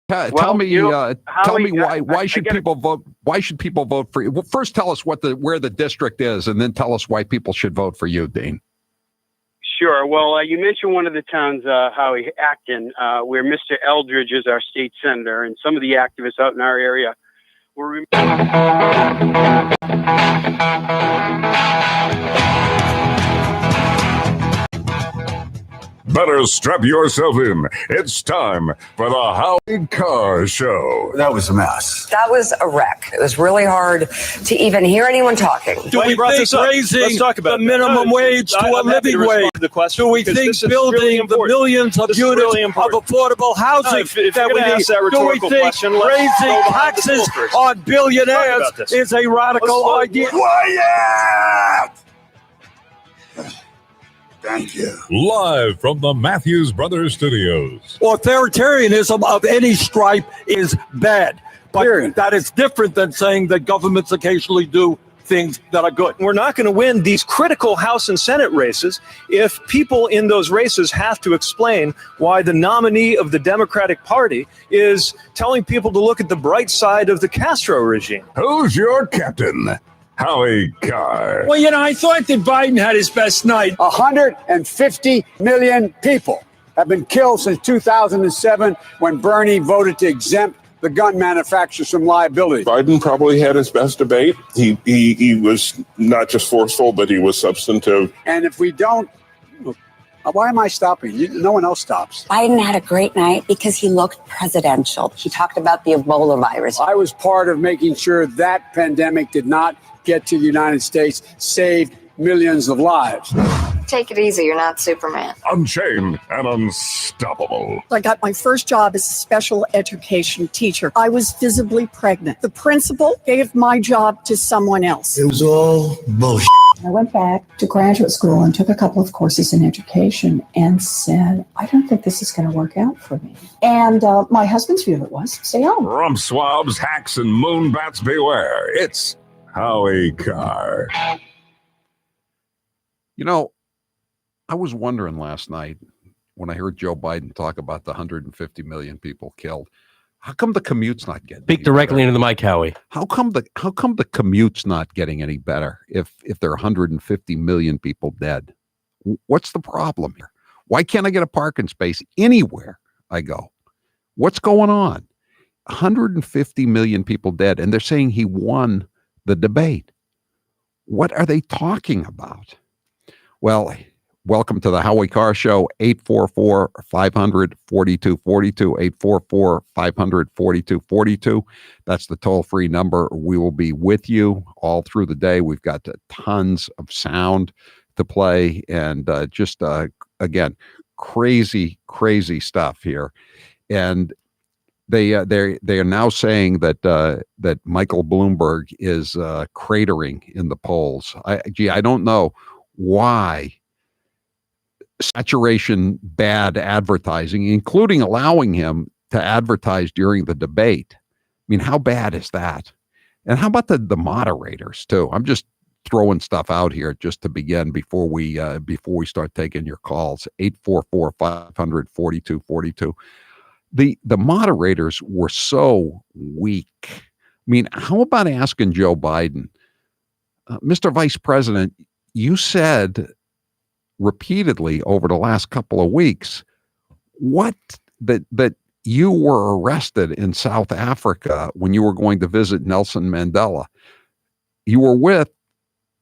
Tell me why should people vote? Why should people vote for you? Well, first tell us where the district is, and then tell us why people should vote for you, Dean. Sure. Well, you mentioned one of the towns, Howie, Acton, where Mr. Eldridge is our state senator, and some of the activists out in our area were. Better strap yourself in. It's time for the Howie Carr Show. That was a mess. That was a wreck. It was really hard to even hear anyone talking. Do we think raising the minimum wage to a living wage? Do we think building the millions of units of affordable housing that we need? Do we think raising taxes on billionaires is a radical idea? Quiet! Thank you. Live from the Matthews Brothers Studios. Authoritarianism of any stripe is bad. But that is different than saying that governments occasionally do things that are good. We're not going to win these critical House and Senate races if people in those races have to explain why the nominee of the Democratic Party is telling people to look at the bright side of the Castro regime. Who's your captain? Howie Carr. Well, I thought that Biden had his best night. 150 million people have been killed since 2007 when Bernie voted to exempt the gun manufacturers from liability. Biden probably had his best debate. He was not just forceful, but he was substantive. And if we don't, why am I stopping? No one else stops. Biden had a great night because he looked presidential. He talked about the Ebola virus. I was part of making sure that pandemic did not get to the United States, saved millions of lives. Take it easy. You're not Superman. Unchained and unstoppable. I got my first job as a special education teacher. I was visibly pregnant. The principal gave my job to someone else. It was all bullshit. I went back to graduate school and took a couple of courses in education and said, I don't think this is going to work out for me. And my husband's view of it was, stay home. Rump swabs, hacks, and moonbats beware. It's Howie Carr. I was wondering last night when I heard Joe Biden talk about the 150 million people killed. How come the commute's not getting Speak directly into the mic, Howie. How come the commute's not getting any better if there are 150 million people dead? What's the problem here? Why can't I get a parking space anywhere I go? What's going on? 150 million people dead, and they're saying he won the debate. What are they talking about? Well, welcome to the Howie Carr Show, 844-500-4242, 844-500-4242. That's the toll-free number. We will be with you all through the day. We've got tons of sound to play and again, crazy stuff here. And they are now saying that Michael Bloomberg is cratering in the polls. I don't know why saturation bad advertising, including allowing him to advertise during the debate. I mean, how bad is that? And how about the moderators too? I'm just throwing stuff out here just to begin before we start taking your calls. 844-500-4242. The moderators were so weak. I mean, how about asking Joe Biden, Mr. Vice President, you said repeatedly over the last couple of weeks that you were arrested in South Africa when you were going to visit Nelson Mandela. You were with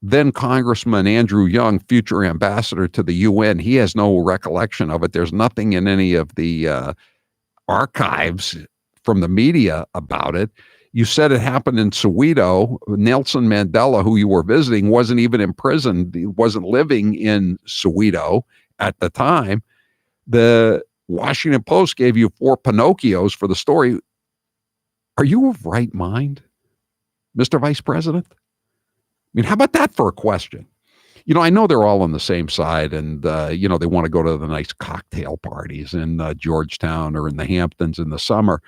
then Congressman Andrew Young, future ambassador to the UN. He has no recollection of it. There's nothing in any of the archives from the media about it. You said it happened in Soweto. Nelson Mandela, who you were visiting, wasn't even imprisoned. He wasn't living in Soweto at the time. The Washington Post gave you 4 Pinocchios for the story. Are you of right mind, Mr. Vice President? I mean, how about that for a question? I know they're all on the same side and, they want to go to the nice cocktail parties in Georgetown or in the Hamptons in the summer.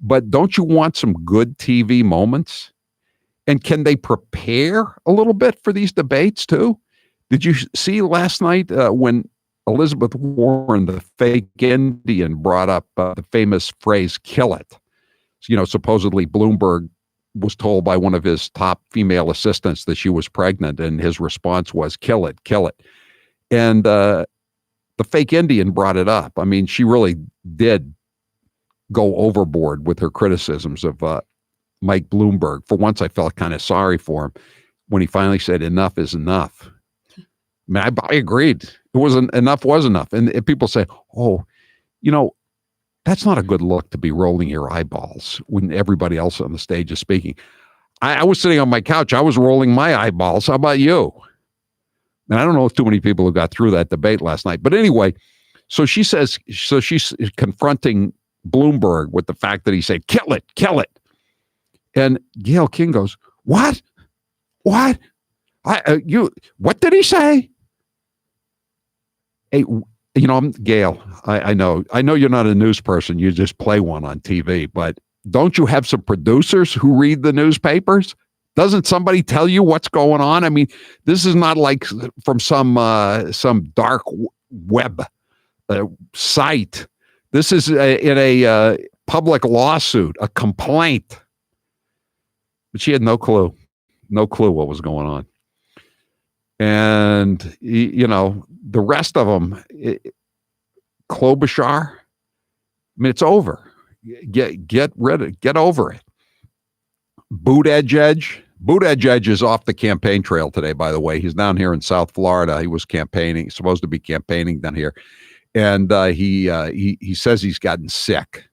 But don't you want some good TV moments? And can they prepare a little bit for these debates too? Did you see last night when Elizabeth Warren, the fake Indian, brought up the famous phrase, kill it. Supposedly Bloomberg was told by one of his top female assistants that she was pregnant, and his response was, kill it, kill it. And the fake Indian brought it up. I mean, she really did go overboard with her criticisms of Mike Bloomberg. For once, I felt kind of sorry for him when he finally said enough is enough. I mean, I agreed. It wasn't enough was enough. And people say, oh, that's not a good look to be rolling your eyeballs when everybody else on the stage is speaking. I was sitting on my couch. I was rolling my eyeballs. How about you? And I don't know if too many people who got through that debate last night. But anyway, so she's confronting Bloomberg with the fact that he said, kill it, kill it. And Gayle King goes, what? What? What did he say? Hey, Gayle, I know you're not a news person. You just play one on TV, but don't you have some producers who read the newspapers? Doesn't somebody tell you what's going on? I mean, this is not like from some dark web site. This is in a public lawsuit, a complaint. But she had no clue what was going on. And, the rest of them, Klobuchar, I mean, it's over. Get over it. Buttigieg is off the campaign trail today, by the way. He's down here in South Florida. He was supposed to be campaigning down here. And he says he's gotten sick.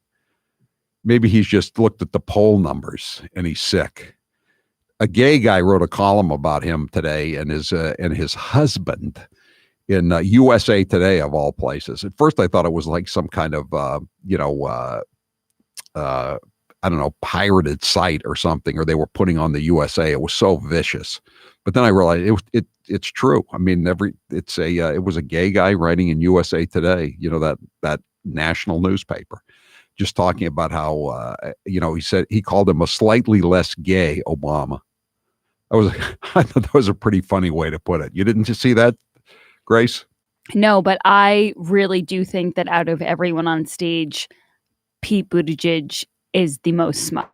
Maybe he's just looked at the poll numbers and he's sick. A gay guy wrote a column about him today and his husband in USA Today, of all places. At first, I thought it was like some kind of I don't know, pirated site or something, or they were putting on the USA. It was so vicious. But then I realized it's true. I mean, it was a gay guy writing in USA Today, that national newspaper, just talking about how he said he called him a slightly less gay Obama. I thought that was a pretty funny way to put it. You didn't just see that, Grace? No, but I really do think that out of everyone on stage, Pete Buttigieg is the most smug.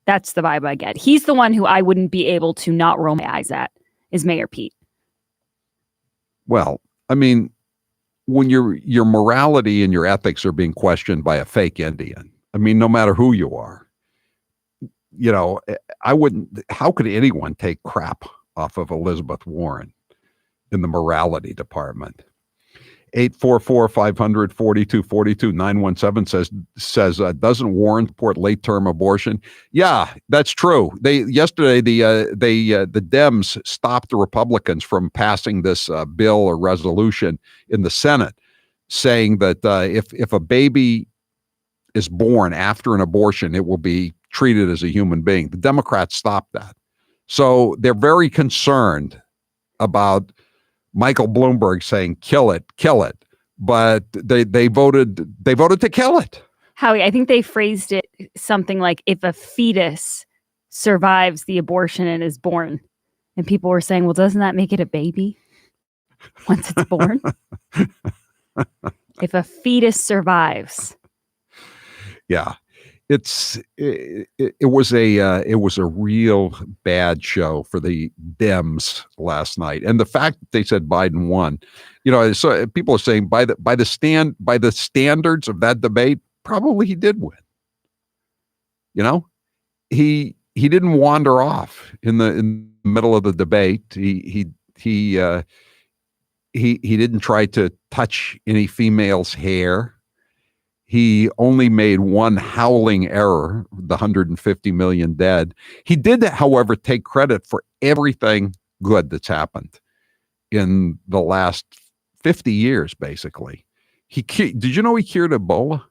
That's the vibe I get. He's the one who I wouldn't be able to not roll my eyes at, is Mayor Pete. Well, I mean, when your morality and your ethics are being questioned by a fake Indian, I mean, no matter who you are, I wouldn't, how could anyone take crap off of Elizabeth Warren in the morality department? 844-500-4242 917 says doesn't Warren support late term abortion? Yeah, that's true. Yesterday the Dems stopped the Republicans from passing this bill or resolution in the Senate, saying that if a baby is born after an abortion, it will be treated as a human being. The Democrats stopped that, so they're very concerned about Michael Bloomberg saying kill it, but they voted to kill it. Howie, I think they phrased it something like, if a fetus survives the abortion and is born, and people were saying, well, doesn't that make it a baby once it's born? If a fetus survives. Yeah. It was a real bad show for the Dems last night, and the fact that they said Biden won, so people are saying by the standards of that debate, probably he did win. He didn't wander off in the middle of the debate. He didn't try to touch any female's hair. He only made one howling error, the 150 million dead. He did, however, take credit for everything good that's happened in the last 50 years, basically. Did you know he cured Ebola?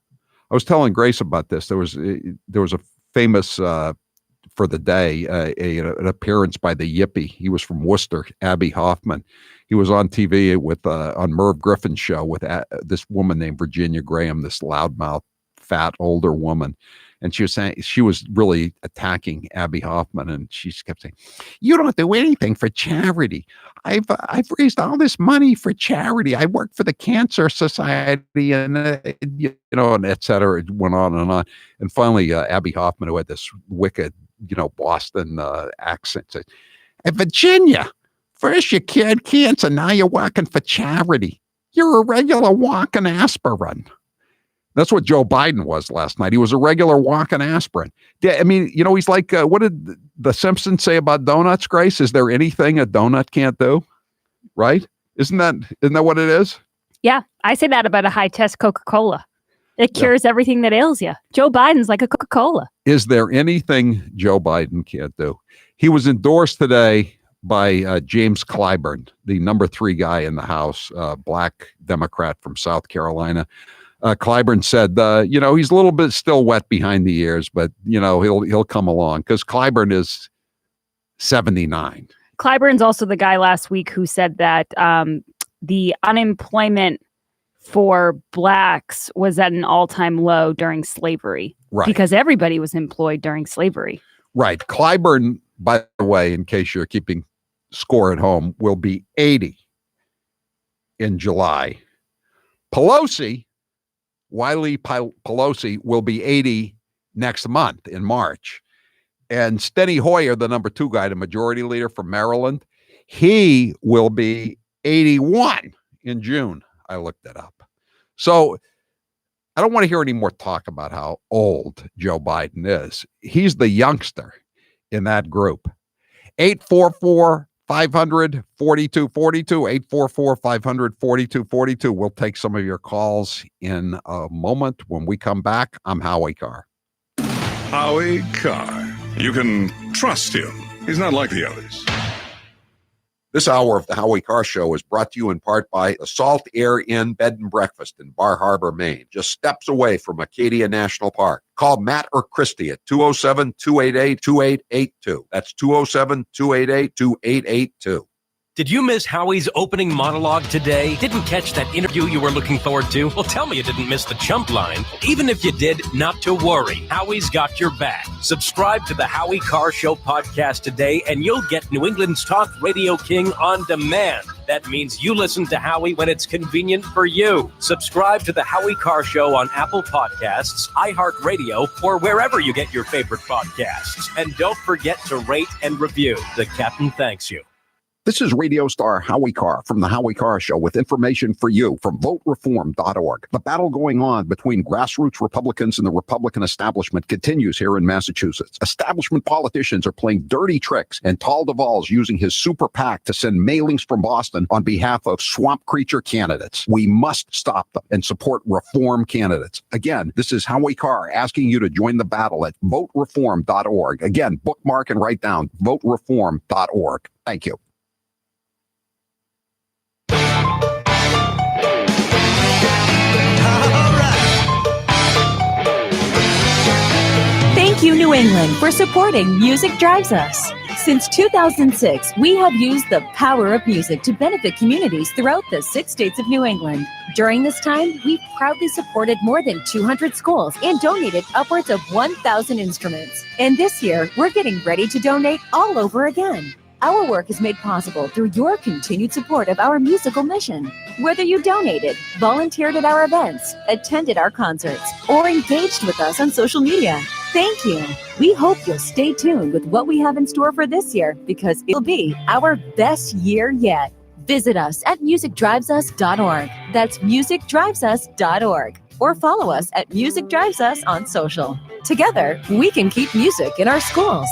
I was telling Grace about this. There was a famous, for the day, an appearance by the Yippie. He was from Worcester, Abby Hoffman. He was on TV on Merv Griffin's show with this woman named Virginia Graham, this loudmouth fat older woman. And she was saying, she was really attacking Abby Hoffman, and she kept saying, "You don't do anything for charity. I've raised all this money for charity. I work for the Cancer Society," and and et cetera. It went on and on. And finally, Abby Hoffman, who had this wicked, Boston accent, said, "Hey, Virginia, first you cured cancer, now you're working for charity. You're a regular walking aspirin." That's what Joe Biden was last night. He was a regular walking aspirin. Yeah, I mean, he's like, what did the Simpsons say about donuts, Grace? Is there anything a donut can't do? Right? Isn't that what it is? Yeah, I say that about a high-test Coca-Cola. It cures everything that ails you. Joe Biden's like a Coca-Cola. Is there anything Joe Biden can't do? He was endorsed today by James Clyburn, the number 3 guy in the House, black Democrat from South Carolina. Clyburn said, he's a little bit still wet behind the ears, but he'll come along because Clyburn is 79. Clyburn's also the guy last week who said that the unemployment for blacks was at an all-time low during slavery, right? Because everybody was employed during slavery, right? Clyburn, by the way, in case you're keeping score at home, will be 80 in July. Wiley Pelosi will be 80 next month in March. And Steny Hoyer, the number 2 guy, the majority leader from Maryland, he will be 81 in June. I looked it up. So I don't want to hear any more talk about how old Joe Biden is. He's the youngster in that group. 844-500-4242, 844-500-4242. We'll take some of your calls in a moment. When we come back, I'm Howie Carr. Howie Carr. You can trust him. He's not like the others. This hour of the Howie Carr Show is brought to you in part by the Salt Air Inn Bed and Breakfast in Bar Harbor, Maine, just steps away from Acadia National Park. Call Matt or Christy at 207-288-2882. That's 207-288-2882. Did you miss Howie's opening monologue today? Didn't catch that interview you were looking forward to? Well, tell me you didn't miss the chump line. Even if you did, not to worry. Howie's got your back. Subscribe to the Howie Carr Show podcast today, and you'll get New England's talk radio king on demand. That means you listen to Howie when it's convenient for you. Subscribe to the Howie Carr Show on Apple Podcasts, iHeartRadio, or wherever you get your favorite podcasts. And don't forget to rate and review. The captain thanks you. This is radio star Howie Carr from the Howie Carr Show with information for you from votereform.org. The battle going on between grassroots Republicans and the Republican establishment continues here in Massachusetts. Establishment politicians are playing dirty tricks, and Tal Duvall's using his super PAC to send mailings from Boston on behalf of swamp creature candidates. We must stop them and support reform candidates. Again, this is Howie Carr asking you to join the battle at votereform.org. Again, bookmark and write down votereform.org. Thank you. Thank you, New England, for supporting Music Drives Us. Since 2006, we have used the power of music to benefit communities throughout the 6 states of New England. During this time, we've proudly supported more than 200 schools and donated upwards of 1,000 instruments. And this year, we're getting ready to donate all over again. Our work is made possible through your continued support of our musical mission. Whether you donated, volunteered at our events, attended our concerts, or engaged with us on social media, thank you. We hope you'll stay tuned with what we have in store for this year, because it'll be our best year yet. Visit us at musicdrivesus.org. That's musicdrivesus.org. Or follow us at Music Drives Us on social. Together, we can keep music in our schools.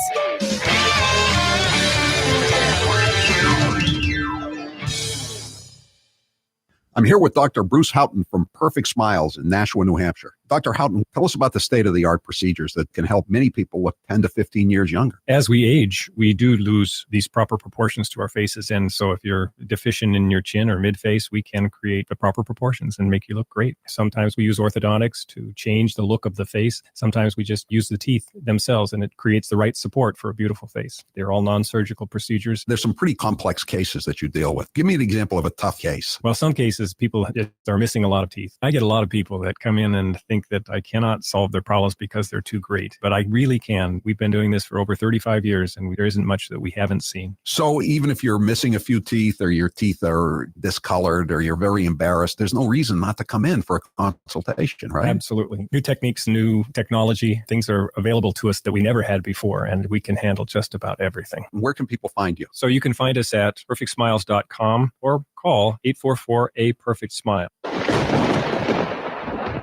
I'm here with Dr. Bruce Houghton from Perfect Smiles in Nashua, New Hampshire. Dr. Houghton, tell us about the state-of-the-art procedures that can help many people look 10 to 15 years younger. As we age, we do lose these proper proportions to our faces. And so if you're deficient in your chin or mid-face, we can create the proper proportions and make you look great. Sometimes we use orthodontics to change the look of the face. Sometimes we just use the teeth themselves, and it creates the right support for a beautiful face. They're all non-surgical procedures. There's some pretty complex cases that you deal with. Give me an example of a tough case. Well, some cases, people are missing a lot of teeth. I get a lot of people that come in and think think that I cannot solve their problems because they're too great, but I really can. We've been doing this for over 35 years, and there isn't much that we haven't seen. So even if you're missing a few teeth, or your teeth are discolored, or you're very embarrassed, there's no reason not to come in for a consultation, right? Absolutely. New techniques, new technology, things are available to us that we never had before, and we can handle just about everything. Where can people find you? So you can find us at perfectsmiles.com or call 844-A-PERFECT-SMILE.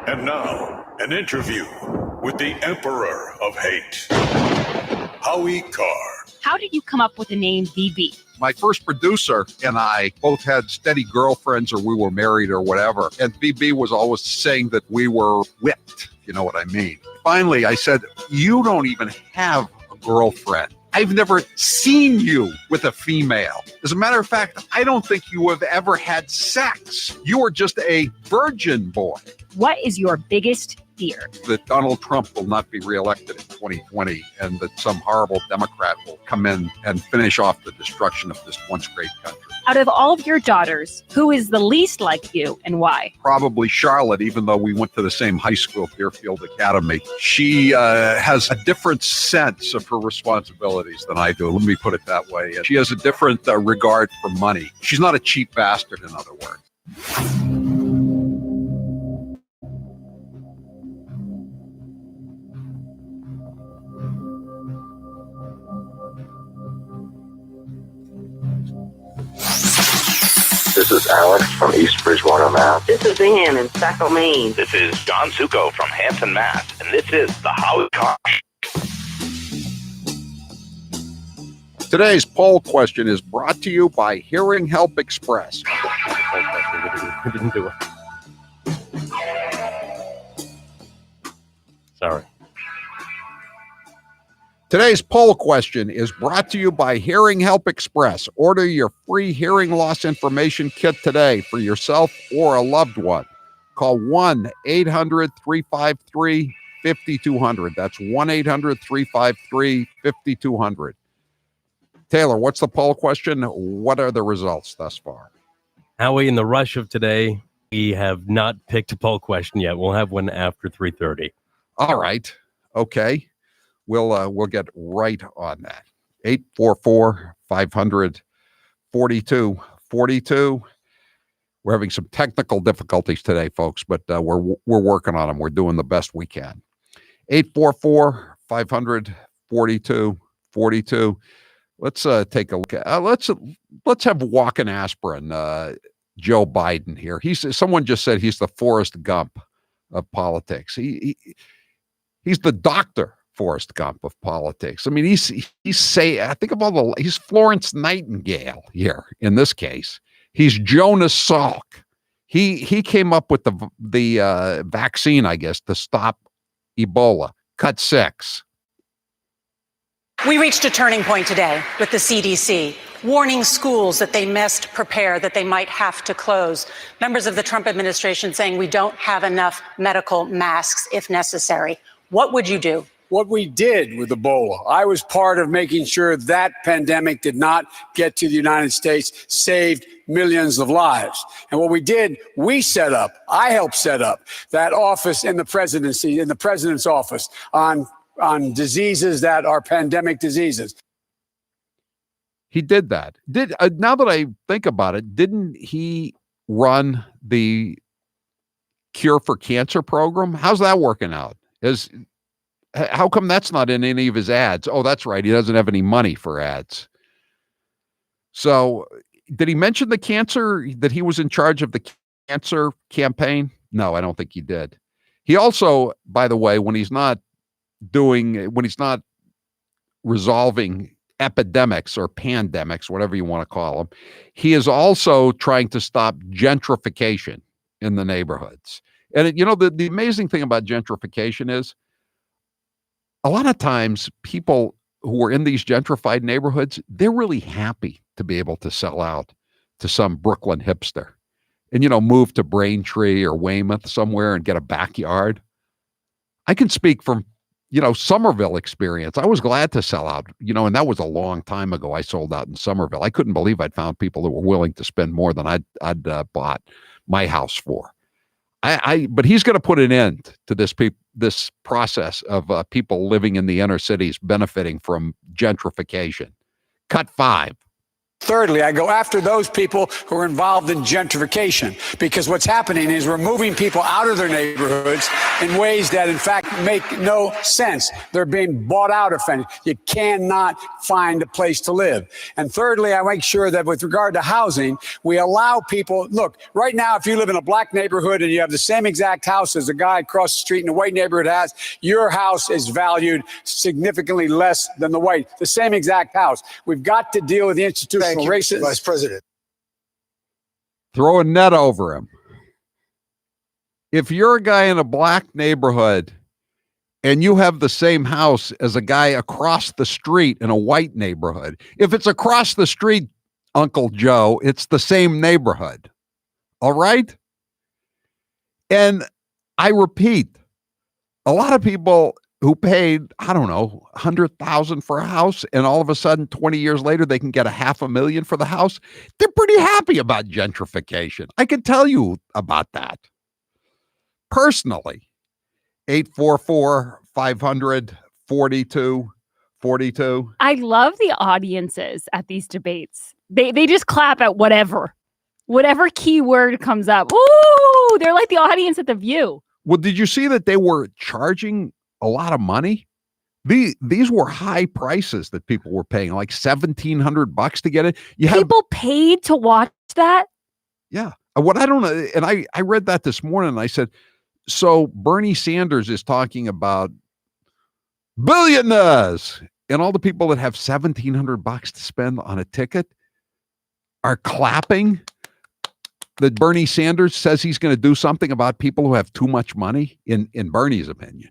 And now, an interview with the Emperor of Hate, Howie Carr. How did you come up with the name VB? My first producer and I both had steady girlfriends, or we were married or whatever. And BB was always saying that we were whipped. You know what I mean? Finally, I said, you don't even have a girlfriend. I've never seen you with a female. As a matter of fact, I don't think you have ever had sex. You are just a virgin boy. What is your biggest fear? That Donald Trump will not be reelected in 2020, and that some horrible Democrat will come in and finish off the destruction of this once great country. Out of all of your daughters, who is the least like you and why? Probably Charlotte, even though we went to the same high school, Deerfield Academy. She has a different sense of her responsibilities than I do. Let me put it that way. She has a different regard for money. She's not a cheap bastard, in other words. This is Alex from East Bridgewater, Mass. This is Ann in Saco, Maine. This is John Succo from Hampton, Mass. And this is the Howie Carr. Today's poll question is brought to you by Hearing Help Express. We didn't do it. Sorry. Today's poll question is brought to you by Hearing Help Express. Order your free hearing loss information kit today for yourself or a loved one. Call 1-800-353-5200. That's 1-800-353-5200. Taylor, what's the poll question? What are the results thus far? Howie, in the rush of today, we have not picked a poll question yet. We'll have one after 3:30. All right. Okay. We'll get right on that. 844-500-4242. We're having some technical difficulties today, folks, but we're working on them. We're doing the best we can. 844-500-4242. Let's take a look at let's have walking aspirin. Joe Biden here. Someone just said he's the Forrest Gump of politics. He's the Dr. Forrest Gump of politics. I mean, he's Florence Nightingale here in this case. He's Jonas Salk. He came up with the vaccine, I guess, to stop Ebola. Cut 6. We reached a turning point today with the CDC, warning schools that they must prepare, that they might have to close. Members of the Trump administration saying we don't have enough medical masks if necessary. What would you do? What we did with Ebola, I was part of making sure that pandemic did not get to the United States, saved millions of lives. And what we did, I helped set up that office in the presidency, in the president's office on diseases that are pandemic diseases. He did that. Now that I think about it, didn't he run the Cure for Cancer program? How's that working out? How come that's not in any of his ads? Oh, that's right. He doesn't have any money for ads. So did he mention the cancer, that he was in charge of the cancer campaign? No, I don't think he did. He also, by the way, when he's not resolving epidemics or pandemics, whatever you want to call them, he is also trying to stop gentrification in the neighborhoods. And the amazing thing about gentrification is a lot of times people who are in these gentrified neighborhoods, they're really happy to be able to sell out to some Brooklyn hipster and, move to Braintree or Weymouth somewhere and get a backyard. I can speak from, Somerville experience. I was glad to sell out, and that was a long time ago. I sold out in Somerville. I couldn't believe I'd found people that were willing to spend more than I'd bought my house for. But he's going to put an end to this process of people living in the inner cities benefiting from gentrification. Cut 5. Thirdly, I go after those people who are involved in gentrification, because what's happening is we're moving people out of their neighborhoods in ways that, in fact, make no sense. They're being bought out of things. You cannot find a place to live. And thirdly, I make sure that with regard to housing, we allow people, look, right now, if you live in a black neighborhood and you have the same exact house as the guy across the street in a white neighborhood has, your house is valued significantly less than the same exact house. We've got to deal with the institutional racism. Vice President. Throw a net over him. If you're a guy in a black neighborhood and you have the same house as a guy across the street in a white neighborhood, if it's across the street, Uncle Joe, it's the same neighborhood. All right? And I repeat, a lot of people who paid, I don't know, $100,000 for a house, and all of a sudden, 20 years later, they can get $500,000 for the house. They're pretty happy about gentrification. I can tell you about that. Personally, 844-500-4242. I love the audiences at these debates. They just clap at whatever keyword comes up. Ooh, they're like the audience at The View. Well, did you see that they were charging a lot of money? These were high prices that people were paying, like $1,700 to get it. People paid to watch that? Yeah. What I don't know, and I read that this morning, and I said, so Bernie Sanders is talking about billionaires, and all the people that have $1,700 to spend on a ticket are clapping that Bernie Sanders says he's going to do something about people who have too much money, in Bernie's opinion.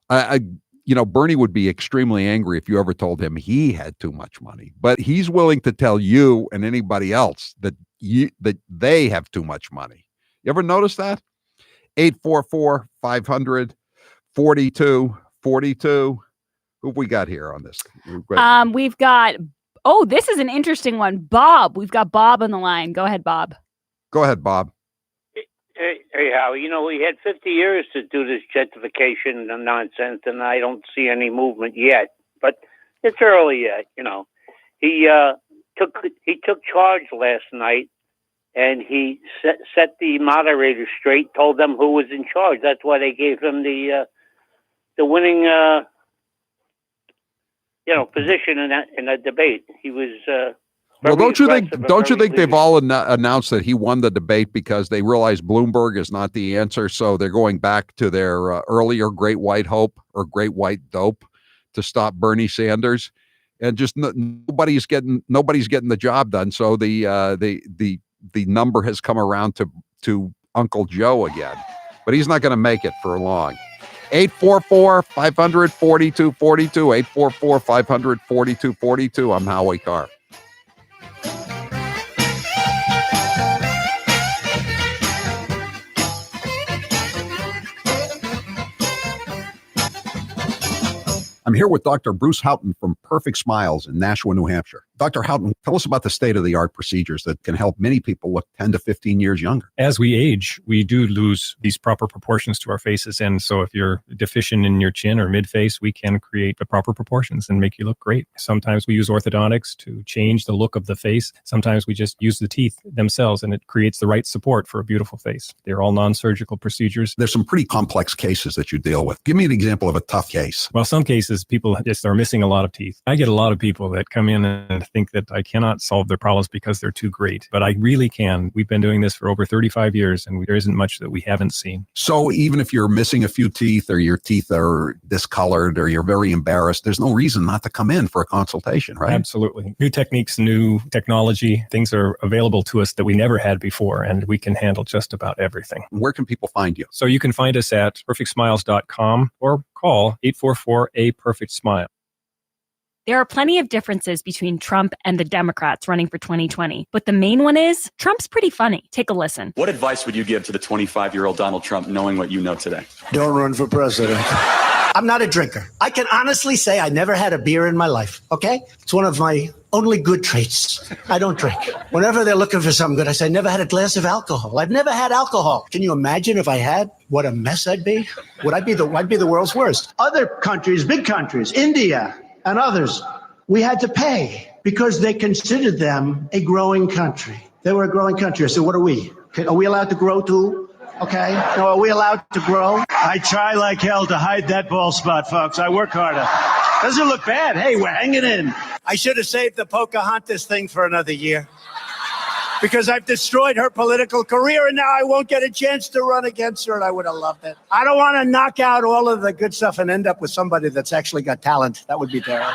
Bernie would be extremely angry if you ever told him he had too much money, but he's willing to tell you and anybody else that they have too much money. You ever notice that? 844-500-4242. Who have we got here on this? We've got, this is an interesting one. Bob. We've got Bob on the line. Go ahead, Bob. Go ahead, Bob. Hey, Howie, we had 50 years to do this gentrification nonsense, and I don't see any movement yet. But it's early yet, He took charge last night, and he set the moderators straight, told them who was in charge. That's why they gave him the winning position in that debate. He was well, don't you think they've all announced that he won the debate because they realize Bloomberg is not the answer, so they're going back to their earlier Great White Hope or Great White Dope to stop Bernie Sanders, and just nobody's getting the job done. So the number has come around to Uncle Joe again, but he's not going to make it for long. 844-500-4242. 844-500-4242. I'm Howie Carr. I'm here with Dr. Bruce Houghton from Perfect Smiles in Nashua, New Hampshire. Dr. Houghton, tell us about the state-of-the-art procedures that can help many people look 10 to 15 years younger. As we age, we do lose these proper proportions to our faces. And so if you're deficient in your chin or mid-face, we can create the proper proportions and make you look great. Sometimes we use orthodontics to change the look of the face. Sometimes we just use the teeth themselves, and it creates the right support for a beautiful face. They're all non-surgical procedures. There's some pretty complex cases that you deal with. Give me an example of a tough case. Well, some cases, people just are missing a lot of teeth. I get a lot of people that come in and think that I cannot solve their problems because they're too great, but I really can. We've been doing this for over 35 years, and there isn't much that we haven't seen. So even if you're missing a few teeth, or your teeth are discolored, or you're very embarrassed, there's no reason not to come in for a consultation, right? Absolutely. New techniques, new technology, things are available to us that we never had before, and we can handle just about everything. Where can people find you? So you can find us at perfectsmiles.com or call 844-A-PERFECT-SMILE. There are plenty of differences between Trump and the Democrats running for 2020, but the main one is Trump's pretty funny. Take a listen. What advice would you give to the 25-year-old Donald Trump knowing what you know today? Don't run for president. I'm not a drinker. I can honestly say I never had a beer in my life, okay? It's one of my only good traits. I don't drink. Whenever they're looking for something good, I say, I never had a glass of alcohol. I've never had alcohol. Can you imagine if I had? What a mess I'd be. I'd be the world's worst. Other countries, big countries, India and others, we had to pay because they considered them a growing country. They were a growing country. So what are we? Are we allowed to grow too? Okay. No, are we allowed to grow? I try like hell to hide that bald spot, folks. I work harder. Doesn't look bad. Hey, we're hanging in. I should have saved the Pocahontas thing for another year because I've destroyed her political career and now I won't get a chance to run against her, and I would have loved it. I don't want to knock out all of the good stuff and end up with somebody that's actually got talent. That would be terrible.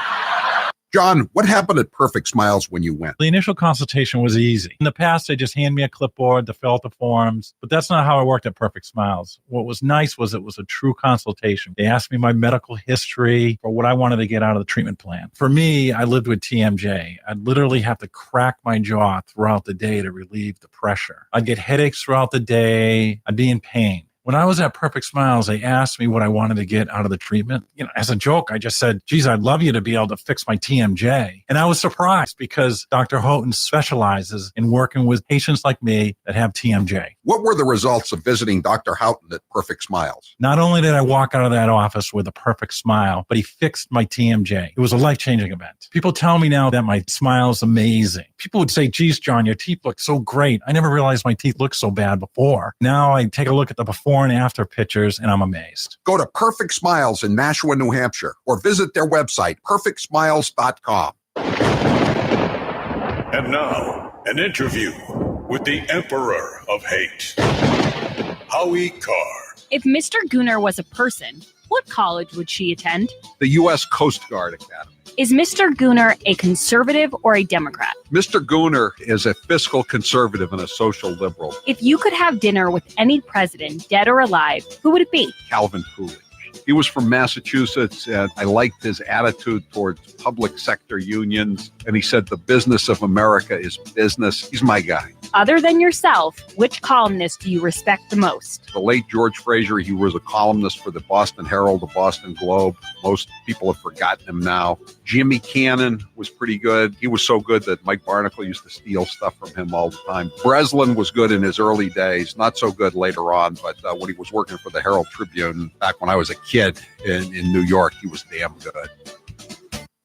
John, what happened at Perfect Smiles when you went? The initial consultation was easy. In the past, they just hand me a clipboard to fill out the forms, but that's not how it worked at Perfect Smiles. What was nice was it was a true consultation. They asked me my medical history or what I wanted to get out of the treatment plan. For me, I lived with TMJ. I'd literally have to crack my jaw throughout the day to relieve the pressure. I'd get headaches throughout the day. I'd be in pain. When I was at Perfect Smiles, they asked me what I wanted to get out of the treatment. As a joke, I just said, geez, I'd love you to be able to fix my TMJ. And I was surprised because Dr. Houghton specializes in working with patients like me that have TMJ. What were the results of visiting Dr. Houghton at Perfect Smiles? Not only did I walk out of that office with a perfect smile, but he fixed my TMJ. It was a life-changing event. People tell me now that my smile is amazing. People would say, geez, John, your teeth look so great. I never realized my teeth looked so bad before. Now I take a look at the before and after pictures and I'm amazed. Go to Perfect Smiles in Nashua, New Hampshire, or visit their website, perfectsmiles.com. And now, an interview with the Emperor of Hate, Howie Carr. If Mr. Gunnar was a person, what college would she attend? The U.S. Coast Guard Academy. Is Mr. Gunnar a conservative or a Democrat? Mr. Gunnar is a fiscal conservative and a social liberal. If you could have dinner with any president, dead or alive, who would it be? Calvin Coolidge. He was from Massachusetts, and I liked his attitude towards public sector unions. And he said, the business of America is business. He's my guy. Other than yourself, which columnist do you respect the most? The late George Fraser, he was a columnist for the Boston Herald, the Boston Globe. Most people have forgotten him now. Jimmy Cannon was pretty good. He was so good that Mike Barnacle used to steal stuff from him all the time. Breslin was good in his early days, not so good later on, but when he was working for the Herald Tribune back when I was a kid in New York, he was damn good.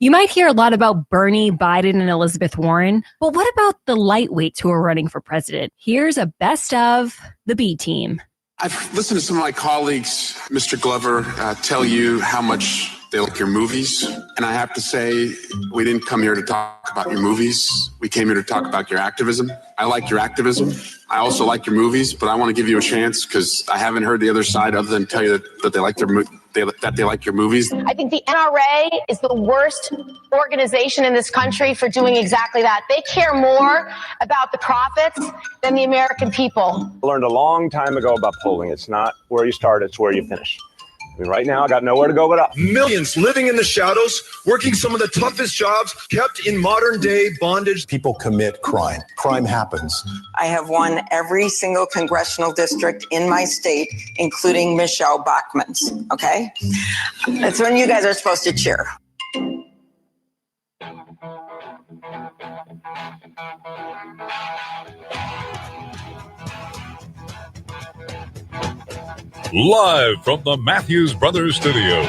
You might hear a lot about Bernie, Biden, and Elizabeth Warren, but what about the lightweights who are running for president? Here's a best of the B team. I've listened to some of my colleagues, Mr. Glover, tell you how much they like your movies. And I have to say, we didn't come here to talk about your movies. We came here to talk about your activism. I like your activism. I also like your movies, but I want to give you a chance because I haven't heard the other side other than tell you that they like that they like your movies. I think the NRA is the worst organization in this country for doing exactly that. They care more about the profits than the American people. I learned a long time ago about polling. It's not where you start, it's where you finish. I mean, right now, I got nowhere to go but up. Millions living in the shadows, working some of the toughest jobs, kept in modern day bondage. People commit crime. Crime happens. I have won every single congressional district in my state, including Michelle Bachmann's, okay? That's when you guys are supposed to cheer. Live from the Matthews Brothers Studios.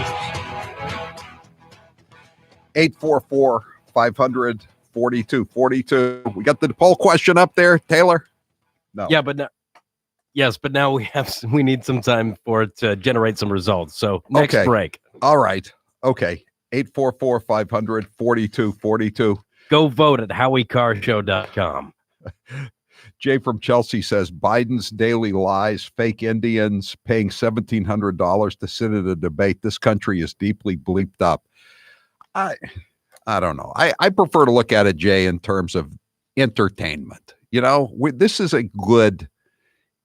844-500-4242. We got the poll question up there, Taylor? No. Yeah, but now we need some time for it to generate some results. So next break. All right. Okay. 844-500-4242. Go vote at HowieCarrshow.com. Jay from Chelsea says Biden's daily lies, fake Indians paying $1,700 to sit at a debate. This country is deeply bleeped up. I don't know. I prefer to look at it, Jay, in terms of entertainment. You know, this is a good,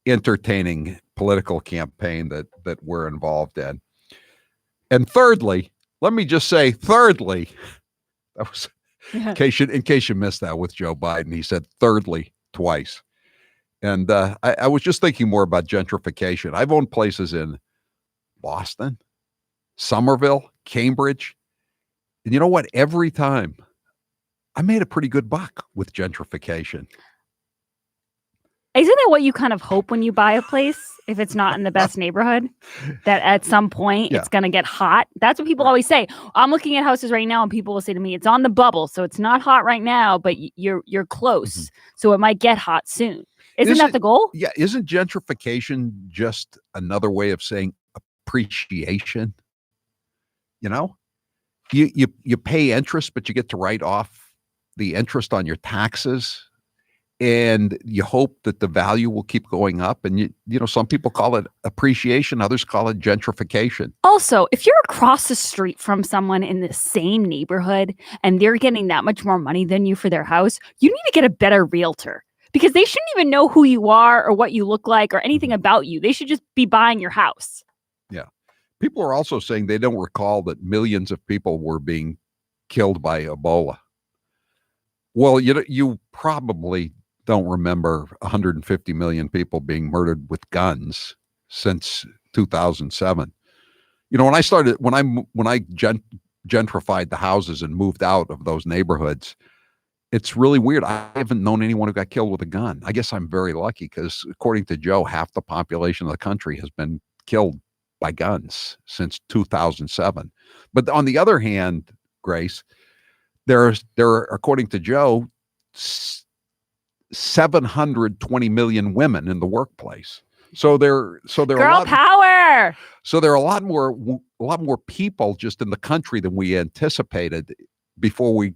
entertaining political campaign that we're involved in. And thirdly, let me just say, that was in case you missed that with Joe Biden, he said thirdly twice. And I was just thinking more about gentrification. I've owned places in Boston, Somerville, Cambridge. And you know what? Every time I made a pretty good buck with gentrification. Isn't that what you kind of hope when you buy a place? If it's not in the best neighborhood, that at some point it's going to get hot. That's what people always say. I'm looking at houses right now and people will say to me, it's on the bubble. So it's not hot right now, but you're close. So it might get hot soon. Isn't that the goal? Yeah. Isn't gentrification just another way of saying appreciation? You know, you pay interest, but you get to write off the interest on your taxes. And you hope that the value will keep going up. And, you know, some people call it appreciation. Others call it gentrification. Also, if you're across the street from someone in the same neighborhood and they're getting that much more money than you for their house, you need to get a better realtor because they shouldn't even know who you are or what you look like or anything about you. They should just be buying your house. Yeah. People are also saying they don't recall that millions of people were being killed by Ebola. Well, you probably don't remember 150 million people being murdered with guns since 2007. You know, when I gentrified the houses and moved out of those neighborhoods, it's really weird. I haven't known anyone who got killed with a gun. I guess I'm very lucky because according to Joe, half the population of the country has been killed by guns since 2007. But on the other hand, Grace, there are, according to Joe, 720 million women in the workplace. So there Girl power. So there are a lot more people just in the country than we anticipated before we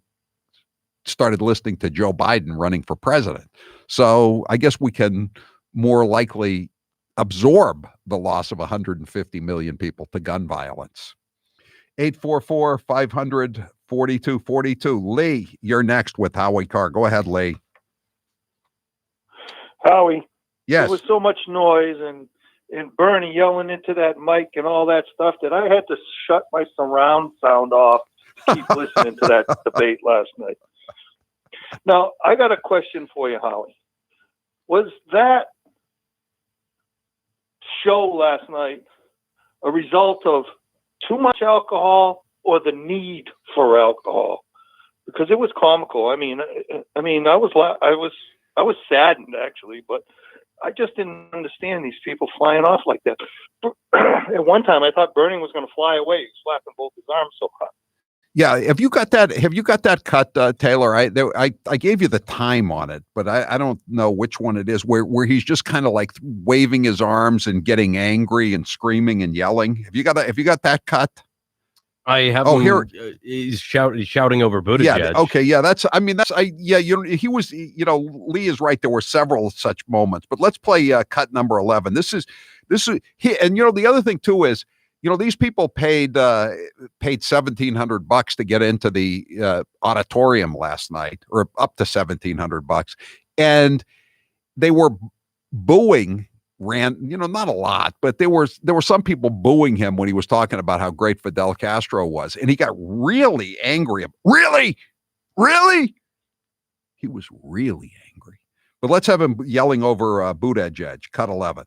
started listening to Joe Biden running for president. So I guess we can more likely absorb the loss of 150 million people to gun violence. 844-500-4242. Lee, you're next with Howie Carr. Go ahead, Lee. Howie, yes. There was so much noise and Bernie yelling into that mic and all that stuff that I had to shut my surround sound off to keep listening to that debate last night. Now, I got a question for you, Howie. Was that show last night a result of too much alcohol or the need for alcohol? Because it was comical. I mean, I was saddened actually, but I just didn't understand these people flying off like that. At one time, I thought Bernie was going to fly away. He was flapping both his arms so hard. Yeah, have you got that cut, Taylor? I gave you the time on it, but I don't know which one it is. Where he's just kind of like waving his arms and getting angry and screaming and yelling. Have you got that cut? I have. Oh, here he's shouting over Buttigieg. Yeah. Okay. Yeah. He was. You know, Lee is right. There were several such moments, but let's play cut number 11. This is. And you know, the other thing too is, you know, these people paid $1,700 to get into the auditorium last night, or up to $1,700, and they were booing. You know, not a lot, but there were some people booing him when he was talking about how great Fidel Castro was, and he got really angry. Really? He was really angry. But let's have him yelling over Buttigieg. Cut 11.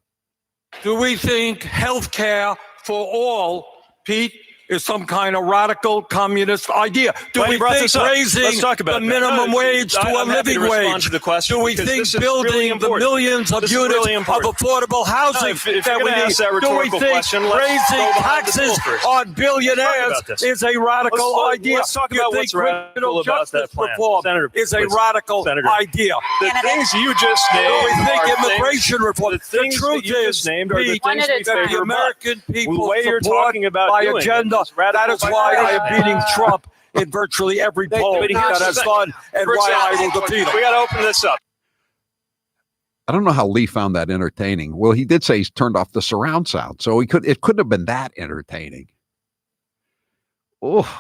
Do we think health care for all, Pete, is some kind of radical communist idea? Do we think raising the minimum wage to a living wage? Do we think building the millions of units of affordable housing that we need? Do we think raising taxes on billionaires is a radical idea? Do you think criminal justice reform is a radical idea? The things you just named. Do we think immigration reform? The truth is, Pete, that the American people support my agenda. That is why I am beating Trump in virtually every poll that has done, and why I will defeat him. We got to open this up. I don't know how Lee found that entertaining. Well, he did say he's turned off the surround sound, so it couldn't have been that entertaining. Oh.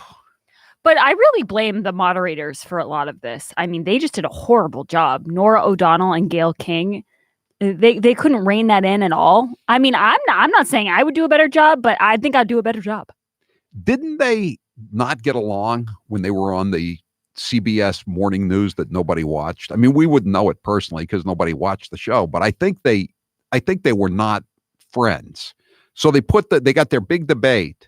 But I really blame the moderators for a lot of this. I mean, they just did a horrible job. Nora O'Donnell and Gayle King. They couldn't rein that in at all. I mean, I'm not saying I would do a better job, but I think I'd do a better job. Didn't they not get along when they were on the CBS morning news that nobody watched? I mean, we wouldn't know it personally because nobody watched the show, but I think they were not friends. So they got their big debate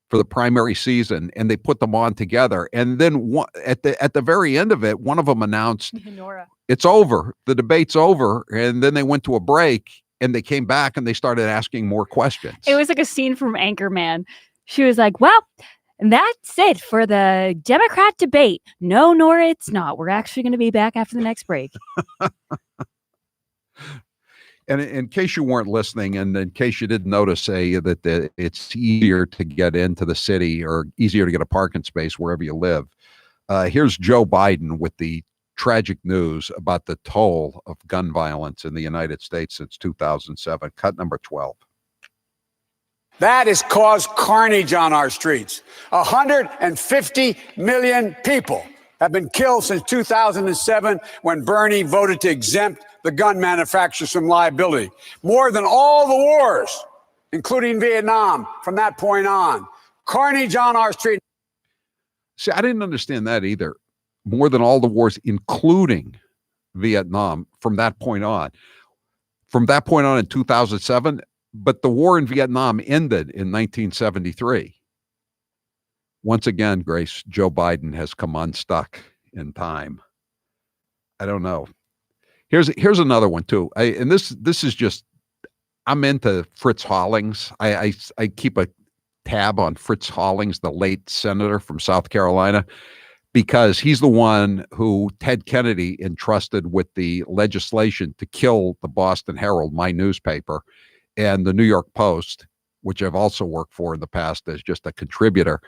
for the primary season, and they put them on together. And then at the very end of it, one of them announced, Nora, it's over. The debate's over. And then they went to a break, and they came back and they started asking more questions. it was like a scene from Anchorman. She was like, well, that's it for the Democrat debate. No, Nora, it's not. We're actually going to be back after the next break. And in case you weren't listening, and in case you didn't notice, that it's easier to get into the city or easier to get a parking space wherever you live. Here's Joe Biden with the tragic news about the toll of gun violence in the United States since 2007. Cut number 12. That has caused carnage on our streets. 150 million people have been killed since 2007 when Bernie voted to exempt the gun manufacturers from liability. More than all the wars, including Vietnam, from that point on. Carnage on our street. See, I didn't understand that either. More than all the wars, including Vietnam, from that point on. From that point on in 2007, but the war in Vietnam ended in 1973. Once again, Grace, Joe Biden has come unstuck in time. I don't know. Here's another one too. This is just, I'm into Fritz Hollings. I keep a tab on Fritz Hollings, the late senator from South Carolina, because he's the one who Ted Kennedy entrusted with the legislation to kill the Boston Herald, my newspaper, and the New York Post, which I've also worked for in the past as just a contributor,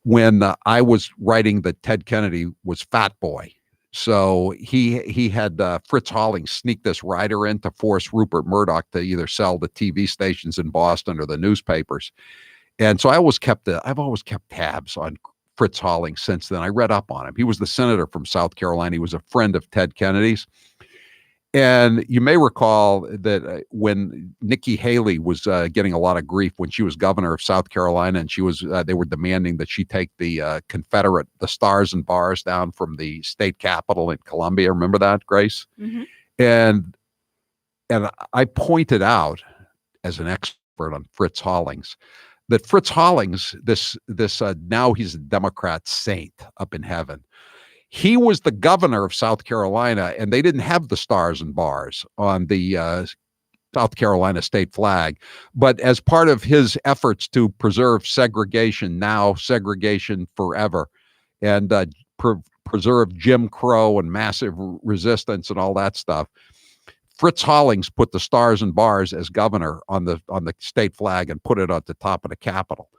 when I was writing that Ted Kennedy was Fat Boy. So he had Fritz Hollings sneak this rider in to force Rupert Murdoch to either sell the TV stations in Boston or the newspapers. And so I've always kept tabs on Fritz Hollings since then. I read up on him. He was the senator from South Carolina. He was a friend of Ted Kennedy's. And you may recall that when Nikki Haley was getting a lot of grief when she was governor of South Carolina, and they were demanding that she take the Confederate, the stars and bars down from the state capitol in Columbia. Remember that, Grace? Mm-hmm. And I pointed out, as an expert on Fritz Hollings, that Fritz Hollings, this now he's a Democrat saint up in heaven. He was the governor of South Carolina, and they didn't have the stars and bars on the South Carolina state flag. But as part of his efforts to preserve segregation now, segregation forever, and preserve Jim Crow and massive resistance and all that stuff, Fritz Hollings put the stars and bars as governor on the state flag and put it at the top of the Capitol.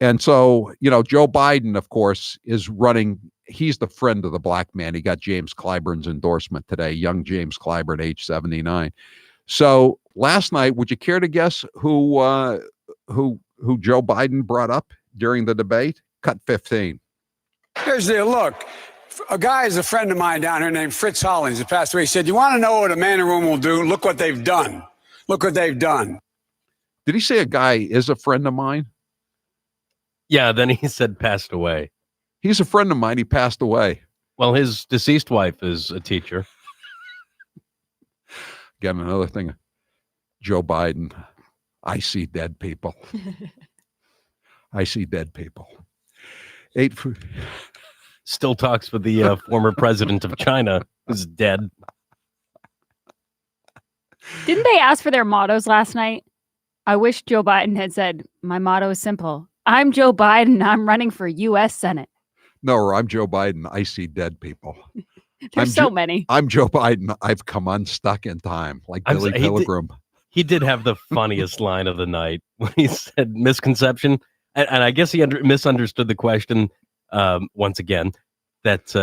And so, Joe Biden, of course, is running. He's the friend of the black man. He got James Clyburn's endorsement today, young James Clyburn, age 79. So last night, would you care to guess who Joe Biden brought up during the debate? Cut 15. Here's the look. A guy is a friend of mine down here named Fritz Hollings. He passed away. He said, "You want to know what a man in a room will do? Look what they've done. Look what they've done." Did he say a guy is a friend of mine? Yeah, then he said passed away. He's a friend of mine. He passed away. Well, his deceased wife is a teacher. Again, another thing. Joe Biden, I see dead people. I see dead people. Still talks with the former president of China, who's dead. Didn't they ask for their mottos last night? I wish Joe Biden had said, my motto is simple. I'm Joe Biden. I'm running for U.S. Senate. No, I'm Joe Biden. I see dead people. There's so many. I'm Joe Biden. I've come unstuck in time, like Billy Pilgrim. He did have the funniest line of the night when he said misconception. And I guess he misunderstood the question once again, that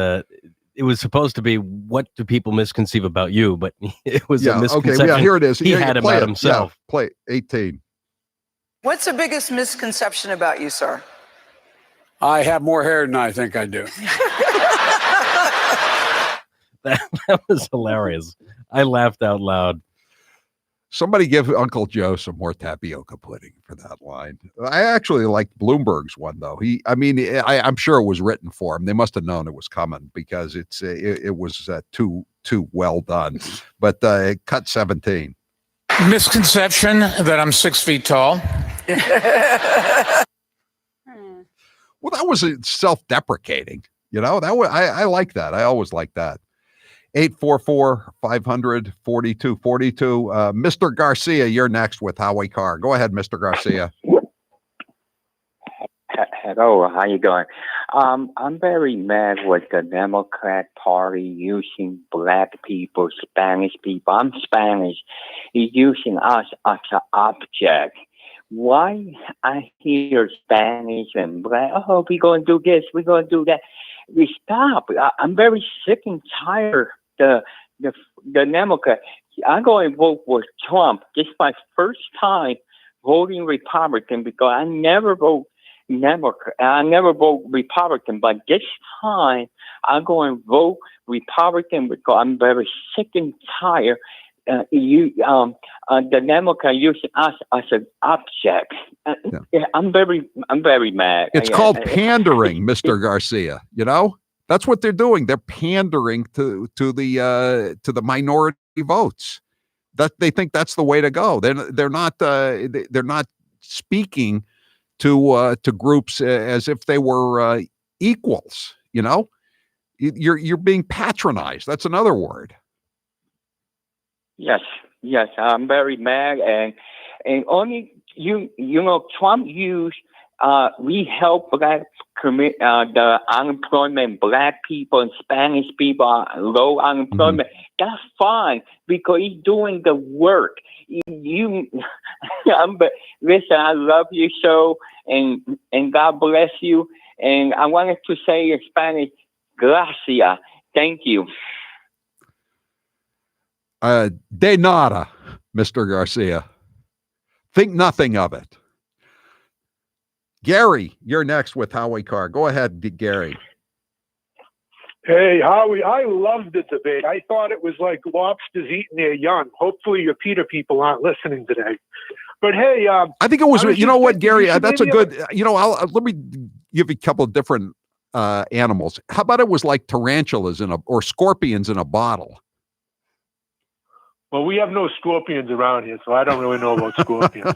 it was supposed to be, what do people misconceive about you? But it was a misconception. Okay, yeah, here it is. He had about himself. Yeah, play 18. What's the biggest misconception about you, sir? I have more hair than I think I do. That was hilarious. I laughed out loud. Somebody give Uncle Joe some more tapioca pudding for that line. I actually liked Bloomberg's one, though. I'm sure it was written for him. They must have known it was coming because it was too well done. But cut 17. Misconception that I'm 6 feet tall. Well, that was self-deprecating. You know, that was, I like that. I always like that. 844-500-4242. Mr. Garcia, you're next with Howie Carr. Go ahead, Mr. Garcia. Hello, how you doing? I'm very mad with the Democrat Party using black people, Spanish people. I'm Spanish. He's using us as an object. Why I hear Spanish and black, oh, we're going to do this, we're going to do that. We stop. I'm very sick and tired. The Democrat. I'm going to vote for Trump. This is my first time voting Republican because I never vote Republican, but this time I'm going to vote Republican because I'm very sick and tired. The Democrat using us as an object. I'm very mad. It's called pandering, Mr. Garcia. You know, that's what they're doing. They're pandering to the minority votes. That they think that's the way to go. They're not speaking to groups as if they were equals. You know, you're being patronized. That's another word. Yes, I'm very mad, and only you know Trump used we help black the unemployment, black people and Spanish people, low unemployment. That's fine because he's doing the work. Listen, I love you so, and God bless you. And I wanted to say in Spanish, gracias, thank you. De nada, Mr. Garcia. Think nothing of it. Gary, you're next with Howie Carr. Go ahead, Gary. Hey, Howie, I loved the debate. I thought it was like lobsters eating their young. Hopefully your PETA people aren't listening today. But hey, I think it was, you know what, Gary, that's a good, let me give you a couple of different animals. How about it was like tarantulas or scorpions in a bottle? Well, we have no scorpions around here, so I don't really know about scorpions.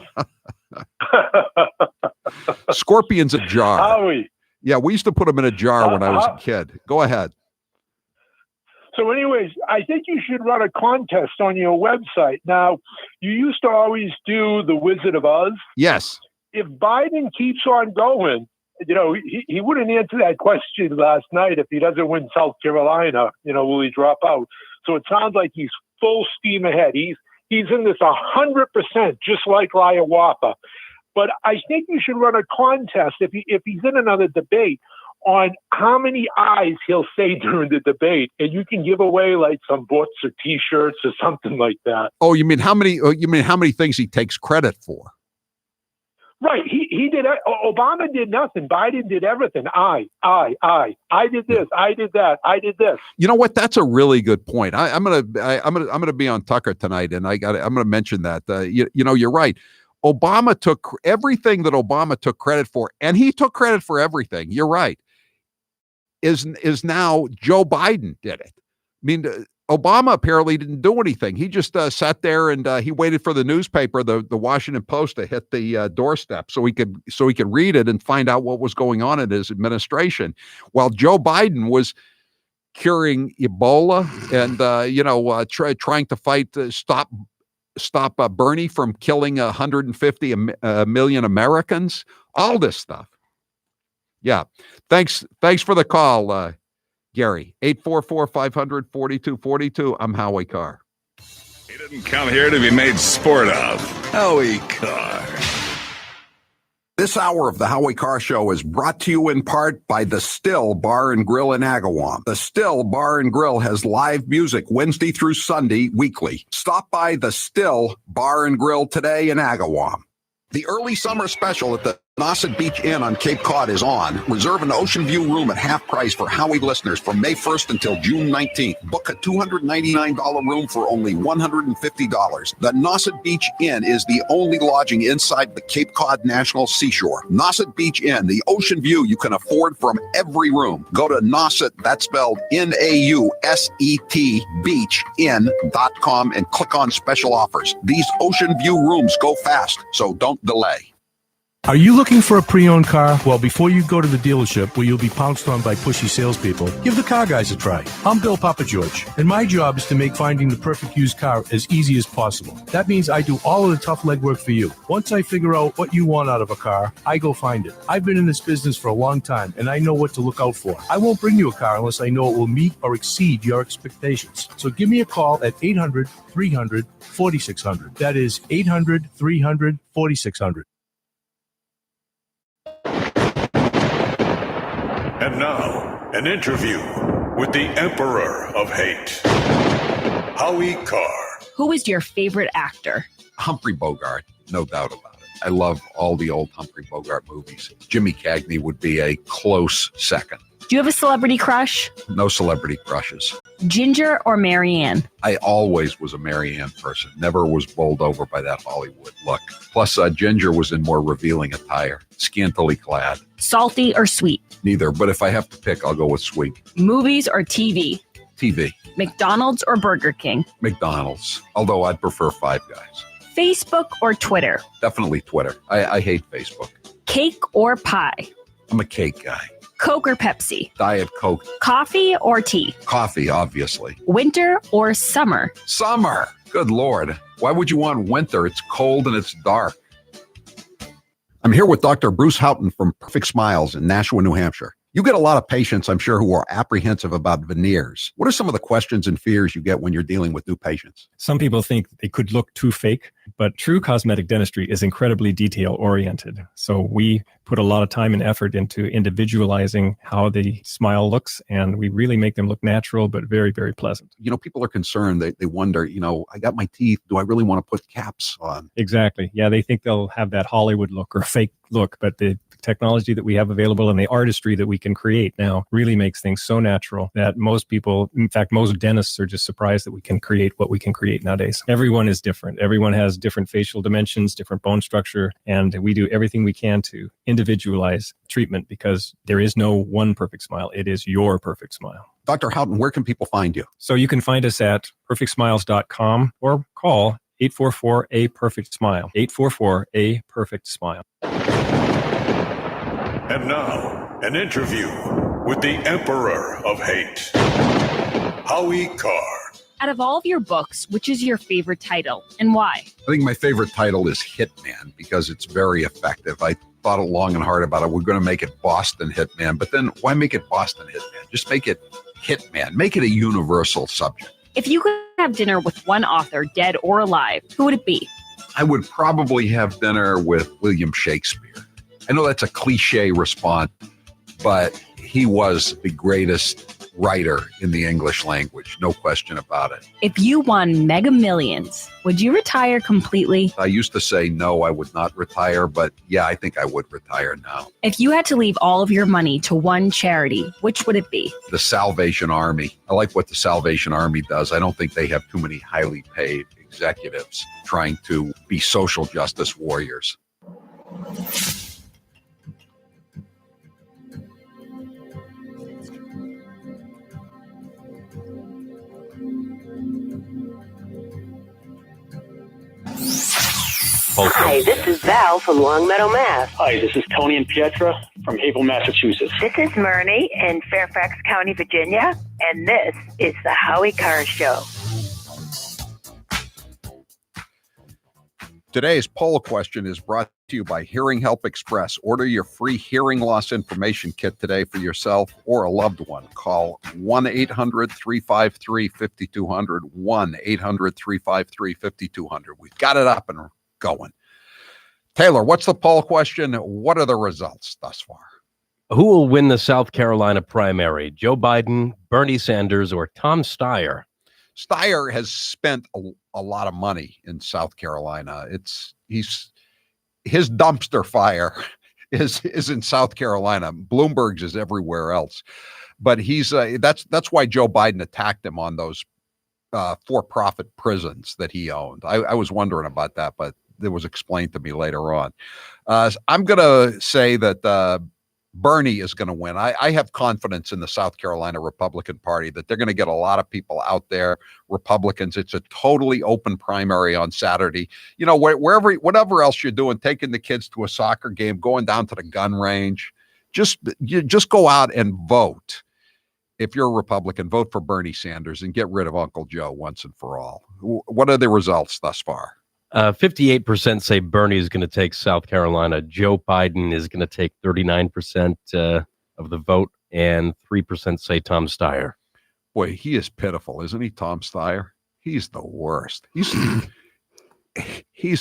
Scorpions a jar. Howie. Yeah, we used to put them in a jar when I was a kid. Go ahead. So anyways, I think you should run a contest on your website. Now, you used to always do the Wizard of Oz. Yes. If Biden keeps on going, he wouldn't answer that question last night. If he doesn't win South Carolina, will he drop out? So it sounds like he's full steam ahead. He's in this 100%, just like Hiawatha. But I think you should run a contest if he's in another debate on how many ayes he'll say during the debate, and you can give away like some books or T-shirts or something like that. Oh, you mean how many things he takes credit for? Right. He did. Obama did nothing. Biden did everything. I did this. I did that. I did this. You know what? That's a really good point. I'm gonna be on Tucker tonight, and I'm gonna mention that. You're right. Obama took everything that Obama took credit for, and he took credit for everything. You're right. Is now Joe Biden did it. I mean, Obama apparently didn't do anything. He just sat there and he waited for the newspaper, the Washington Post, to hit the doorstep so he could read it and find out what was going on in his administration, while Joe Biden was curing Ebola and trying to fight stop Bernie from killing 150 million Americans. All this stuff. Yeah. Thanks for the call, Gary. 844-500-4242. I'm Howie Carr. He didn't come here to be made sport of. Howie Carr. This hour of the Howie Carr Show is brought to you in part by The Still Bar and Grill in Agawam. The Still Bar and Grill has live music Wednesday through Sunday weekly. Stop by The Still Bar and Grill today in Agawam. The early summer special at the Nauset Beach Inn on Cape Cod is on. Reserve an ocean view room at half price for Howie listeners from May 1st until June 19th. Book a $299 room for only $150. The Nauset Beach Inn is the only lodging inside the Cape Cod National Seashore. Nauset Beach Inn, the ocean view you can afford from every room. Go to Nauset, that's spelled Nauset, beachinn.com, and click on special offers. These ocean view rooms go fast, so don't delay. Are you looking for a pre-owned car? Well, before you go to the dealership where you'll be pounced on by pushy salespeople, give the Car Guys a try. I'm Bill Papa George, and my job is to make finding the perfect used car as easy as possible. That means I do all of the tough legwork for you. Once I figure out what you want out of a car, I go find it. I've been in this business for a long time, and I know what to look out for. I won't bring you a car unless I know it will meet or exceed your expectations. So give me a call at 800-300-4600. That is 800-300-4600. And now, an interview with the Emperor of Hate, Howie Carr. Who is your favorite actor? Humphrey Bogart, no doubt about it. I love all the old Humphrey Bogart movies. Jimmy Cagney would be a close second. Do you have a celebrity crush? No celebrity crushes. Ginger or Marianne? I always was a Marianne person. Never was bowled over by that Hollywood look. Plus, Ginger was in more revealing attire, scantily clad. Salty or sweet? Neither, but if I have to pick, I'll go with sweet. Movies or TV? TV. McDonald's or Burger King? McDonald's, although I'd prefer Five Guys. Facebook or Twitter? Definitely Twitter. I hate Facebook. Cake or pie? I'm a cake guy. Coke or Pepsi? Diet Coke. Coffee or tea? Coffee, obviously. Winter or summer? Summer. Good Lord. Why would you want winter? It's cold and it's dark. I'm here with Dr. Bruce Houghton from Perfect Smiles in Nashua, New Hampshire. You get a lot of patients, I'm sure, who are apprehensive about veneers. What are some of the questions and fears you get when you're dealing with new patients? Some people think they could look too fake, but true cosmetic dentistry is incredibly detail-oriented. So we put a lot of time and effort into individualizing how the smile looks, and we really make them look natural, but very, very pleasant. You know, people are concerned. They wonder, I got my teeth. Do I really want to put caps on? Exactly. Yeah, they think they'll have that Hollywood look or fake look, but the technology that we have available and the artistry that we can create now really makes things so natural that most people, in fact, most dentists are just surprised that we can create what we can create nowadays. Everyone is different. Everyone has different facial dimensions, different bone structure, and we do everything we can to individualize treatment because there is no one perfect smile. It is your perfect smile. Dr. Houghton, where can people find you? So you can find us at perfectsmiles.com or call 844-A-PERFECT-SMILE, 844-A-PERFECT-SMILE. And now, an interview with the Emperor of Hate, Howie Carr. Out of all of your books, which is your favorite title and why? I think my favorite title is Hitman because it's very effective. I thought long and hard about it. We're going to make it Boston Hitman, but then why make it Boston Hitman? Just make it Hitman. Make it a universal subject. If you could have dinner with one author, dead or alive, who would it be? I would probably have dinner with William Shakespeare. I know that's a cliche response, but he was the greatest writer in the English language, no question about it. If you won Mega Millions, would you retire completely? I used to say no, I would not retire, but yeah, I think I would retire now. If you had to leave all of your money to one charity, which would it be? The Salvation Army. I like what the Salvation Army does. I don't think they have too many highly paid executives trying to be social justice warriors. Hi, this is Val from Longmeadow, Mass. Hi, this is Tony and Pietra from Haverhill, Massachusetts. This is Myrnie in Fairfax County, Virginia, and this is the Howie Carr Show. Today's poll question is brought to you by Hearing Help Express. Order your free hearing loss information kit today for yourself or a loved one. Call 1-800-353-5200, 1-800-353-5200. We've got it up and going. Taylor, what's the poll question? What are the results thus far? Who will win the South Carolina primary? Joe Biden, Bernie Sanders, or Tom Steyer? Steyer has spent a lot of money in South Carolina. His dumpster fire is in South Carolina. Bloomberg's is everywhere else, but that's why Joe Biden attacked him on those for-profit prisons that he owned. I was wondering about that, but it was explained to me later on. I'm going to say that Bernie is going to win. I have confidence in the South Carolina Republican Party that they're going to get a lot of people out there, Republicans. It's a totally open primary on Saturday. You know, whatever else you're doing, taking the kids to a soccer game, going down to the gun range, just go out and vote. If you're a Republican, vote for Bernie Sanders and get rid of Uncle Joe once and for all. What are the results thus far? 58% say Bernie is going to take South Carolina. Joe Biden is going to take 39% of the vote, and 3% say Tom Steyer. Boy, he is pitiful, isn't he, Tom Steyer? He's the worst. He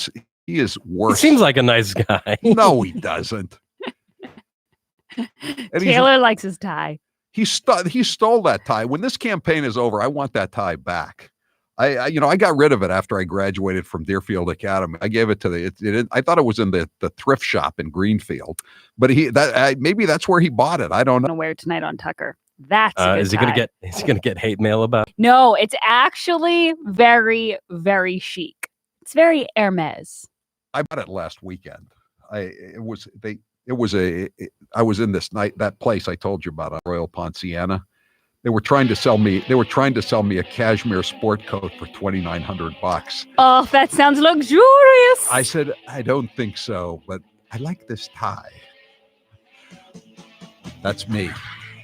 is worse. He seems like a nice guy. No, he doesn't. Taylor likes his tie. He stole that tie. When this campaign is over, I want that tie back. I got rid of it after I graduated from Deerfield Academy. I gave it to I thought it was in the thrift shop in Greenfield, but maybe that's where he bought it. I don't know. I'm gonna wear it tonight on Tucker. That's is he gonna get hate mail about it? No, it's actually very, very chic. It's very Hermes. I bought it last weekend. I was in that place I told you about, Royal Ponciana. They were trying to sell me a cashmere sport coat for $2,900. Oh, that sounds luxurious. I said, I don't think so, but I like this tie. That's me.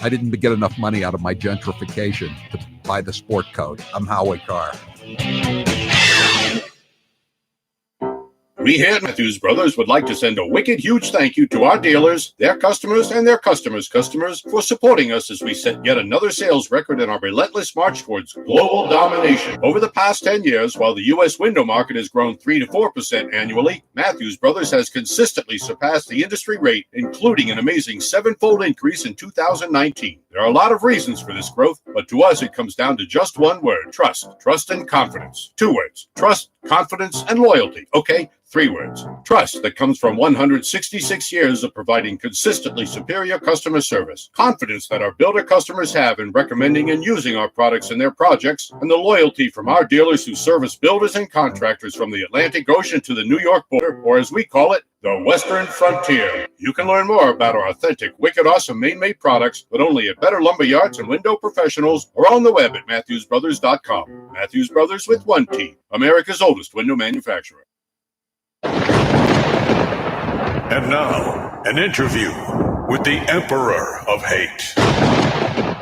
I didn't get enough money out of my gentrification to buy the sport coat. I'm Howie Carr. We here at Matthews Brothers would like to send a wicked huge thank you to our dealers, their customers, and their customers' customers for supporting us as we set yet another sales record in our relentless march towards global domination. Over the past 10 years, while the U.S. window market has grown 3 to 4% annually, Matthews Brothers has consistently surpassed the industry rate, including an amazing 7-fold increase in 2019. There are a lot of reasons for this growth, but to us it comes down to just one word: trust. Trust and confidence. 2 words: trust, confidence, and loyalty. Okay? 3 words: trust, that comes from 166 years of providing consistently superior customer service. Confidence that our builder customers have in recommending and using our products in their projects. And the loyalty from our dealers who service builders and contractors from the Atlantic Ocean to the New York border, or as we call it, the Western Frontier. You can learn more about our authentic, wicked awesome Maine-made products, but only at Better Lumber Yards and Window Professionals, or on the web at MatthewsBrothers.com. Matthews Brothers with 1 T, America's oldest window manufacturer. And now, an interview with the Emperor of Hate,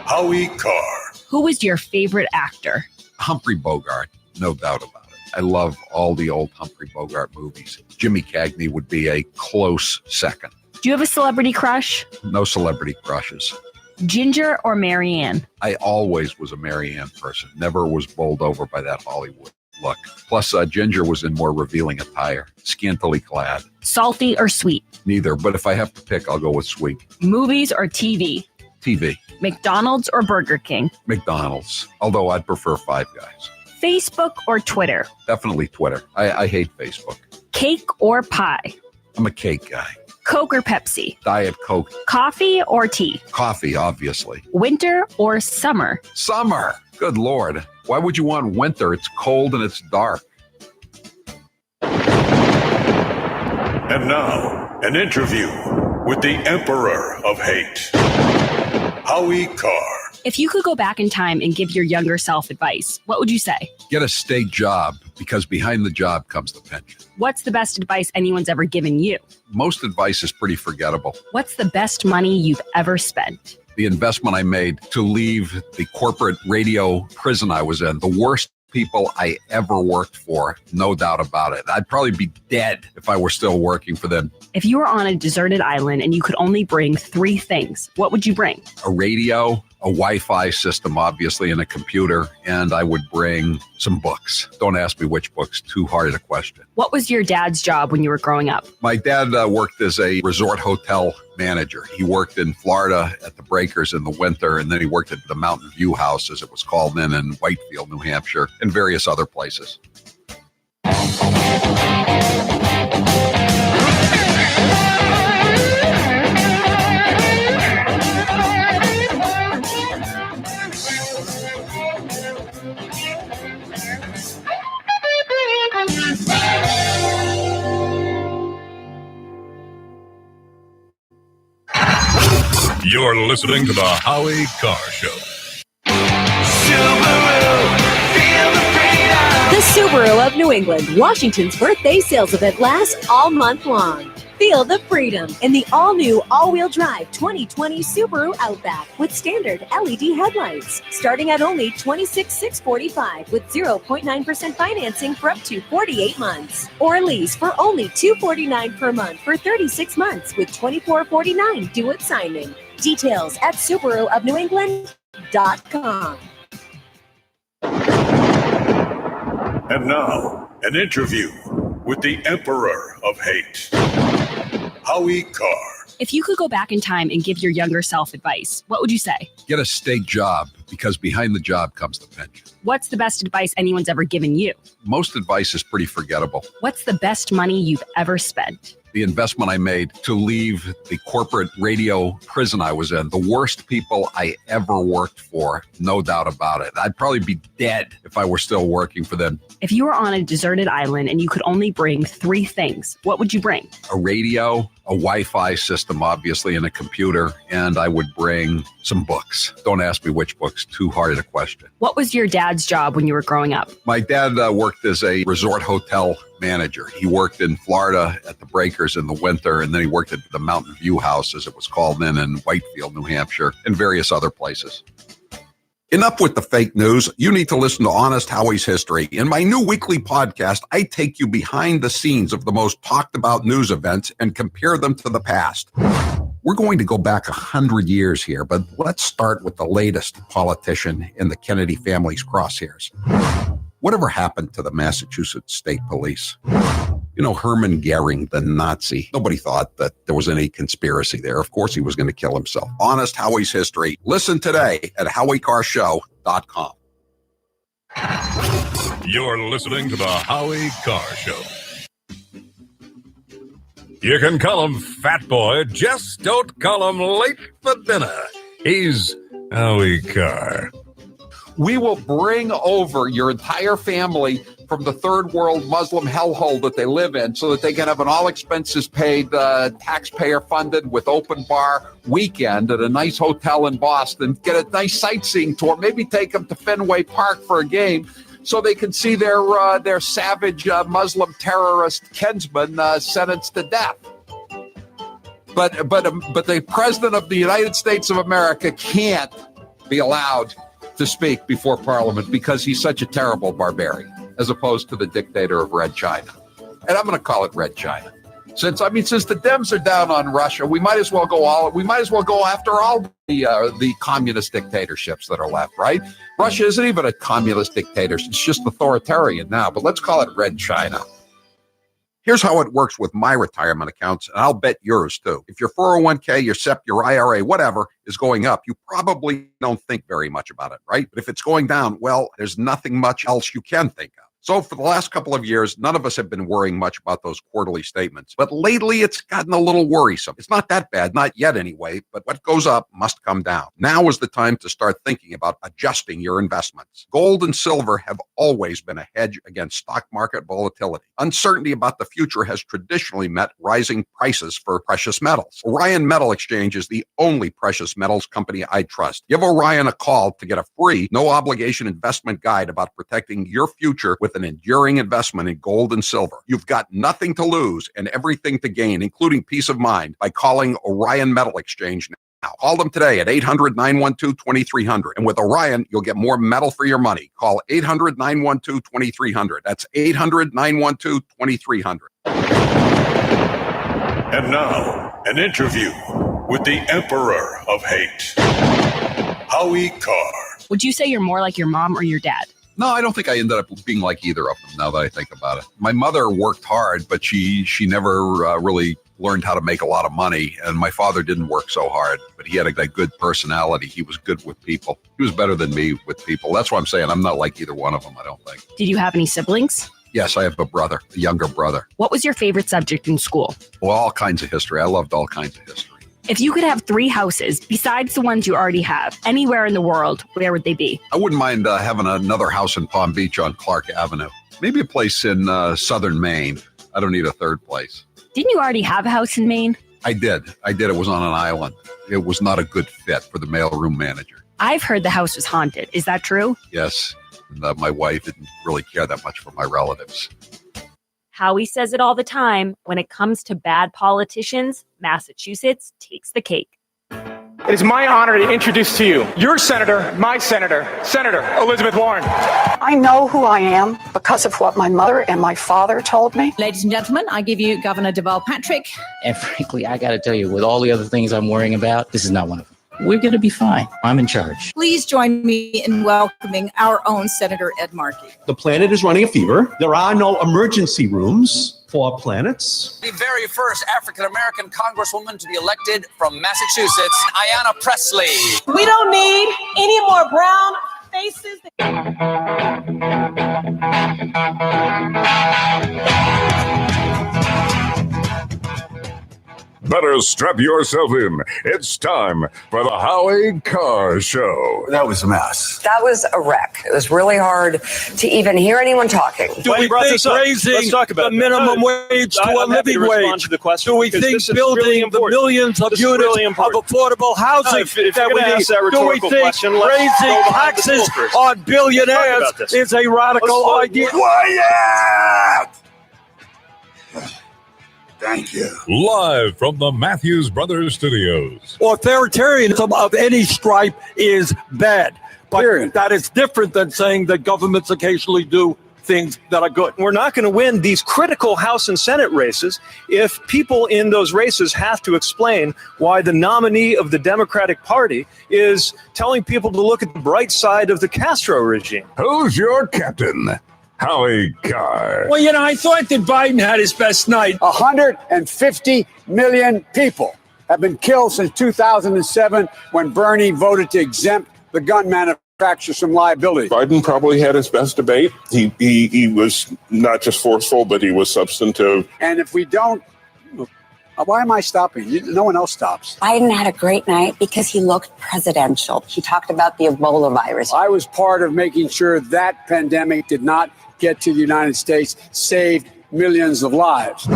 Howie Carr. Who was your favorite actor? Humphrey Bogart, no doubt about it. I love all the old Humphrey Bogart movies. Jimmy Cagney would be a close second. Do you have a celebrity crush? No celebrity crushes. Ginger or Marianne? I always was a Marianne person. Never was bowled over by that Hollywood look. Plus, Ginger was in more revealing attire, scantily clad. Salty or sweet? Neither, but if I have to pick, I'll go with sweet. Movies or TV? TV. McDonald's or Burger King? McDonald's, although I'd prefer Five Guys. Facebook or Twitter? Definitely Twitter. I hate Facebook. Cake or pie? I'm a cake guy. Coke or Pepsi? Diet Coke. Coffee or tea? Coffee, obviously. Winter or summer? Summer. Good Lord. Why would you want winter? It's cold and it's dark. And now, an interview with the Emperor of Hate, Howie Carr. If you could go back in time and give your younger self advice, what would you say? Get a state job, because behind the job comes the pension. What's the best advice anyone's ever given you? Most advice is pretty forgettable. What's the best money you've ever spent? The investment I made to leave the corporate radio prison I was in, the worst people I ever worked for, no doubt about it. I'd probably be dead if I were still working for them. If you were on a deserted island and you could only bring 3 things, what would you bring? A radio, a Wi-Fi system, obviously, and a computer, and I would bring some books. Don't ask me which books, too hard a question. What was your dad's job when you were growing up? My dad worked as a resort hotel manager. He worked in Florida at the Breakers in the winter, and then he worked at the Mountain View House, as it was called then, in Whitefield, New Hampshire, and various other places. You're listening to the Howie Carr Show. The Subaru of New England, Washington's birthday sales event lasts all month long. Feel the freedom in the all-new all-wheel drive 2020 Subaru Outback with standard LED headlights, starting at only $26,645 with 0.9% financing for up to 48 months, or lease for only $249 per month for 36 months with $2449 due at signing. Details at SubaruofNewEngland.com. And now, an interview with the Emperor of Hate, Howie Carr. If you could go back in time and give your younger self advice, what would you say? Get a state job, because behind the job comes the pension. What's the best advice anyone's ever given you? Most advice is pretty forgettable. What's the best money you've ever spent? The investment I made to leave the corporate radio prison I was in, the worst people I ever worked for, no doubt about it. I'd probably be dead if I were still working for them. If you were on a deserted island and you could only bring 3 things, what would you bring? A radio, a Wi-Fi system, obviously, and a computer, and I would bring some books. Don't ask me which books, too hard a question. What was your dad's job when you were growing up? My dad worked as a resort hotel manager. He worked in Florida at the Breakers in the winter, and then he worked at the Mountain View House, as it was called then, in Whitefield, New Hampshire, and various other places. Enough with the fake news. You need to listen to Honest Howie's History. In my new weekly podcast, I take you behind the scenes of the most talked about news events and compare them to the past. We're going to go back 100 years here, but let's start with the latest politician in the Kennedy family's crosshairs. Whatever happened to the Massachusetts State Police? You know, Hermann Goering, the Nazi. Nobody thought that there was any conspiracy there. Of course he was going to kill himself. Honest Howie's History. Listen today at HowieCarrShow.com. You're listening to the Howie Carr Show. You can call him Fat Boy, just don't call him late for dinner. He's Howie Carr. We will bring over your entire family from the third world Muslim hellhole that they live in so that they can have an all expenses paid, taxpayer funded with open bar weekend at a nice hotel in Boston, get a nice sightseeing tour, maybe take them to Fenway Park for a game so they can see their savage Muslim terrorist kinsman sentenced to death. But the president of the United States of America can't be allowed to speak before Parliament because he's such a terrible barbarian, as opposed to the dictator of Red China. And I'm going to call it Red China. Since the Dems are down on Russia, we might as well go after all the communist dictatorships that are left, right? Russia isn't even a communist dictatorship. It's just authoritarian now, but let's call it Red China. Here's how it works with my retirement accounts, and I'll bet yours too. If your 401k, your SEP, your IRA, whatever, is going up, you probably don't think very much about it, right? But if it's going down, well, there's nothing much else you can think of. So for the last couple of years, none of us have been worrying much about those quarterly statements. But lately, it's gotten a little worrisome. It's not that bad, not yet anyway, but what goes up must come down. Now is the time to start thinking about adjusting your investments. Gold and silver have always been a hedge against stock market volatility. Uncertainty about the future has traditionally meant rising prices for precious metals. Orion Metal Exchange is the only precious metals company I trust. Give Orion a call to get a free, no-obligation investment guide about protecting your future with an enduring investment in gold and silver. You've got nothing to lose and everything to gain, including peace of mind, by calling Orion Metal Exchange now. Call them today at 800-912-2300. And with Orion, you'll get more metal for your money. Call 800-912-2300. That's 800-912-2300. And now, an interview with the Emperor of Hate, Howie Carr. Would you say you're more like your mom or your dad? No, I don't think I ended up being like either of them, now that I think about it. My mother worked hard, but she never really learned how to make a lot of money. And my father didn't work so hard, but he had a good personality. He was good with people. He was better than me with people. That's what I'm saying. I'm not like either one of them, I don't think. Did you have any siblings? Yes, I have a younger brother. What was your favorite subject in school? Well, all kinds of history. I loved all kinds of history. If you could have 3 houses besides the ones you already have, anywhere in the world, where would they be? I wouldn't mind having another house in Palm Beach on Clark Avenue. Maybe a place in southern Maine. I don't need a third place. Didn't you already have a house in Maine? I did. It was on an island. It was not a good fit for the mailroom manager. I've heard the house was haunted. Is that true? Yes. And, my wife didn't really care that much for my relatives. Howie says it all the time. When it comes to bad politicians, Massachusetts takes the cake. It is my honor to introduce to you your senator, my senator, Senator Elizabeth Warren. I know who I am because of what my mother and my father told me. Ladies and gentlemen, I give you Governor Deval Patrick. And frankly, I got to tell you, with all the other things I'm worrying about, this is not one of them. We're going to be fine. I'm in charge. Please join me in welcoming our own Senator Ed Markey. The planet is running a fever. There are no emergency rooms for planets. The very first African-American congresswoman to be elected from Massachusetts, Ayanna Pressley. We don't need any more brown faces. Better strap yourself in. It's time for the Howie Carr Show. That was a mess. That was a wreck. It was really hard to even hear anyone talking. Do we think raising the minimum wage to a living wage? Do we think building the millions of units of affordable housing that we need? Do we think raising taxes on billionaires is a radical idea? Quiet! Thank you. Live from the Matthews Brothers Studios. Authoritarianism of any stripe is bad. But that is different than saying that governments occasionally do things that are good. We're not going to win these critical House and Senate races if people in those races have to explain why the nominee of the Democratic Party is telling people to look at the bright side of the Castro regime. Who's your captain? Howie Carr. Well, I thought that Biden had his best night. 150 million people have been killed since 2007 when Bernie voted to exempt the gun manufacturers from liability. Biden probably had his best debate. He was not just forceful, but he was substantive. And if we don't, why am I stopping? No one else stops. Biden had a great night because he looked presidential. He talked about the Ebola virus. I was part of making sure that pandemic did not get to the United States, saved millions of lives.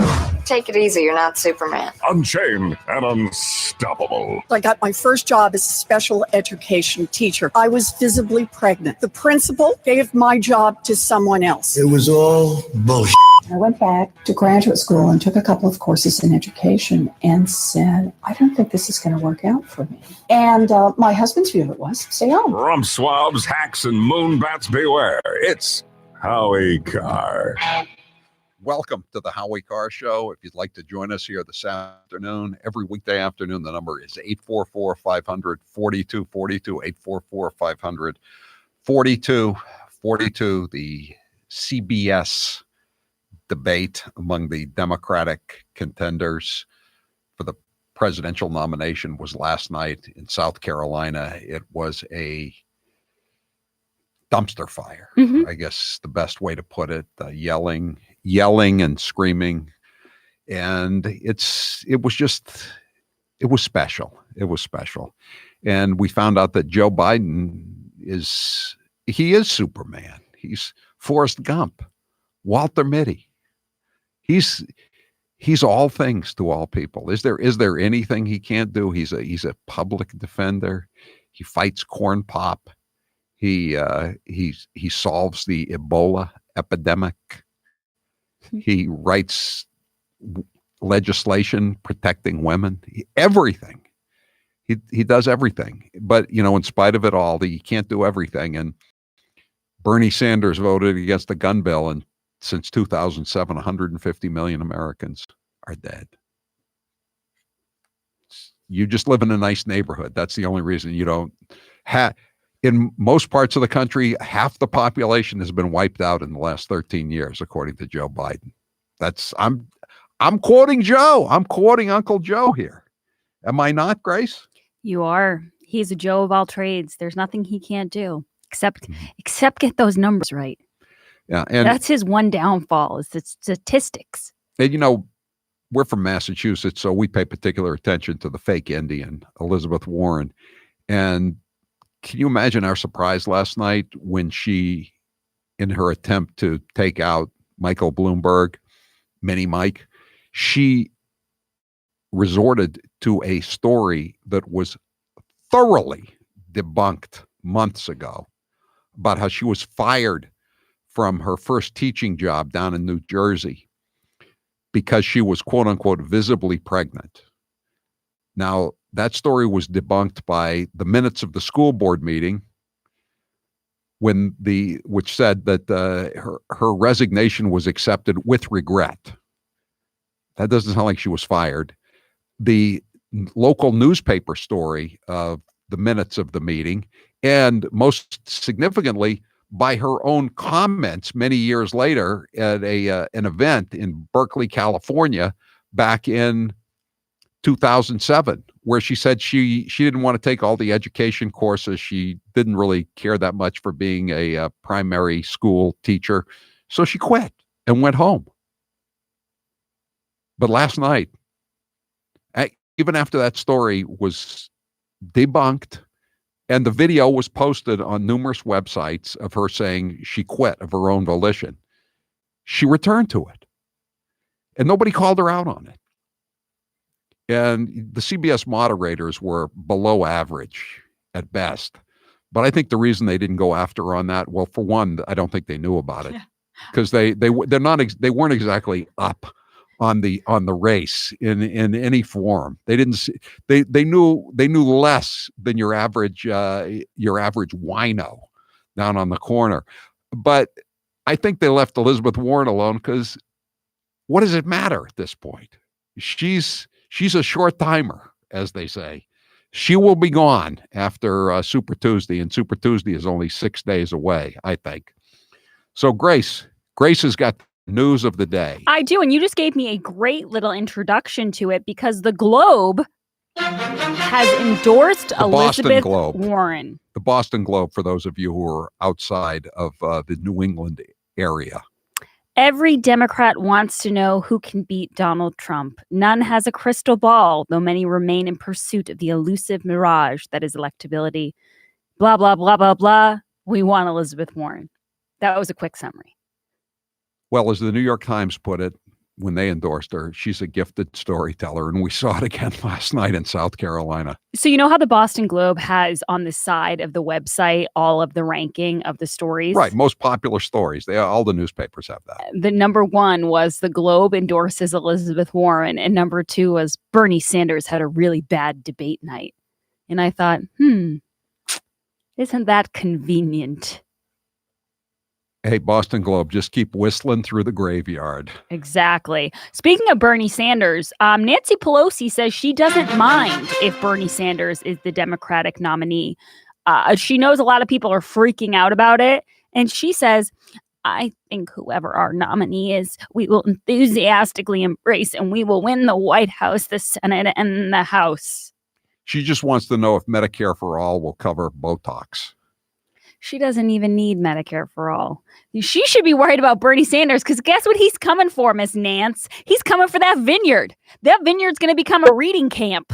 Take it easy. You're not Superman. Unchained and unstoppable. I got my first job as a special education teacher. I was visibly pregnant. The principal gave my job to someone else. It was all bullshit. I went back to graduate school and took a couple of courses in education and said, I don't think this is going to work out for me. And my husband's view of it was, stay home. Rump swabs, hacks, and moonbats beware. It's Howie Carr. Welcome to the Howie Carr Show. If you'd like to join us here this afternoon, every weekday afternoon, the number is 844-500-4242, 844-500-4242. The CBS debate among the Democratic contenders for the presidential nomination was last night in South Carolina. It was a dumpster fire, I guess the best way to put it. Yelling and screaming, and it was special. It was special, and we found out that Joe Biden is Superman. He's Forrest Gump, Walter Mitty. He's all things to all people. Is there anything he can't do? He's a public defender. He fights corn pop. He solves the Ebola epidemic. He writes legislation protecting women. Everything. He does everything. But in spite of it all, he can't do everything. And Bernie Sanders voted against the gun bill, and since 2007, 150 million Americans are dead. You just live in a nice neighborhood. That's the only reason you don't have. In most parts of the country, half the population has been wiped out in the last 13 years, according to Joe Biden. I'm quoting Joe. I'm quoting Uncle Joe here. Am I not, Grace? You are. He's a Joe of all trades. There's nothing he can't do except get those numbers right. Yeah, and that's his one downfall is the statistics. And we're from Massachusetts, so we pay particular attention to the fake Indian, Elizabeth Warren. And can you imagine our surprise last night when she, in her attempt to take out Michael Bloomberg, Mini Mike, she resorted to a story that was thoroughly debunked months ago about how she was fired from her first teaching job down in New Jersey because she was, quote unquote, visibly pregnant. Now, that story was debunked by the minutes of the school board meeting which said that her resignation was accepted with regret. That doesn't sound like she was fired. The local newspaper story of the minutes of the meeting, and most significantly, by her own comments many years later at an event in Berkeley, California, back in 2007, where she said she didn't want to take all the education courses. She didn't really care that much for being a primary school teacher, so she quit and went home. But last night, even after that story was debunked, and the video was posted on numerous websites of her saying she quit of her own volition, she returned to it. And nobody called her out on it. And the CBS moderators were below average at best. But I think the reason they didn't go after her on that, well, for one, I don't think they knew about it, because they weren't exactly up on the race in any form. They didn't. They knew less than your average wino down on the corner. But I think they left Elizabeth Warren alone because what does it matter at this point? She's a short timer, as they say. She will be gone after Super Tuesday, and Super Tuesday is only 6 days away, I think. So Grace has got news of the day. I do, and you just gave me a great little introduction to it, because the Globe has endorsed Elizabeth Warren. The Boston Globe, for those of you who are outside of the New England area. Every Democrat wants to know who can beat Donald Trump. None has a crystal ball, though many remain in pursuit of the elusive mirage that is electability. Blah, blah, blah, blah, blah. We want Elizabeth Warren. That was a quick summary. Well, as the New York Times put it when they endorsed her, she's a gifted storyteller, and we saw it again last night in South Carolina. So you know how the Boston Globe has on the side of the website all of the ranking of the stories? Right, most popular stories. All the newspapers have that. The number one was the Globe endorses Elizabeth Warren, and number two was Bernie Sanders had a really bad debate night. And I thought, isn't that convenient? Hey, Boston Globe, just keep whistling through the graveyard. Exactly. Speaking of Bernie Sanders, Nancy Pelosi says she doesn't mind if Bernie Sanders is the Democratic nominee. She knows a lot of people are freaking out about it. And she says, I think whoever our nominee is, we will enthusiastically embrace, and we will win the White House, the Senate, and the House. She just wants to know if Medicare for all will cover Botox. She doesn't even need Medicare for all. She should be worried about Bernie Sanders, because guess what he's coming for, Miss Nance? He's coming for that vineyard. That vineyard's going to become a reading camp.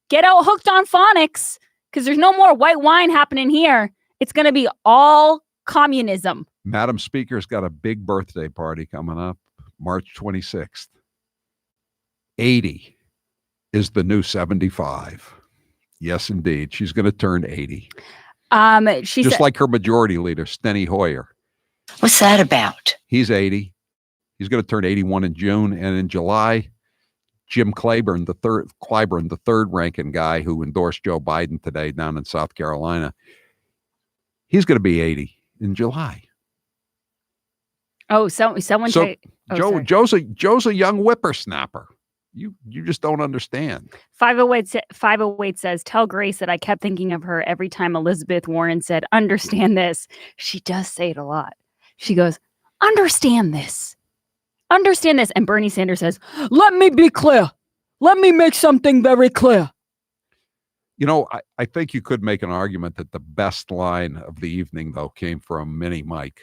Get out hooked on phonics, because there's no more white wine happening here. It's going to be all communism. Madam Speaker's got a big birthday party coming up, March 26th. 80 is the new 75. Yes, indeed. She's going to turn 80. She just said, like her majority leader, Steny Hoyer. What's that about? He's 80. He's going to turn 81 in June, and in July, Jim Clyburn, the third ranking guy who endorsed Joe Biden today down in South Carolina, he's going to be 80 in July. Oh, someone. Joe's a young whippersnapper. You just don't understand. 508 says, tell Grace that I kept thinking of her every time Elizabeth Warren said, understand this. She does say it a lot. She goes, understand this. Understand this. And Bernie Sanders says, let me be clear. Let me make something very clear. You know, I think you could make an argument that the best line of the evening, though, came from Mini Mike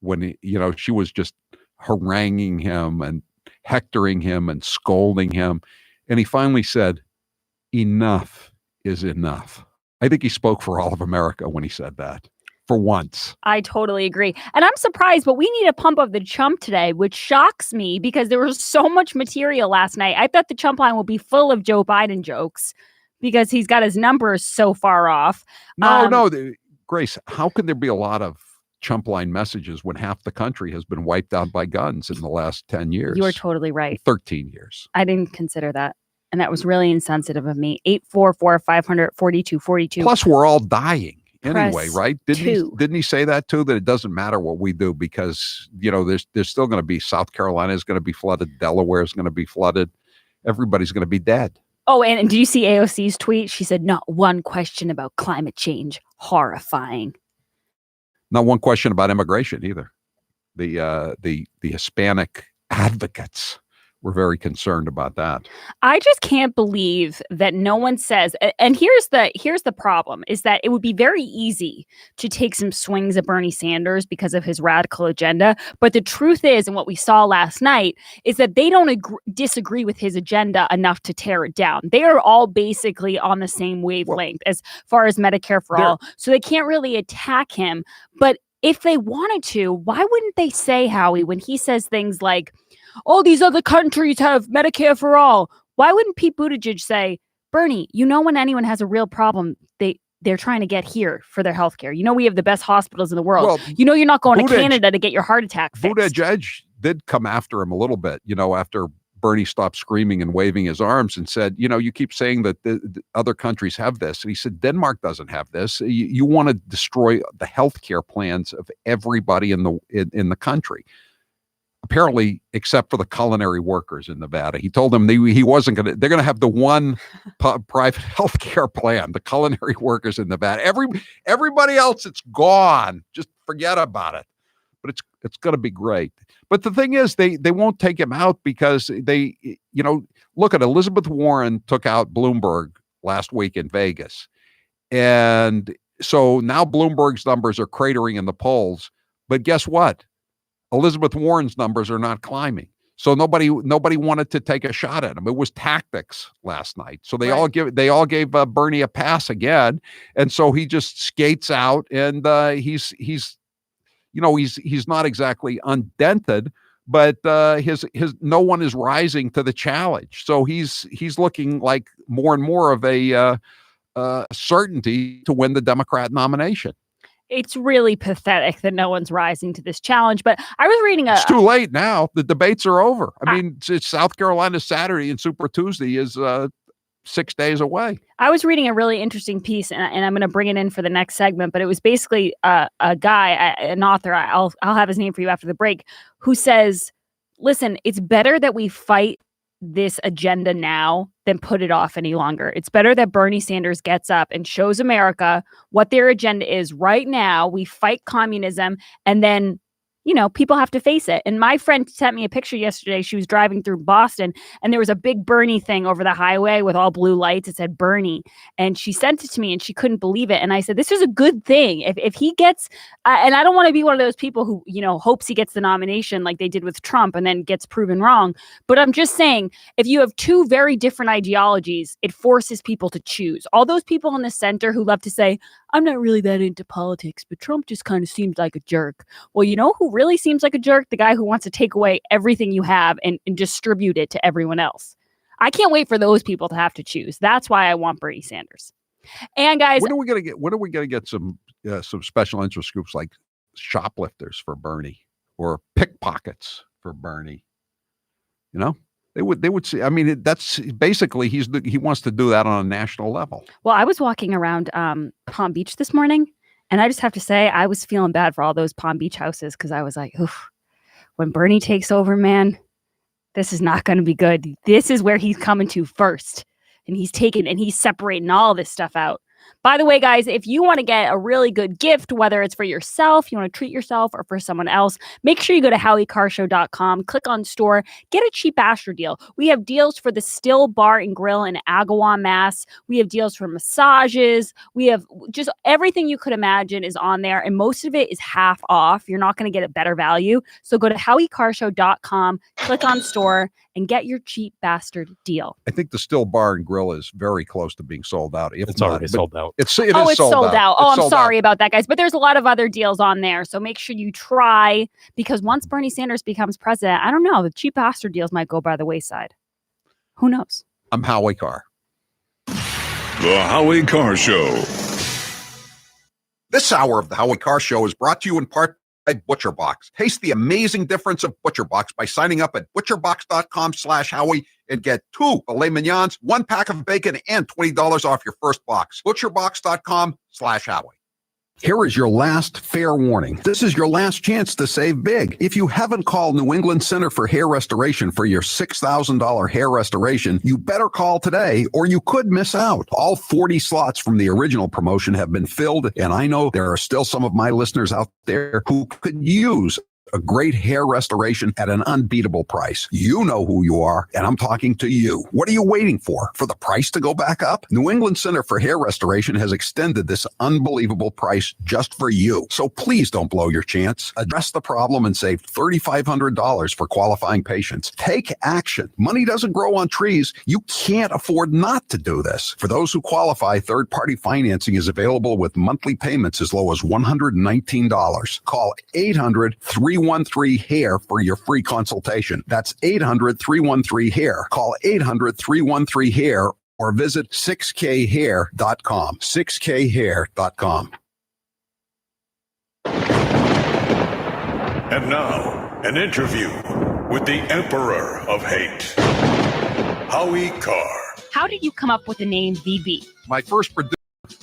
when, she was just haranguing him and hectoring him and scolding him. And he finally said, enough is enough. I think he spoke for all of America when he said that. for once. I totally agree. And I'm surprised, but we need a pump of the chump today, which shocks me because there was so much material last night. I thought the chump line will be full of Joe Biden jokes because he's got his numbers so far off. No, Grace, how can there be a lot of chump line messages when half the country has been wiped out by guns in the last 10 years? You are totally right. 13 years. I didn't consider that. And that was really insensitive of me. 844-500-4242. Plus, we're all dying. Anyway, Press right? Didn't he say that too? That it doesn't matter what we do because there's still going to be South Carolina is going to be flooded, Delaware is going to be flooded, everybody's going to be dead. Oh, and do you see AOC's tweet? She said, "Not one question about climate change. Horrifying." Not one question about immigration either. The Hispanic advocates were very concerned about that. I just can't believe that no one says, and here's the problem, is that it would be very easy to take some swings at Bernie Sanders because of his radical agenda. But the truth is, and what we saw last night, is that they don't disagree with his agenda enough to tear it down. They are all basically on the same wavelength as far as Medicare for all. So they can't really attack him. But if they wanted to, why wouldn't they say, Howie, when he says things like, all these other countries have Medicare for all? Why wouldn't Pete Buttigieg say, Bernie, when anyone has a real problem, they're trying to get here for their health care. We have the best hospitals in the world. Well, you're not going to Canada to get your heart attack fixed. Buttigieg did come after him a little bit, after Bernie stopped screaming and waving his arms and said, you keep saying that the other countries have this. And he said, Denmark doesn't have this. You want to destroy the health care plans of everybody in the country. Apparently, except for the culinary workers in Nevada. He told them he wasn't going to, they're going to have the one private health care plan, the culinary workers in Nevada. Everybody else, it's gone. Just forget about it. But it's going to be great. But the thing is, they won't take him out because look at Elizabeth Warren took out Bloomberg last week in Vegas. And so now Bloomberg's numbers are cratering in the polls. But guess what? Elizabeth Warren's numbers are not climbing. So nobody wanted to take a shot at him. It was tactics last night. So they all gave Bernie a pass again. And so he just skates out and he's not exactly undented, but his no one is rising to the challenge. So he's looking like more and more of a certainty to win the Democrat nomination. It's really pathetic that no one's rising to this challenge. But I was reading it's too late now. The debates are over. I mean, it's South Carolina Saturday and Super Tuesday is 6 days away. I was reading a really interesting piece, and I'm going to bring it in for the next segment. But it was basically a guy, an author. I'll have his name for you after the break, who says, "Listen, it's better that we fight this agenda now than put it off any longer. It's better that Bernie Sanders gets up and shows America what their agenda is right now. We fight communism, and then people have to face it." And my friend sent me a picture yesterday. She was driving through Boston and there was a big Bernie thing over the highway with all blue lights. It said Bernie. And she sent it to me and she couldn't believe it. And I said, this is a good thing. If he gets, and I don't want to be one of those people who, hopes he gets the nomination like they did with Trump and then gets proven wrong. But I'm just saying, if you have two very different ideologies, it forces people to choose. All those people in the center who love to say, I'm not really that into politics, but Trump just kind of seems like a jerk. Well, who really seems like a jerk? The guy who wants to take away everything you have and distribute it to everyone else. I can't wait for those people to have to choose. That's why I want Bernie Sanders. And guys, when are we going to get some special interest groups like shoplifters for Bernie or pickpockets for Bernie? They would see. I mean, that's basically he wants to do that on a national level. Well, I was walking around Palm Beach this morning, and I just have to say I was feeling bad for all those Palm Beach houses because I was like, oof, when Bernie takes over, man, this is not going to be good. This is where he's coming to first, and he's separating all this stuff out. By the way, guys, if you want to get a really good gift, whether it's for yourself, you want to treat yourself, or for someone else, make sure you go to HowieCarrshow.com, click on store, get a cheap Astro deal. We have deals for the Still Bar and Grill in Agawam, Mass. We have deals for massages. We have just everything you could imagine is on there, and most of it is half off. You're not going to get a better value. So go to HowieCarrshow.com, click on store, and get your cheap bastard deal. I think the Still Bar and Grill is very close to being sold out. It's already sold out. out. It is it's sold out. Oh, I'm sorry out. about that, guys. But there's a lot of other deals on there. So make sure you try, because once Bernie Sanders becomes president, I don't know, the cheap bastard deals might go by the wayside. Who knows? I'm Howie Carr. The Howie Carr Show. This hour of the Howie Carr Show is brought to you in part by ButcherBox. Taste the amazing difference of ButcherBox by signing up at butcherbox.com/Howie and get 2 filet mignons, 1 pack of bacon, and $20 off your first box. butcherbox.com/Howie. Here is your last fair warning. This is your last chance to save big. If you haven't called New England Center for Hair Restoration for your $6,000 hair restoration, you better call today or you could miss out. All 40 slots from the original promotion have been filled, and I know there are still some of my listeners out there who could use a great hair restoration at an unbeatable price. You know who you are, and I'm talking to you. What are you waiting for the price to go back up? New England Center for Hair Restoration has extended this unbelievable price just for you. So please don't blow your chance. Address the problem and save $3,500 for qualifying patients. Take action. Money doesn't grow on trees. You can't afford not to do this. For those who qualify, third-party financing is available with monthly payments as low as $119. Call 800-313-HAIR for your free consultation. That's 800-313-HAIR. Call 800-313-HAIR or visit 6khair.com. 6khair.com. And now, an interview with the Emperor of Hate, Howie Carr. How did you come up with the name VB? My first producer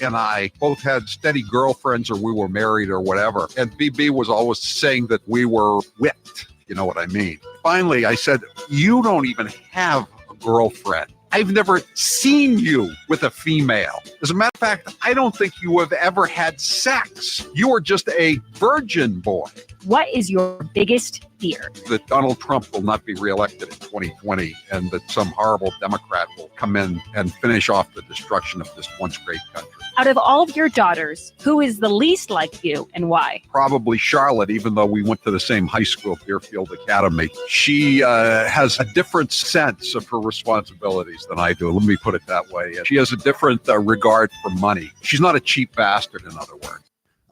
and I both had steady girlfriends, or we were married or whatever. And BB was always saying that we were whipped. You know what I mean? Finally, I said, you don't even have a girlfriend. I've never seen you with a female. As a matter of fact, I don't think you have ever had sex. You are just a virgin boy. What is your biggest fear? That Donald Trump will not be reelected in 2020 and that some horrible Democrat will come in and finish off the destruction of this once great country. Out of all of your daughters, who is the least like you and why? Probably Charlotte, even though we went to the same high school, Deerfield Academy. She has a different sense of her responsibilities than I do. Let me put it that way. She has a different regard for money. She's not a cheap bastard, in other words.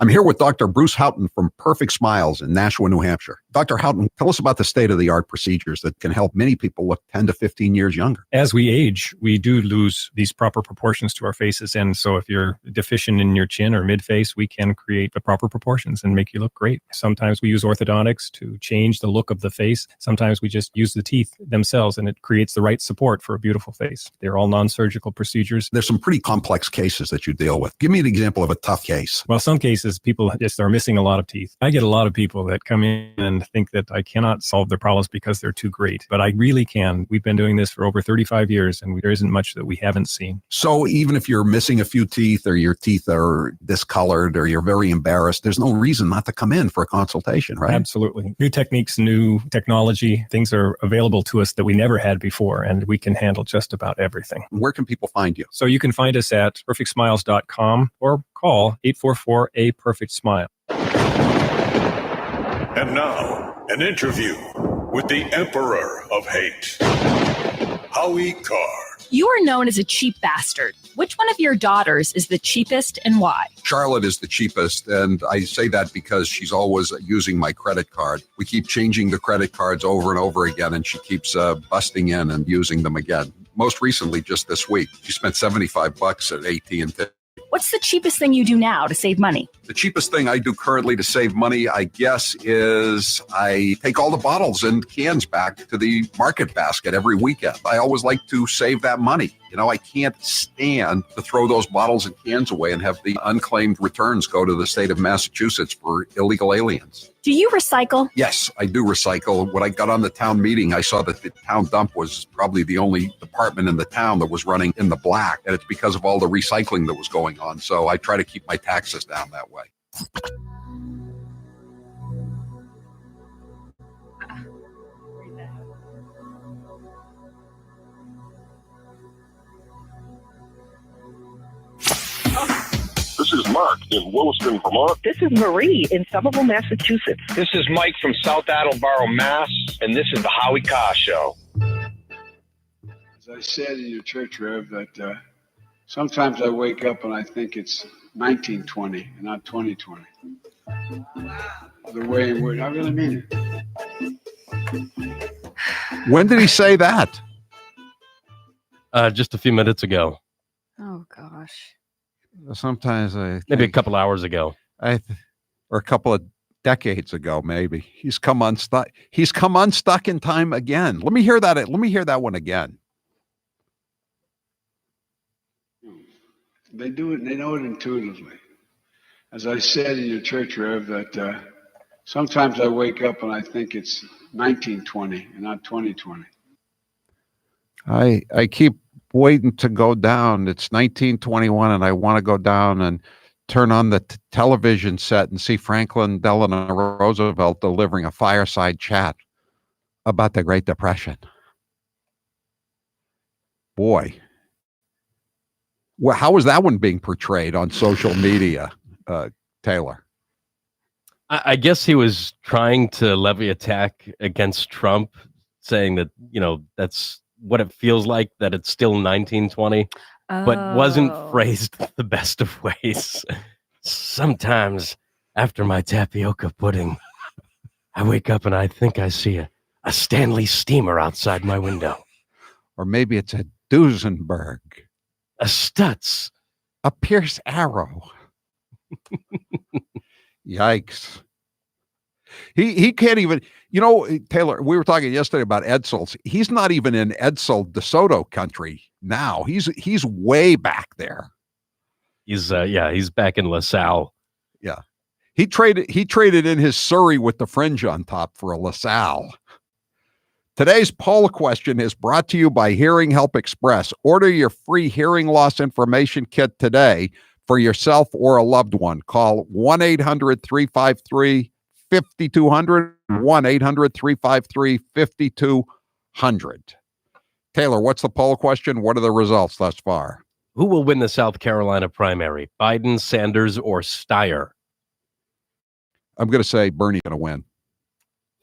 I'm here with Dr. Bruce Houghton from Perfect Smiles in Nashua, New Hampshire. Dr. Houghton, tell us about the state-of-the-art procedures that can help many people look 10 to 15 years younger. As we age, we do lose these proper proportions to our faces. And so if you're deficient in your chin or mid-face, we can create the proper proportions and make you look great. Sometimes we use orthodontics to change the look of the face. Sometimes we just use the teeth themselves, and it creates the right support for a beautiful face. They're all non-surgical procedures. There's some pretty complex cases that you deal with. Give me an example of a tough case. Well, some cases, people just are missing a lot of teeth. I get a lot of people that come in and think that I cannot solve their problems because they're too great, but I really can. We've been doing this for over 35 years, and there isn't much that we haven't seen. So even if you're missing a few teeth, or your teeth are discolored, or you're very embarrassed, there's no reason not to come in for a consultation, right? Absolutely. New techniques, new technology, things are available to us that we never had before, and we can handle just about everything. Where can people find you? So you can find us at perfectsmiles.com or call 844-A-PERFECT-SMILE. And now, an interview with the Emperor of Hate, Howie Carr. You are known as a cheap bastard. Which one of your daughters is the cheapest and why? Charlotte is the cheapest, and I say that because she's always using my credit card. We keep changing the credit cards over and over again, and she keeps busting in and using them again. Most recently, just this week, she spent $75 at AT&T. What's the cheapest thing you do now to save money? The cheapest thing I do currently to save money, I guess, is I take all the bottles and cans back to the market basket every weekend. I always like to save that money. You know, I can't stand to throw those bottles and cans away and have the unclaimed returns go to the state of Massachusetts for illegal aliens. Do you recycle? Yes, I do recycle. When I got on the town meeting, I saw that the town dump was probably the only department in the town that was running in the black, and it's because of all the recycling that was going on. So I try to keep my taxes down that way. This is Mark in Williston, Vermont. This is Marie in Somerville, Massachusetts. This is Mike from South Attleboro, Mass. And this is the Howie Carr Show. As I said in your church, Rev, that Sometimes I wake up and I think it's 1920 and not 2020. The way in which I really mean it. When did he say that? Just a few minutes ago. Oh gosh. Sometimes maybe a couple hours ago. Or a couple of decades ago, maybe. He's come unstuck. He's come unstuck in time again. Let me hear that. Let me hear that one again. They do it. They know it intuitively. As I said in your church, Rev, that sometimes I wake up and I think it's 1920 and not 2020. I keep waiting to go down. It's 1921, and I want to go down and turn on the television set and see Franklin Delano Roosevelt delivering a fireside chat about the Great Depression. Boy. Well, how was that one being portrayed on social media, Taylor? I guess he was trying to levy attack against Trump, saying that, that's what it feels like, that it's still 1920, but wasn't phrased the best of ways. Sometimes after my tapioca pudding, I wake up and I think I see a Stanley steamer outside my window. Or maybe it's a Duesenberg. A Stutz. A Pierce Arrow. Yikes. He can't even, Taylor, we were talking yesterday about Edsels. He's not even in Edsel DeSoto country now. He's way back there. He's back in LaSalle. Yeah. He traded in his Surrey with the fringe on top for a LaSalle. Today's poll question is brought to you by Hearing Help Express. Order your free hearing loss information kit today for yourself or a loved one. Call 1-800-353-5200, 1-800-353-5200. Taylor, what's the poll question? What are the results thus far? Who will win the South Carolina primary? Biden, Sanders, or Steyer? I'm going to say Bernie's going to win.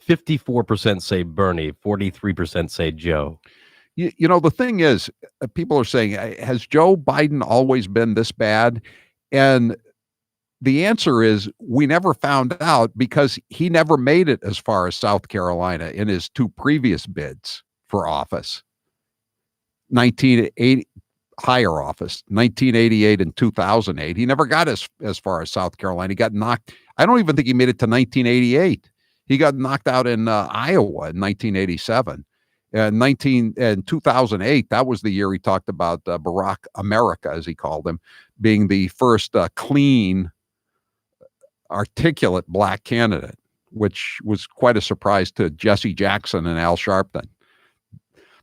54% say Bernie, 43% say Joe. The thing is, people are saying, has Joe Biden always been this bad? And the answer is we never found out because he never made it as far as South Carolina in his two previous bids for office. 1980, higher office, 1988 and 2008. He never got as far as South Carolina. He got knocked. I don't even think he made it to 1988. He got knocked out in Iowa in 1987. In 2008, that was the year he talked about Barack America, as he called him, being the first clean, articulate black candidate, which was quite a surprise to Jesse Jackson and Al Sharpton.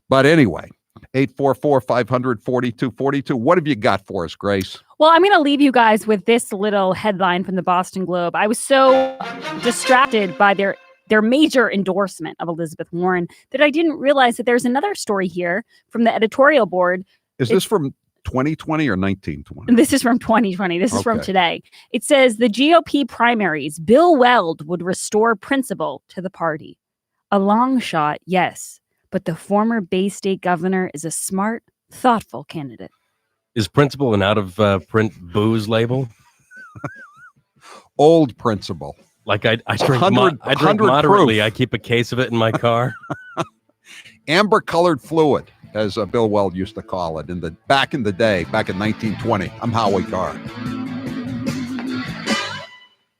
But anyway, 844-500-4242. What have you got for us, Grace? Well, I'm going to leave you guys with this little headline from the Boston Globe. I was so distracted by their major endorsement of Elizabeth Warren that I didn't realize that there's another story here from the editorial board. Is this from 2020 or 1920? This is from 2020. This is from today. It says the GOP primaries, Bill Weld would restore principle to the party. A long shot, yes, but the former Bay State governor is a smart, thoughtful candidate. Is principle an out-of-print booze label? Old principle. Like I drink moderately. Proof. I keep a case of it in my car. Amber-colored fluid, as Bill Weld used to call it back in the day, back in 1920. I'm Howie Carr.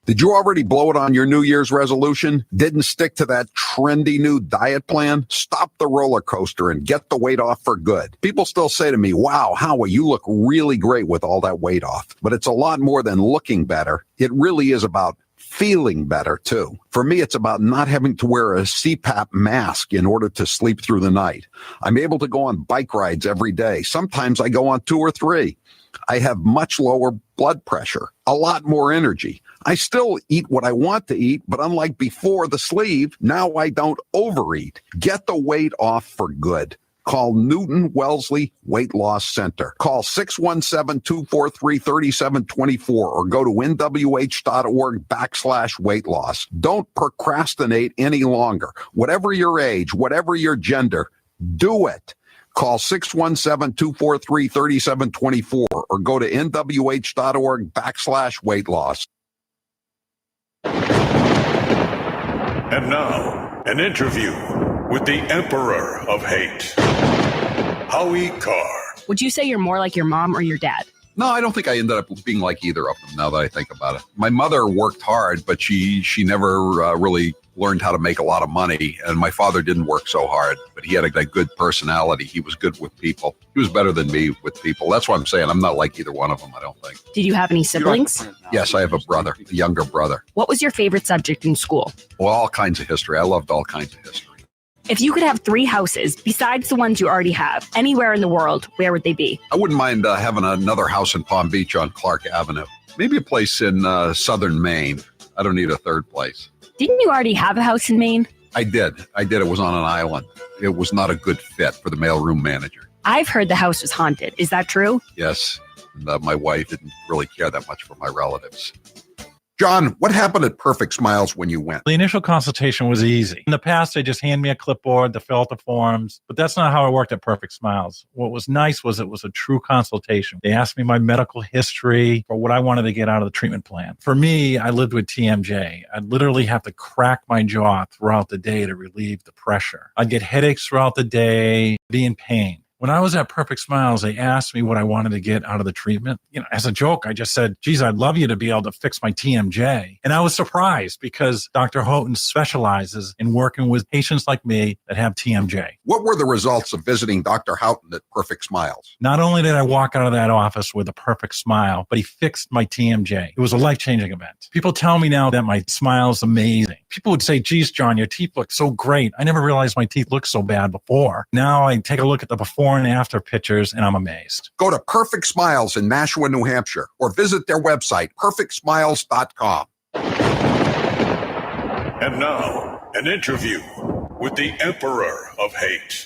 Did you already blow it on your New Year's resolution? Didn't stick to that trendy new diet plan? Stop the roller coaster and get the weight off for good. People still say to me, wow, Howie, you look really great with all that weight off. But it's a lot more than looking better. It really is about feeling better, too. For me, it's about not having to wear a CPAP mask in order to sleep through the night. I'm able to go on bike rides every day. Sometimes I go on 2 or 3. I have much lower blood pressure, a lot more energy. I still eat what I want to eat, but unlike before the sleeve, now I don't overeat. Get the weight off for good. Call Newton Wellesley Weight Loss Center. Call 617-243-3724 or go to nwh.org/weight loss. Don't procrastinate any longer. Whatever your age, whatever your gender, do it. Call 617-243-3724 or go to nwh.org/weight loss. And now, an interview with the Emperor of Hate, Howie Carr. Would you say you're more like your mom or your dad? No, I don't think I ended up being like either of them, now that I think about it. My mother worked hard, but she never really learned how to make a lot of money. And my father didn't work so hard, but he had a good personality. He was good with people. He was better than me with people. That's what I'm saying. I'm not like either one of them, I don't think. Did you have any siblings? Yes, I have a brother, a younger brother. What was your favorite subject in school? Well, all kinds of history. I loved all kinds of history. If you could have 3 houses besides the ones you already have, anywhere in the world, where would they be? I wouldn't mind having another house in Palm Beach on Clark Avenue. Maybe a place in southern Maine. I don't need a third place. Didn't you already have a house in Maine? I did. It was on an island. It was not a good fit for the mailroom manager. I've heard the house was haunted. Is that true? Yes. And, my wife didn't really care that much for my relatives. John, what happened at Perfect Smiles when you went? The initial consultation was easy. In the past, they just hand me a clipboard, the fill out the forms, but that's not how it worked at Perfect Smiles. What was nice was it was a true consultation. They asked me my medical history or what I wanted to get out of the treatment plan. For me, I lived with TMJ. I'd literally have to crack my jaw throughout the day to relieve the pressure. I'd get headaches throughout the day, be in pain. When I was at Perfect Smiles, they asked me what I wanted to get out of the treatment. As a joke, I just said, geez, I'd love you to be able to fix my TMJ. And I was surprised because Dr. Houghton specializes in working with patients like me that have TMJ. What were the results of visiting Dr. Houghton at Perfect Smiles? Not only did I walk out of that office with a perfect smile, but he fixed my TMJ. It was a life-changing event. People tell me now that my smile is amazing. People would say, geez, John, your teeth look so great. I never realized my teeth looked so bad before. Now I take a look at the before and after pictures and I'm amazed. Go to Perfect Smiles in Nashua, New Hampshire, or visit their website, perfectsmiles.com. And now, an interview with the Emperor of Hate,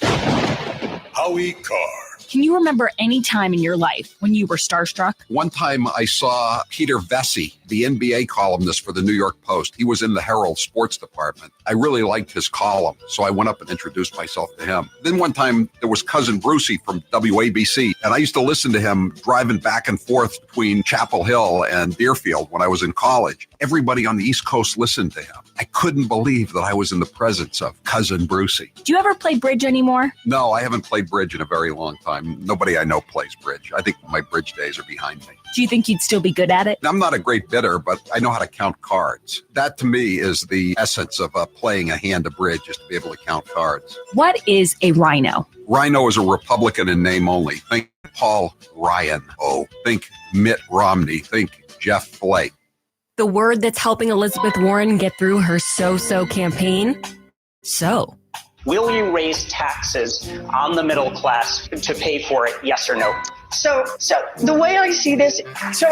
Howie Carr. Can you remember any time in your life when you were starstruck? One time I saw Peter Vesey, the NBA columnist for the New York Post. He was in the Herald sports department. I really liked his column, so I went up and introduced myself to him. Then one time there was Cousin Brucey from WABC, and I used to listen to him driving back and forth between Chapel Hill and Deerfield when I was in college. Everybody on the East Coast listened to him. I couldn't believe that I was in the presence of Cousin Brucey. Do you ever play bridge anymore? No, I haven't played bridge in a very long time. Nobody I know plays bridge. I think my bridge days are behind me. Do you think you'd still be good at it? I'm not a great bidder, but I know how to count cards. That to me is the essence of playing a hand of bridge, is to be able to count cards. What is a rhino? Rhino is a Republican in name only. Think Paul Ryan. Oh, think Mitt Romney. Think Jeff Flake. The word that's helping Elizabeth Warren get through her so-so campaign? So. Will you raise taxes on the middle class to pay for it? Yes or no? So the way I see this, so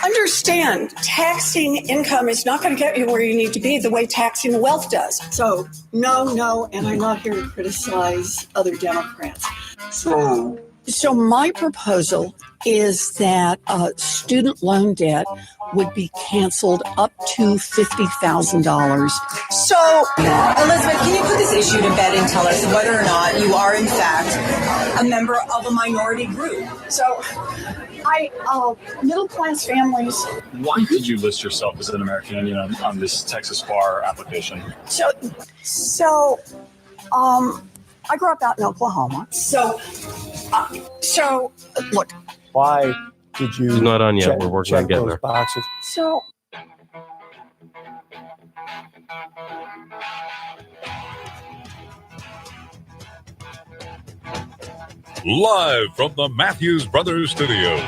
understand, taxing income is not going to get you where you need to be the way taxing wealth does. So no, and I'm not here to criticize other Democrats. So my proposal is that student loan debt would be canceled up to $50,000. So, Elizabeth, can you put this issue to bed and tell us whether or not you are, in fact, a member of a minority group? So, middle class families. Why did you list yourself as an American Indian on this Texas bar application? So, I grew up out in Oklahoma. So look. Why did you? It's not on yet. We're working on getting there. Boxes? So. Live from the Matthews Brothers Studios.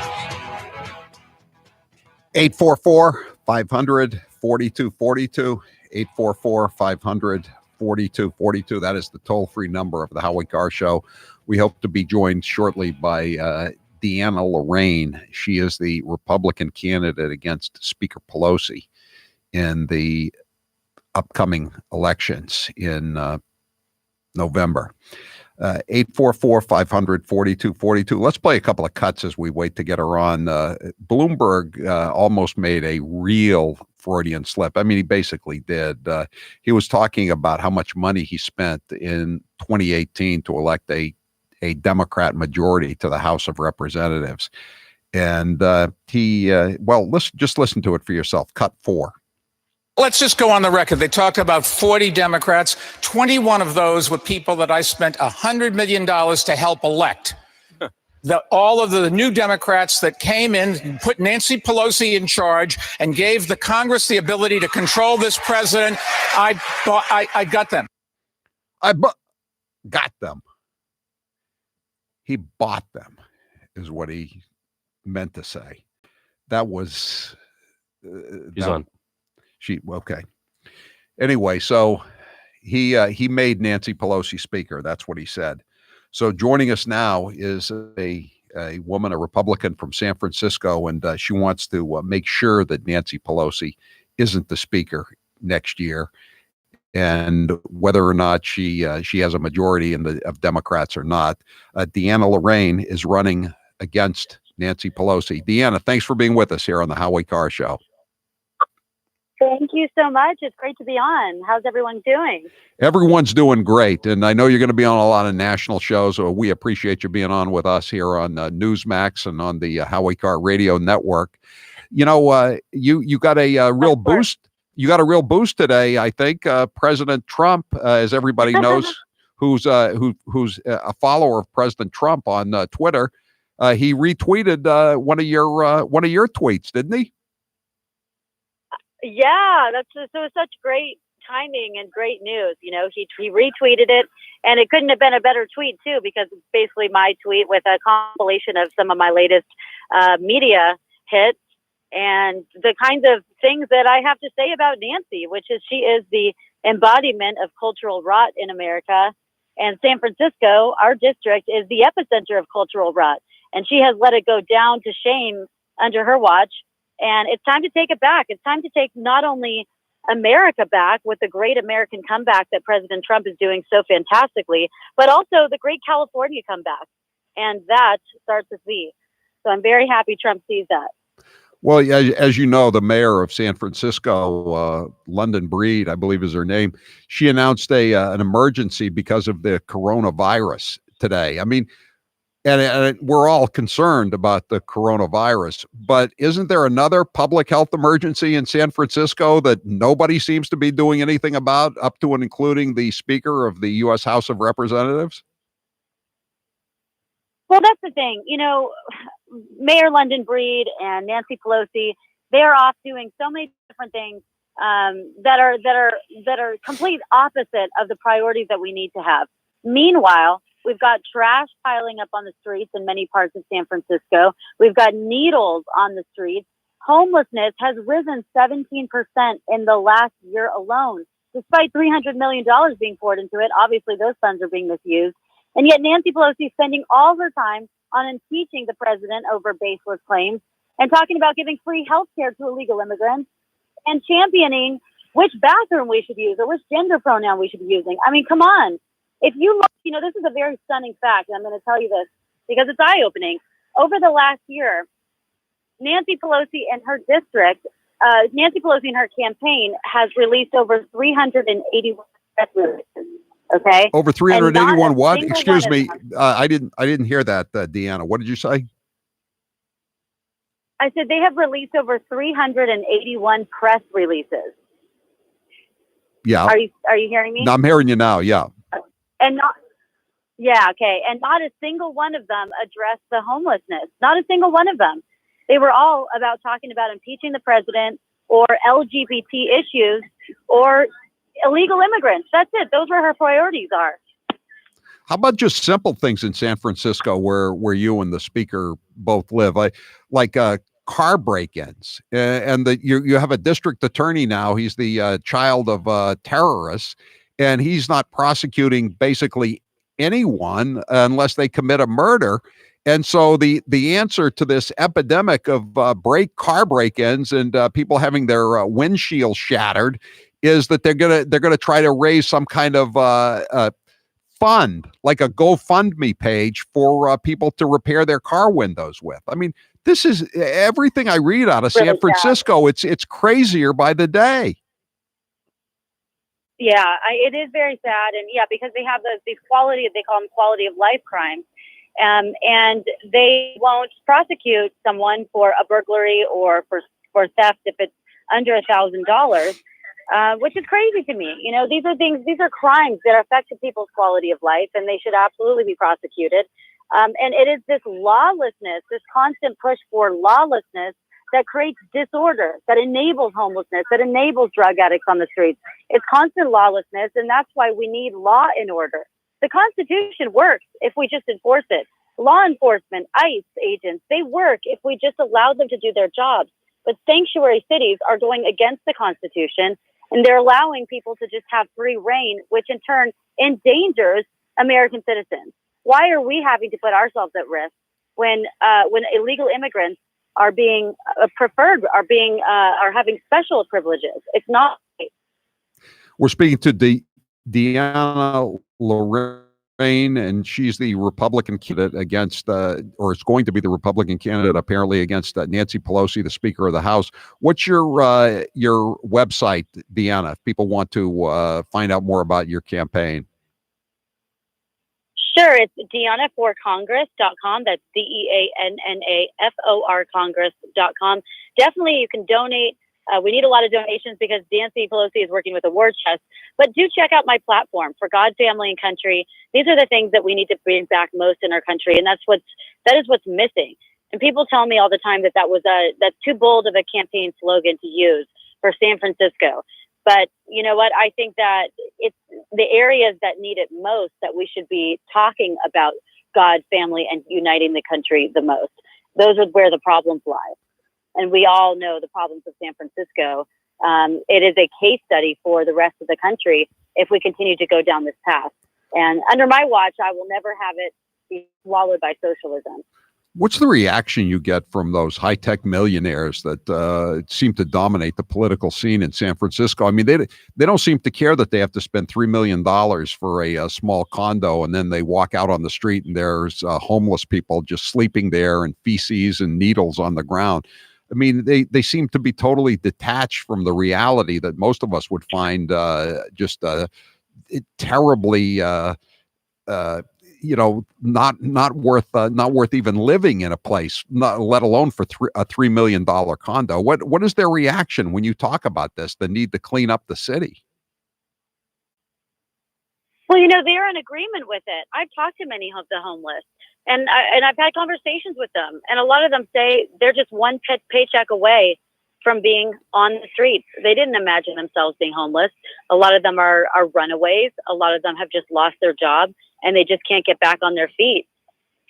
844-500-4242. 844-500-4242. That is the toll-free number of the Howie Carr Show. We hope to be joined shortly by Deanna Lorraine. She is the Republican candidate against Speaker Pelosi in the upcoming elections in November. 844-500-4242. Let's play a couple of cuts as we wait to get her on. Bloomberg almost made a real Freudian slip. I mean, he basically did. He was talking about how much money he spent in 2018 to elect a a Democrat majority to the House of Representatives. And just listen to it for yourself. Cut 4. Let's just go on the record. They talked about 40 Democrats. 21 of those were people that I spent $100 million to help elect. All of the new Democrats that came in, put Nancy Pelosi in charge, and gave the Congress the ability to control this president. I got them. Got them. He bought them, is what he meant to say. That was. He's on. Okay. Anyway, so he made Nancy Pelosi speaker. That's what he said. So joining us now is a woman, a Republican from San Francisco, and she wants to make sure that Nancy Pelosi isn't the speaker next year, and whether or not she has a majority of Democrats or not. Deanna Lorraine is running against Nancy Pelosi. Deanna, thanks for being with us here on the Howie Carr Show. Thank you so much. It's great to be on. How's everyone doing? Everyone's doing great. And I know you're going to be on a lot of national shows. So we appreciate you being on with us here on Newsmax and on the Howie Carr Radio Network. You know, you got a real boost. You got a real boost today, I think. President Trump, as everybody knows, who's a follower of President Trump on Twitter, he retweeted one of your tweets, didn't he? Yeah, it was such great timing and great news. You know, he retweeted it, and it couldn't have been a better tweet too, because it's basically my tweet with a compilation of some of my latest media hits and the kinds of things that I have to say about Nancy, which is she is the embodiment of cultural rot in America. And San Francisco, our district, is the epicenter of cultural rot. And she has let it go down to shame under her watch. And it's time to take it back. It's time to take not only America back with the great American comeback that President Trump is doing so fantastically, but also the great California comeback. And that starts with me. So I'm very happy Trump sees that. Well, as you know, the mayor of San Francisco, London Breed, I believe is her name, she announced an emergency because of the coronavirus today. I mean, and we're all concerned about the coronavirus, but isn't there another public health emergency in San Francisco that nobody seems to be doing anything about, up to and including the Speaker of the U.S. House of Representatives? Well, that's the thing. You know, Mayor London Breed and Nancy Pelosi, they are off doing so many different things that are complete opposite of the priorities that we need to have. Meanwhile, we've got trash piling up on the streets in many parts of San Francisco. We've got needles on the streets. Homelessness has risen 17% in the last year alone, despite $300 million being poured into it. Obviously, those funds are being misused. And yet Nancy Pelosi is spending all her time on impeaching the president over baseless claims and talking about giving free health care to illegal immigrants and championing which bathroom we should use or which gender pronoun we should be using. I mean, come on. If you look, you know, this is a very stunning fact, and I'm going to tell you this because it's eye-opening. Over the last year, Nancy Pelosi and her district, Nancy Pelosi and her campaign has released over 381 press releases. Okay. Over 381 what? Excuse me. I didn't hear that, Deanna. What did you say? I said they have released over 381 press releases. Yeah. Are you hearing me? No, I'm hearing you now. Yeah. And not a single one of them addressed the homelessness. Not a single one of them. They were all about talking about impeaching the president or LGBT issues or illegal immigrants. That's it. Those were her priorities are. How about just simple things in San Francisco where you and the speaker both live? Like car break-ins, and you have a district attorney now. He's the child of terrorists, and he's not prosecuting basically anyone unless they commit a murder. And so the answer to this epidemic of car break-ins and people having their windshield shattered is that they're gonna try to raise some kind of fund, like a GoFundMe page for people to repair their car windows with. I mean, this is everything I read out of San Francisco. It's crazier by the day. Yeah, it is very sad, and yeah, because they have these they call them quality of life crimes, and they won't prosecute someone for a burglary or for theft if it's under $1,000, which is crazy to me. You know, these are crimes that affect people's quality of life, and they should absolutely be prosecuted. And it is this lawlessness, this constant push for lawlessness that creates disorder, that enables homelessness, that enables drug addicts on the streets. It's constant lawlessness, and that's why we need law and order. The Constitution works if we just enforce it. Law enforcement, ICE agents, they work if we just allow them to do their jobs. But sanctuary cities are going against the Constitution, and they're allowing people to just have free reign, which in turn endangers American citizens. Why are we having to put ourselves at risk when illegal immigrants are being preferred, are having special privileges? It's not. We're speaking to Deanna Lorraine, and she's the Republican candidate against, or is going to be the Republican candidate apparently against Nancy Pelosi, the Speaker of the House. What's your website, Deanna, if people want to find out more about your campaign? Sure, it's DeannaForCongress.com. That's DeannaFor Congress.com. Definitely, you can donate. We need a lot of donations because Nancy Pelosi is working with a war chest. But do check out my platform, For God, Family, and Country. These are the things that we need to bring back most in our country, and that is what's missing. And people tell me all the time that's too bold of a campaign slogan to use for San Francisco. But you know what? I think that it's the areas that need it most that we should be talking about God, family, and uniting the country the most. Those are where the problems lie. And we all know the problems of San Francisco. It is a case study for the rest of the country if we continue to go down this path. And under my watch, I will never have it be swallowed by socialism. What's the reaction you get from those high-tech millionaires that seem to dominate the political scene in San Francisco? I mean, they don't seem to care that they have to spend $3 million for a small condo, and then they walk out on the street and there's homeless people just sleeping there and feces and needles on the ground. I mean, they seem to be totally detached from the reality that most of us would find just terribly not worth even living in a place, let alone for a $3 million condo. What is their reaction when you talk about this, the need to clean up the city? Well, they're in agreement with it. I've talked to many of the homeless, and I've had conversations with them, and a lot of them say they're just one paycheck away from being on the streets. They didn't imagine themselves being homeless. A lot of them are runaways. A lot of them have just lost their job, and they just can't get back on their feet.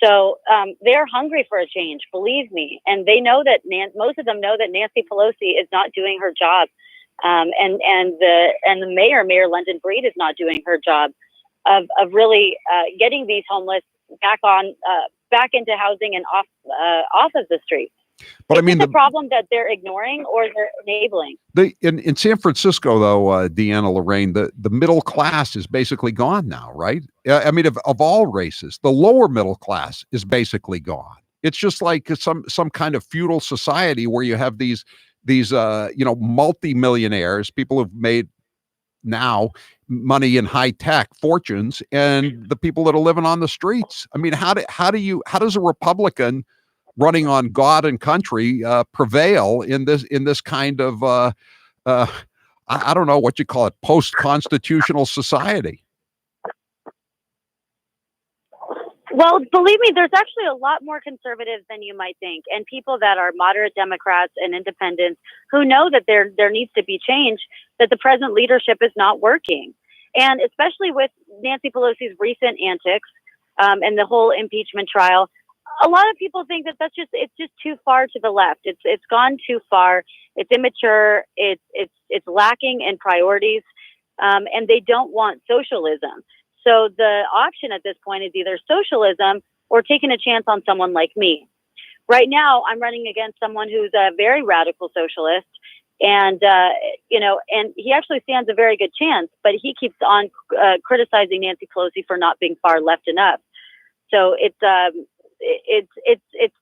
So they're hungry for a change, believe me. And they know that most of them know that Nancy Pelosi is not doing her job. And the Mayor London Breed is not doing her job of really getting these homeless back into housing and off of the street. But I mean, the problem that they're ignoring or they're enabling. In San Francisco, though, Deanna Lorraine, the middle class is basically gone now, right? I mean, of all races, the lower middle class is basically gone. It's just like some kind of feudal society where you have these multi-millionaires, people who've made now money in high tech fortunes, and the people that are living on the streets. I mean, how does a Republican running on God and country prevail in this kind of I don't know what you call it, post-constitutional society? Well, believe me, there's actually a lot more conservatives than you might think, and people that are moderate Democrats and independents who know that there needs to be change, that the present leadership is not working. And especially with Nancy Pelosi's recent antics and the whole impeachment trial, a lot of people think that it's just too far to the left. It's gone too far. It's immature. It's lacking in priorities, and they don't want socialism. So the option at this point is either socialism or taking a chance on someone like me. Right now, I'm running against someone who's a very radical socialist, and and he actually stands a very good chance. But he keeps on criticizing Nancy Pelosi for not being far left enough. So it's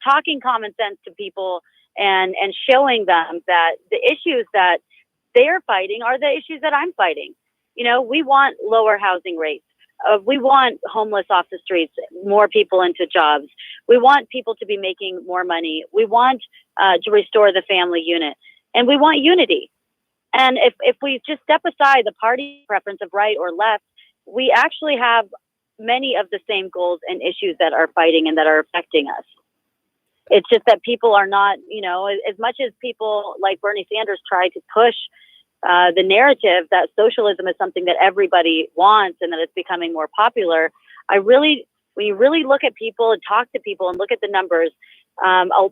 talking common sense to people and showing them that the issues that they're fighting are the issues that I'm fighting. we want lower housing rates. We want homeless off the streets, more people into jobs. We want people to be making more money. We want to restore the family unit, and we want unity. And if we just step aside the party preference of right or left, we actually have many of the same goals and issues that are fighting and that are affecting us. It's just that people are not, as much as people like Bernie Sanders try to push the narrative that socialism is something that everybody wants and that it's becoming more popular. When you really look at people and talk to people and look at the numbers,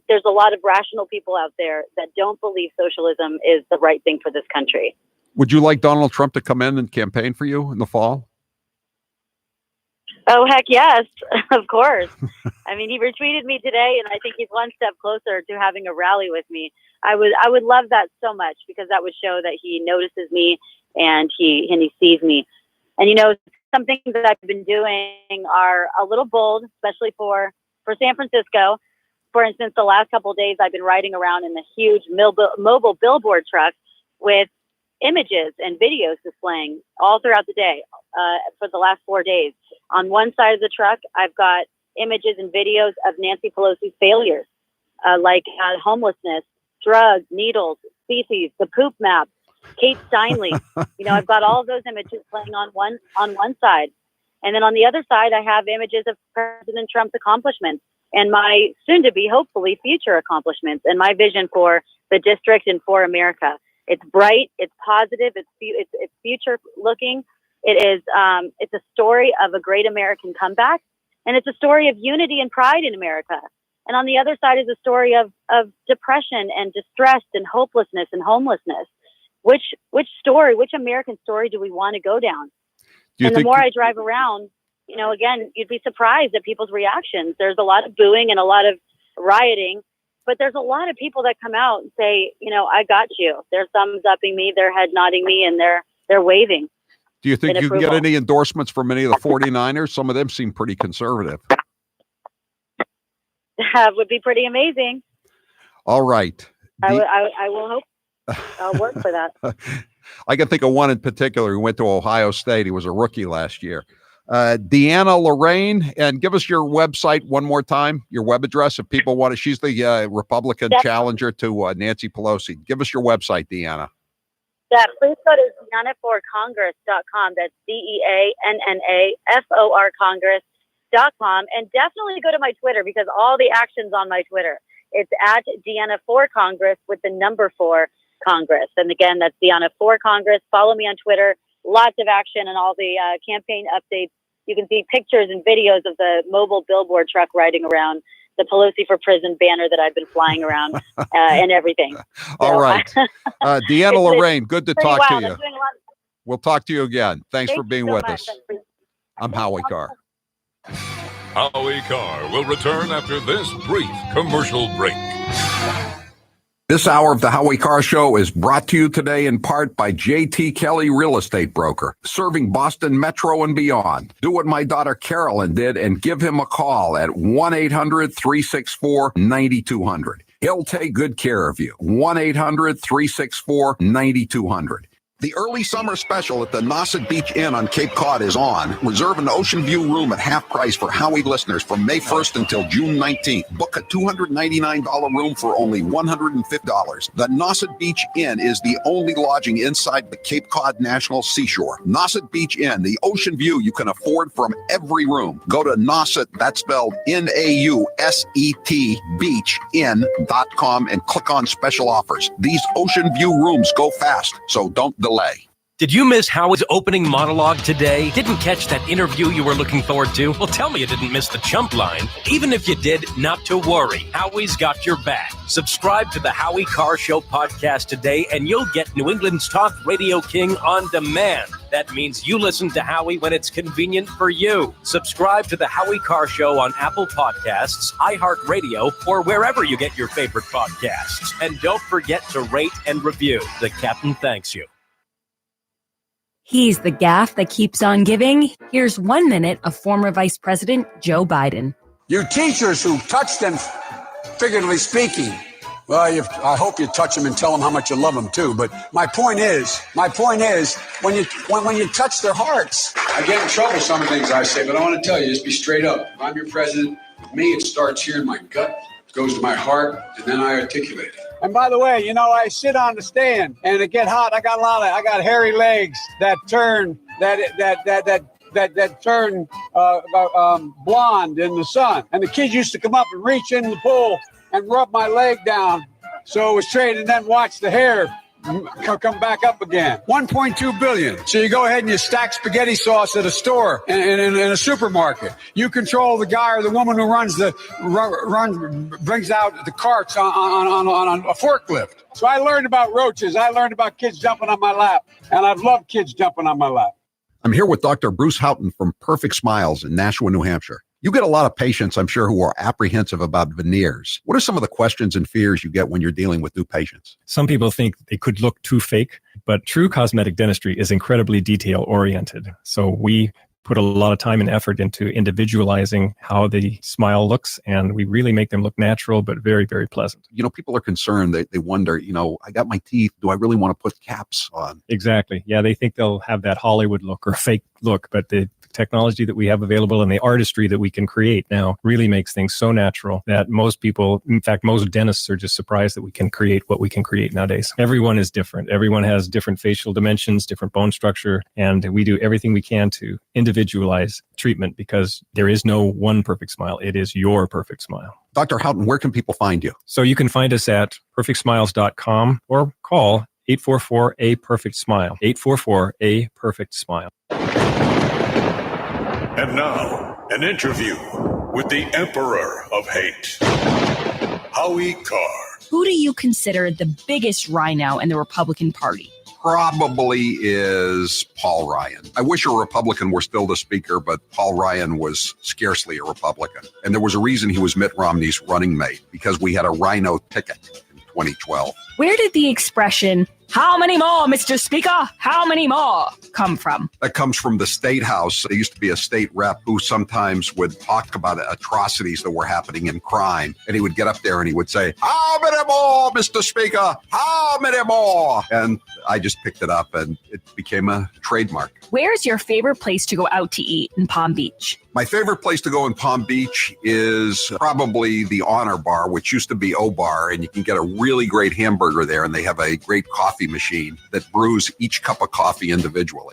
there's a lot of rational people out there that don't believe socialism is the right thing for this country. Would you like Donald Trump to come in and campaign for you in the fall? Oh, heck yes, of course. I mean, he retweeted me today, and I think he's one step closer to having a rally with me. I would love that so much, because that would show that he notices me and he sees me. And, some things that I've been doing are a little bold, especially for San Francisco. For instance, the last couple of days, I've been riding around in the huge mobile billboard truck with images and videos displaying all throughout the day for the last 4 days. On one side of the truck, I've got images and videos of Nancy Pelosi's failures, like homelessness, drugs, needles, species, the poop map, Kate Steinle. I've got all of those images playing on one side. And then on the other side, I have images of President Trump's accomplishments and my soon-to-be, hopefully, future accomplishments and my vision for the district and for America. It's bright, it's positive, it's future-looking. It's a story of a great American comeback, and it's a story of unity and pride in America. And on the other side is a story of depression and distress and hopelessness and homelessness. Which American story do we want to go down? And the more I drive around, again, you'd be surprised at people's reactions. There's a lot of booing and a lot of rioting, but there's a lot of people that come out and say, I got you. They're thumbs upping me, they're head nodding me, and they're waving. Do you think you can get any endorsements from any of the 49ers? Some of them seem pretty conservative. That would be pretty amazing. All right. I will hope. I'll work for that. I can think of one in particular who went to Ohio State. He was a rookie last year. Deanna Lorraine, and give us your website one more time, your web address if people want to. She's the Republican challenger to Nancy Pelosi. Give us your website, Deanna. Yeah, please go to DeannaForCongress.com. That's DeannaFor Congress.com. And definitely go to my Twitter, because all the action's on my Twitter. It's at Deanna for Congress with the number 4 Congress. And again, that's Deanna for Congress. Follow me on Twitter. Lots of action and all the campaign updates. You can see pictures and videos of the mobile billboard truck riding around, the Pelosi for Prison banner that I've been flying around, and everything. All right. Deanna Lorraine, good to talk to you. We'll talk to you again. Thanks for being with us. I'm Howie Carr. Howie Carr will return after this brief commercial break. This hour of the Howie Carr Show is brought to you today in part by J.T. Kelly Real Estate Broker, serving Boston Metro and beyond. Do what my daughter Carolyn did and give him a call at 1-800-364-9200. He'll take good care of you. 1-800-364-9200. The early summer special at the Nauset Beach Inn on Cape Cod is on. Reserve an ocean view room at half price for Howie listeners from May 1st until June 19th. Book a $299 room for only $150. The Nauset Beach Inn is the only lodging inside the Cape Cod National Seashore. Nauset Beach Inn, the ocean view you can afford from every room. Go to Nauset, that's spelled Nauset, beachinn.com, and click on special offers. These ocean view rooms go fast, so don't delay. Did you miss Howie's opening monologue today? Didn't catch that interview you were looking forward to? Well, tell me you didn't miss the chump line. Even if you did, not to worry. Howie's got your back. Subscribe to the Howie Carr Show podcast today, and you'll get New England's talk radio king on demand. That means you listen to Howie when it's convenient for you. Subscribe to the Howie Carr Show on Apple Podcasts, iHeartRadio, or wherever you get your favorite podcasts. And don't forget to rate and review. The captain thanks you. He's the gaff that keeps on giving. Here's 1 minute of former Vice President Joe Biden. You teachers who touch them, figuratively speaking, Well, I hope you touch them and tell them how much you love them too. But my point is, when you touch their hearts, I get in trouble with some of the things I say. But I want to tell you, just be straight up. If I'm your president, with me, it starts here in my gut, it goes to my heart, and then I articulate it. And by the way, I sit on the stand and it get hot. I got hairy legs that turn that turn blonde in the sun. And the kids used to come up and reach in the pool and rub my leg down so it was straight, and then watch the hair come back up again. 1.2 billion. So you go ahead and you stack spaghetti sauce at a store in a supermarket. You control the guy or the woman who brings out the carts on a forklift. So I learned about roaches. I learned about kids jumping on my lap, and I've loved kids jumping on my lap. I'm here with Dr. Bruce Houghton from Perfect Smiles in Nashua, New Hampshire. You get a lot of patients, I'm sure, who are apprehensive about veneers. What are some of the questions and fears you get when you're dealing with new patients? Some people think they could look too fake, but true cosmetic dentistry is incredibly detail-oriented. So we put a lot of time and effort into individualizing how the smile looks, and we really make them look natural, but very, very pleasant. People are concerned. They wonder, I got my teeth. Do I really want to put caps on? Exactly. Yeah, they think they'll have that Hollywood look or fake look, but the technology that we have available and the artistry that we can create now really makes things so natural that most people, in fact, most dentists are just surprised that we can create what we can create nowadays. Everyone is different. Everyone has different facial dimensions, different bone structure, and we do everything we can to individualize treatment because there is no one perfect smile. It is your perfect smile. Dr. Houghton, where can people find you? So you can find us at perfectsmiles.com or call 844-A-PERFECT-SMILE, 844-A-PERFECT-SMILE. And now, an interview with the Emperor of Hate, Howie Carr. Who do you consider the biggest rhino in the Republican Party? Probably is Paul Ryan. I wish a Republican were still the speaker, but Paul Ryan was scarcely a Republican. And there was a reason he was Mitt Romney's running mate, because we had a rhino ticket in 2012. Where did the expression, "How many more, Mr. Speaker? How many more?" come from? That comes from the State House. There used to be a state rep who sometimes would talk about atrocities that were happening in crime. And he would get up there and he would say, "How many more, Mr. Speaker? How many more?" And I just picked it up and it became a trademark. Where's your favorite place to go out to eat in Palm Beach? My favorite place to go in Palm Beach is probably the Honor Bar, which used to be O-Bar, and you can get a really great hamburger there, and they have a great coffee machine that brews each cup of coffee individually.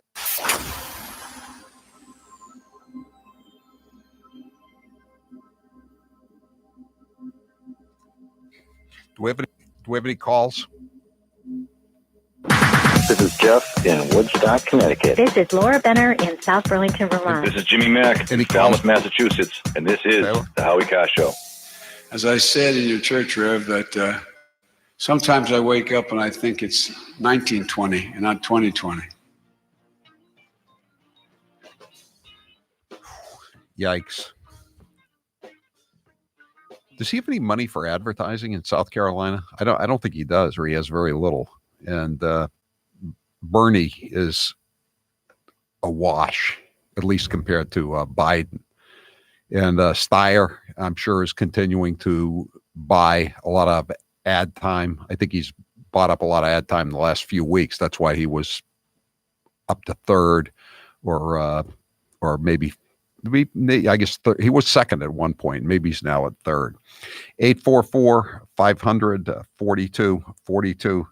Do we have any calls? This is Jeff in Woodstock, Connecticut. This is Laura Benner in South Burlington, Vermont. This is Jimmy Mack in Falmouth, Massachusetts, and this is the Howie Carr Show. As I said in your church, Rev, that sometimes I wake up and I think it's 1920 and not 2020. Yikes. Does he have any money for advertising in South Carolina? I don't think he does, or he has very little. And Bernie is a wash, at least compared to Biden. And Steyer, I'm sure, is continuing to buy a lot of ad time. I think he's bought up a lot of ad time in the last few weeks. That's why he was up to third, or maybe I guess he was second at one point. Maybe he's now at third. 844-500-4242.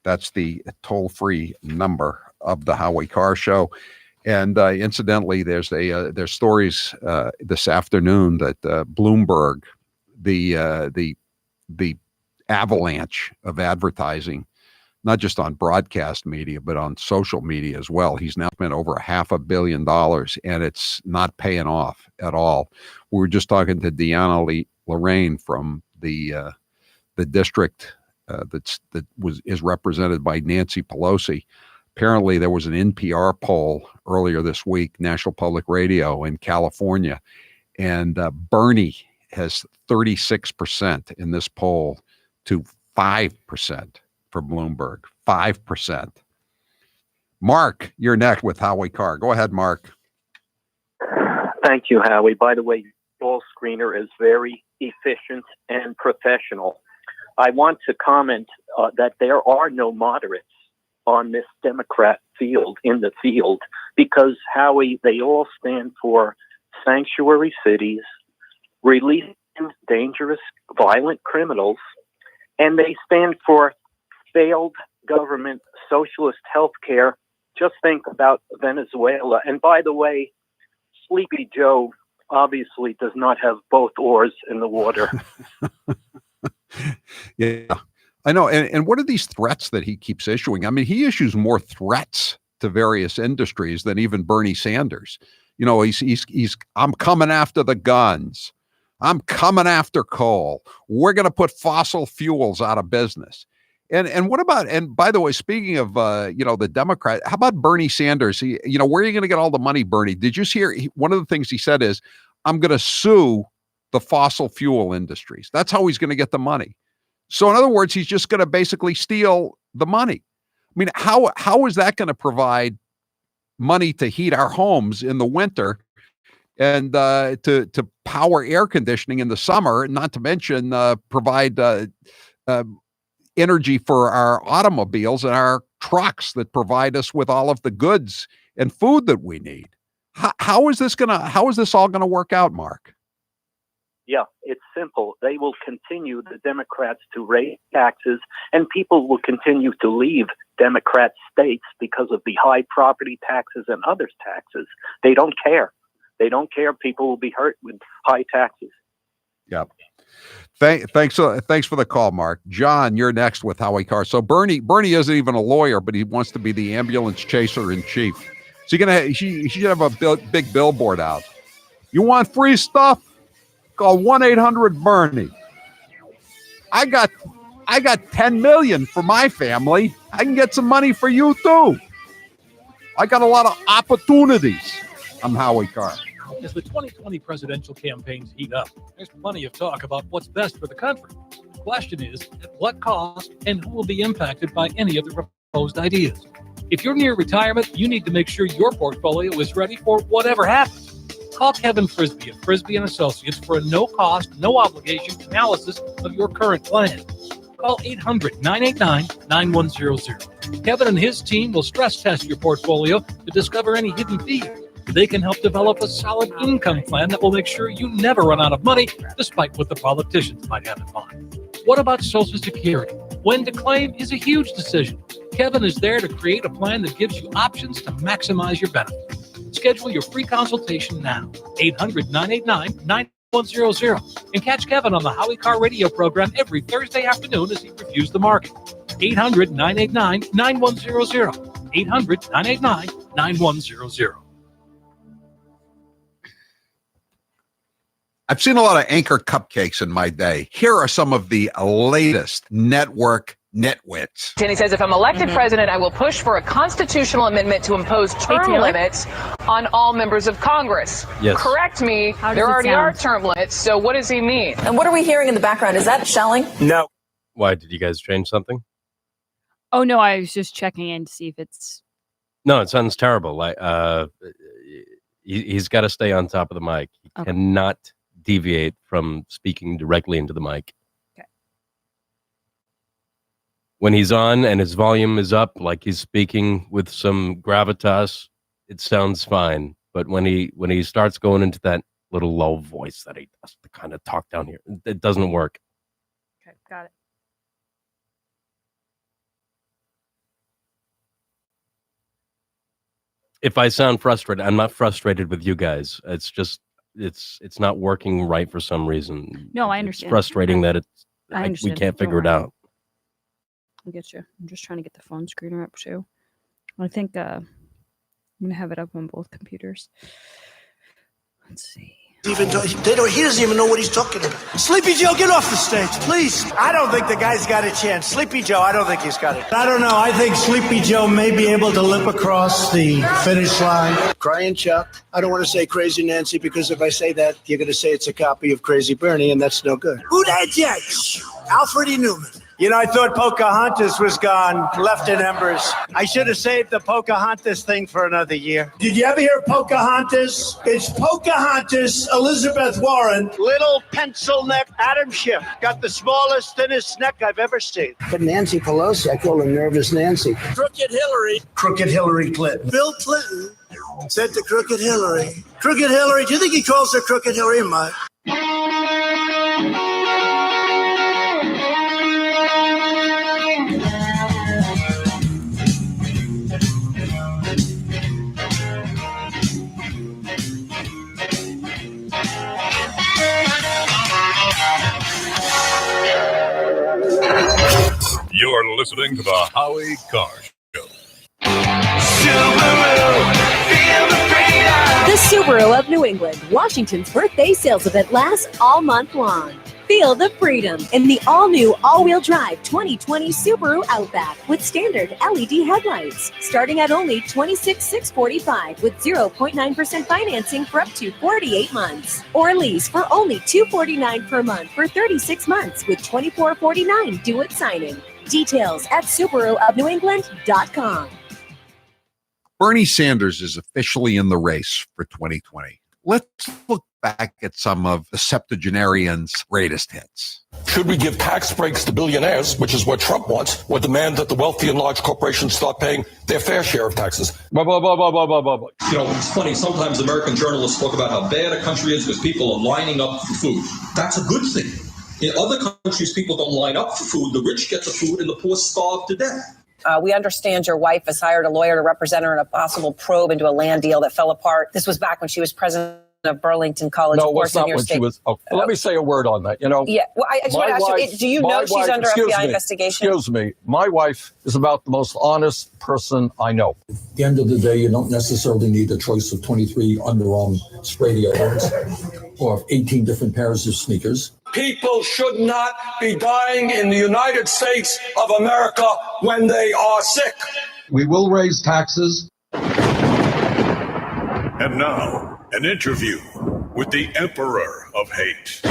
That's the toll-free number of the Howie Carr Show. And incidentally, there's stories this afternoon that Bloomberg, the avalanche of advertising, not just on broadcast media, but on social media as well. He's now spent over $500 million, and it's not paying off at all. We were just talking to Deanna Lorraine from the district that is represented by Nancy Pelosi. Apparently, there was an NPR poll earlier this week, National Public Radio in California, and Bernie has 36% in this poll to 5% for Bloomberg. 5%. Mark, you're next with Howie Carr. Go ahead, Mark. Thank you, Howie. By the way, your call screener is very efficient and professional. I want to comment that there are no moderates on this Democrat field, because, Howie, they all stand for sanctuary cities, releasing dangerous, violent criminals, and they stand for failed government socialist health care. Just think about Venezuela. And by the way, Sleepy Joe obviously does not have both oars in the water. Yeah, I know. And what are these threats that he keeps issuing? I mean, he issues more threats to various industries than even Bernie Sanders. You know, he's I'm coming after the guns. I'm coming after coal. We're going to put fossil fuels out of business. And what about, and by the way, speaking of, the Democrat, how about Bernie Sanders? Where are you going to get all the money, Bernie? Did you hear? One of the things he said is, I'm going to sue the fossil fuel industries. That's how he's going to get the money. So in other words, he's just going to basically steal the money. I mean, how is that going to provide money to heat our homes in the winter and to power air conditioning in the summer, not to mention provide energy for our automobiles and our trucks that provide us with all of the goods and food that we need? How is this all gonna work out, Mark? Yeah, it's simple. They will continue, the Democrats, to raise taxes, and people will continue to leave Democrat states because of the high property taxes and other taxes. They don't care. They don't care. People will be hurt with high taxes. Yep. Thanks for the call, Mark. John, you're next with Howie Carr. So Bernie isn't even a lawyer, but he wants to be the ambulance chaser in chief. So he should have a big billboard out. You want free stuff? Call 1-800-BERNIE. I got 10 million for my family. I can get some money for you too. I got a lot of opportunities. I'm Howie Carr. As the 2020 presidential campaigns heat up, there's plenty of talk about what's best for the country. The question is, at what cost and who will be impacted by any of the proposed ideas? If you're near retirement, you need to make sure your portfolio is ready for whatever happens. Call Kevin Frisbee of Frisbee & Associates for a no-cost, no-obligation analysis of your current plan. Call 800-989-9100. Kevin and his team will stress test your portfolio to discover any hidden fees. They can help develop a solid income plan that will make sure you never run out of money, despite what the politicians might have in mind. What about Social Security? When to claim is a huge decision. Kevin is there to create a plan that gives you options to maximize your benefits. Schedule your free consultation now. 800-989-9100. And catch Kevin on the Howie Carr radio program every Thursday afternoon as he reviews the market. 800-989-9100. 800-989-9100. I've seen a lot of Anchor cupcakes in my day. Here are some of the latest network nitwits. And he says, if I'm elected president, I will push for a constitutional amendment to impose term limits on all members of Congress. Yes. Correct me, there already are term limits, so what does he mean? And what are we hearing in the background? Is that shelling? No. Why, did you guys change something? Oh, no, I was just checking in to see if it's... No, it sounds terrible. Like he's got to stay on top of the mic. He cannot deviate from speaking directly into the mic. Okay. When he's on and his volume is up, like he's speaking with some gravitas, it sounds fine. But when he starts going into that little low voice that he does to kind of talk down here, it doesn't work. Okay, got it. If I sound frustrated, I'm not frustrated with you guys. It's just it's not working right for some reason. No, I understand. It's frustrating that we can't figure it out. I get you. I'm just trying to get the phone screener up too. I think I'm gonna have it up on both computers. Let's see. He doesn't even know what he's talking about. Sleepy Joe, get off the stage, please. I don't think the guy's got a chance. Sleepy Joe, I don't think he's got it. I don't know. I think Sleepy Joe may be able to limp across the finish line. Crying Chuck. I don't want to say Crazy Nancy because if I say that, you're going to say it's a copy of Crazy Bernie, and that's no good. Who that judge? Alfred E. Newman. You know, I thought Pocahontas was gone, left in embers. I should have saved the Pocahontas thing for another year. Did you ever hear Pocahontas? It's Pocahontas, Elizabeth Warren. Little pencil neck Adam Schiff. Got the smallest, thinnest neck I've ever seen. But Nancy Pelosi, I call her Nervous Nancy. Crooked Hillary. Crooked Hillary Clinton. Bill Clinton said to Crooked Hillary. Crooked Hillary, do you think he calls her Crooked Hillary, Mike? You're listening to the Howie Carr Show. The Subaru of New England, Washington's birthday sales event lasts all month long. Feel the freedom in the all-new all-wheel drive 2020 Subaru Outback with standard LED headlights, starting at only $26,645 with 0.9% financing for up to 48 months. Or lease for only $249 per month for 36 months with $2449 due at signing. Details at SubaruofNewEngland.com. Bernie Sanders is officially in the race for 2020. Let's look back at some of the septuagenarian's greatest hits. Should we give tax breaks to billionaires, which is what Trump wants, or demand that the wealthy and large corporations start paying their fair share of taxes? You know, it's funny. Sometimes American journalists talk about how bad a country is because people are lining up for food. That's a good thing. In other countries, people don't line up for food. The rich get the food and the poor starve to death. We understand your wife has hired a lawyer to represent her in a possible probe into a land deal that fell apart. This was back when she was president of Burlington College. No, of course, not in your when state. she was. Let me say a word on that. You know. Yeah. Well, I just want to ask you: do you know she's under FBI investigation? Excuse me. My wife is about the most honest person I know. At the end of the day, you don't necessarily need a choice of 23 underarm spray deodorants or 18 different pairs of sneakers. People should not be dying in the United States of America when they are sick. We will raise taxes. And now, an interview with the Emperor of Hate,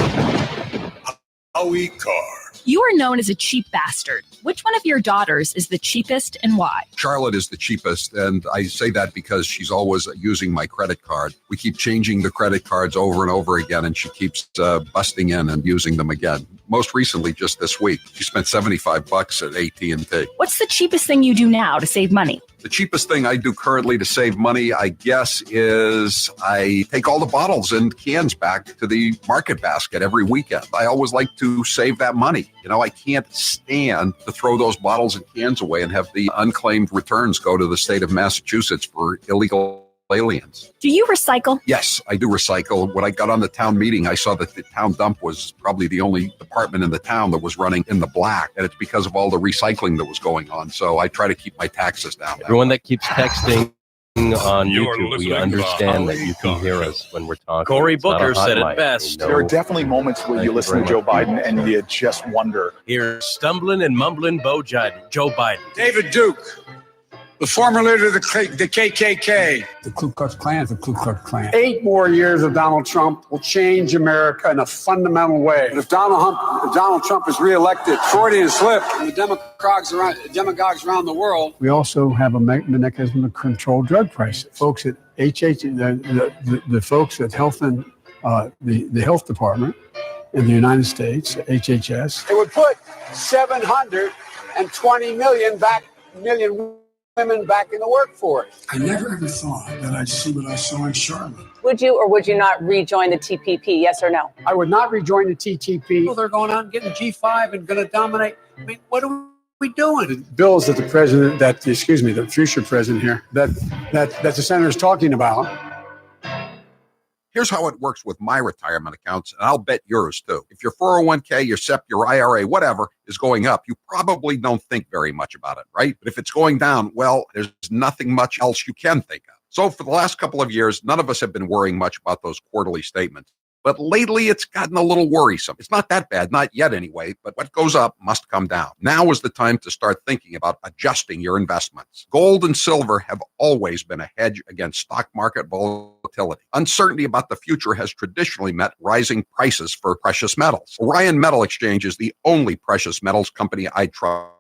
Howie Carr. You are known as a cheap bastard. Which one of your daughters is the cheapest and why? Charlotte is the cheapest, and I say that because she's always using my credit card. We keep changing the credit cards over and over again, and she keeps busting in and using them again. Most recently, just this week, she spent $75 at AT&T. What's the cheapest thing you do now to save money? The cheapest thing I do currently to save money, I guess, is I take all the bottles and cans back to the market basket every weekend. I always like to save that money. You know, I can't stand to throw those bottles and cans away and have the unclaimed returns go to the state of Massachusetts for illegal aliens. Do you recycle? Yes, I do recycle. When I got on the town meeting, I saw that the town dump was probably the only department in the town that was running in the black, and it's because of all the recycling that was going on. So I try to keep my taxes down. Everyone that keeps texting on You're YouTube, we listening to understand that Howie you can Carr hear Show. us when we're talking. Cory It's not a Booker said it hotline. best. There are definitely moments where you listen to Joe Biden and you just wonder. Here's stumbling and mumbling Joe Biden. David Duke, the former leader of the KKK. The Ku Klux Klan is the Ku Klux Klan. 8 more years of Donald Trump will change America in a fundamental way. But if Donald Trump is reelected, Freudian slip, and the demagogues around the world. We also have a mechanism to control drug prices. Folks at the folks at Health and the Health Department in the United States, HHS. It would put 720 million women back in the workforce. I never ever thought that I'd see what I saw in Charlotte. Would you or would you not rejoin the TPP? Yes or no? I would not rejoin the TTP. Well, they're going out and getting G5 and going to dominate. I mean, what are we doing? The bills that the future president here, that the senator's talking about. Here's how it works with my retirement accounts, and I'll bet yours too. If your 401k, your SEP, your IRA, whatever, is going up, you probably don't think very much about it, right? But if it's going down, well, there's nothing much else you can think of. So for the last couple of years, none of us have been worrying much about those quarterly statements. But lately it's gotten a little worrisome. It's not that bad, not yet anyway, but what goes up must come down. Now is the time to start thinking about adjusting your investments. Gold and silver have always been a hedge against stock market volatility. Uncertainty about the future has traditionally meant rising prices for precious metals. Orion Metal Exchange is the only precious metals company I trust.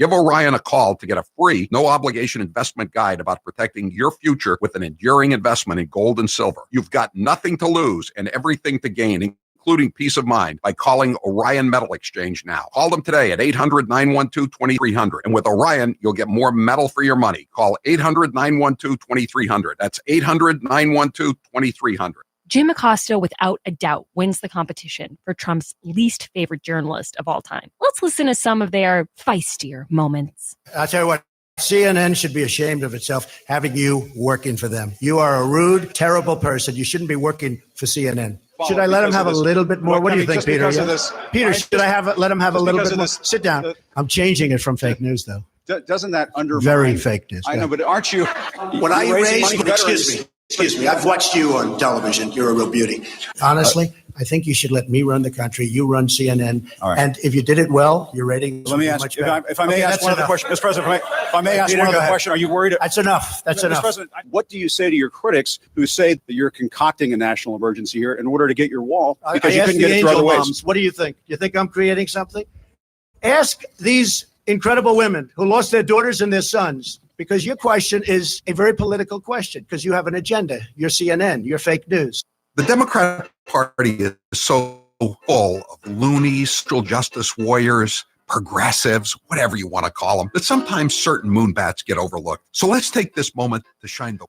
Give Orion a call to get a free, no-obligation investment guide about protecting your future with an enduring investment in gold and silver. You've got nothing to lose and everything to gain, including peace of mind, by calling Orion Metal Exchange now. Call them today at 800-912-2300. And with Orion, you'll get more metal for your money. Call 800-912-2300. That's 800-912-2300. Jim Acosta, without a doubt, wins the competition for Trump's least favorite journalist of all time. Let's listen to some of their feistier moments. I'll tell you what, CNN should be ashamed of itself having you working for them. You are a rude, terrible person. You shouldn't be working for CNN. Should I let him have a little bit more? What do you think, Peter? Peter, should I let him have a little bit more? Sit down. I'm changing it from fake news, though. Doesn't that undermine? Very fake news. I know, but aren't you? When I raise, excuse me, I've watched you on television. You're a real beauty. Honestly, I think you should let me run the country. You run CNN. All right. And if you did it well, your ratings Let me ask, much better. if I may ask one other question, Mr. President, if I may ask one other question, are you worried? That's enough. That's enough. Mr. President, what do you say to your critics who say that you're concocting a national emergency here in order to get your wall because you couldn't get it through other ways? What do you think? You think I'm creating something? Ask these incredible women who lost their daughters and their sons, because your question is a very political question, because you have an agenda. You're CNN. You're fake news. The Democratic Party is so full of loonies, social justice warriors, progressives, whatever you want to call them, that sometimes certain moonbats get overlooked. So let's take this moment to shine the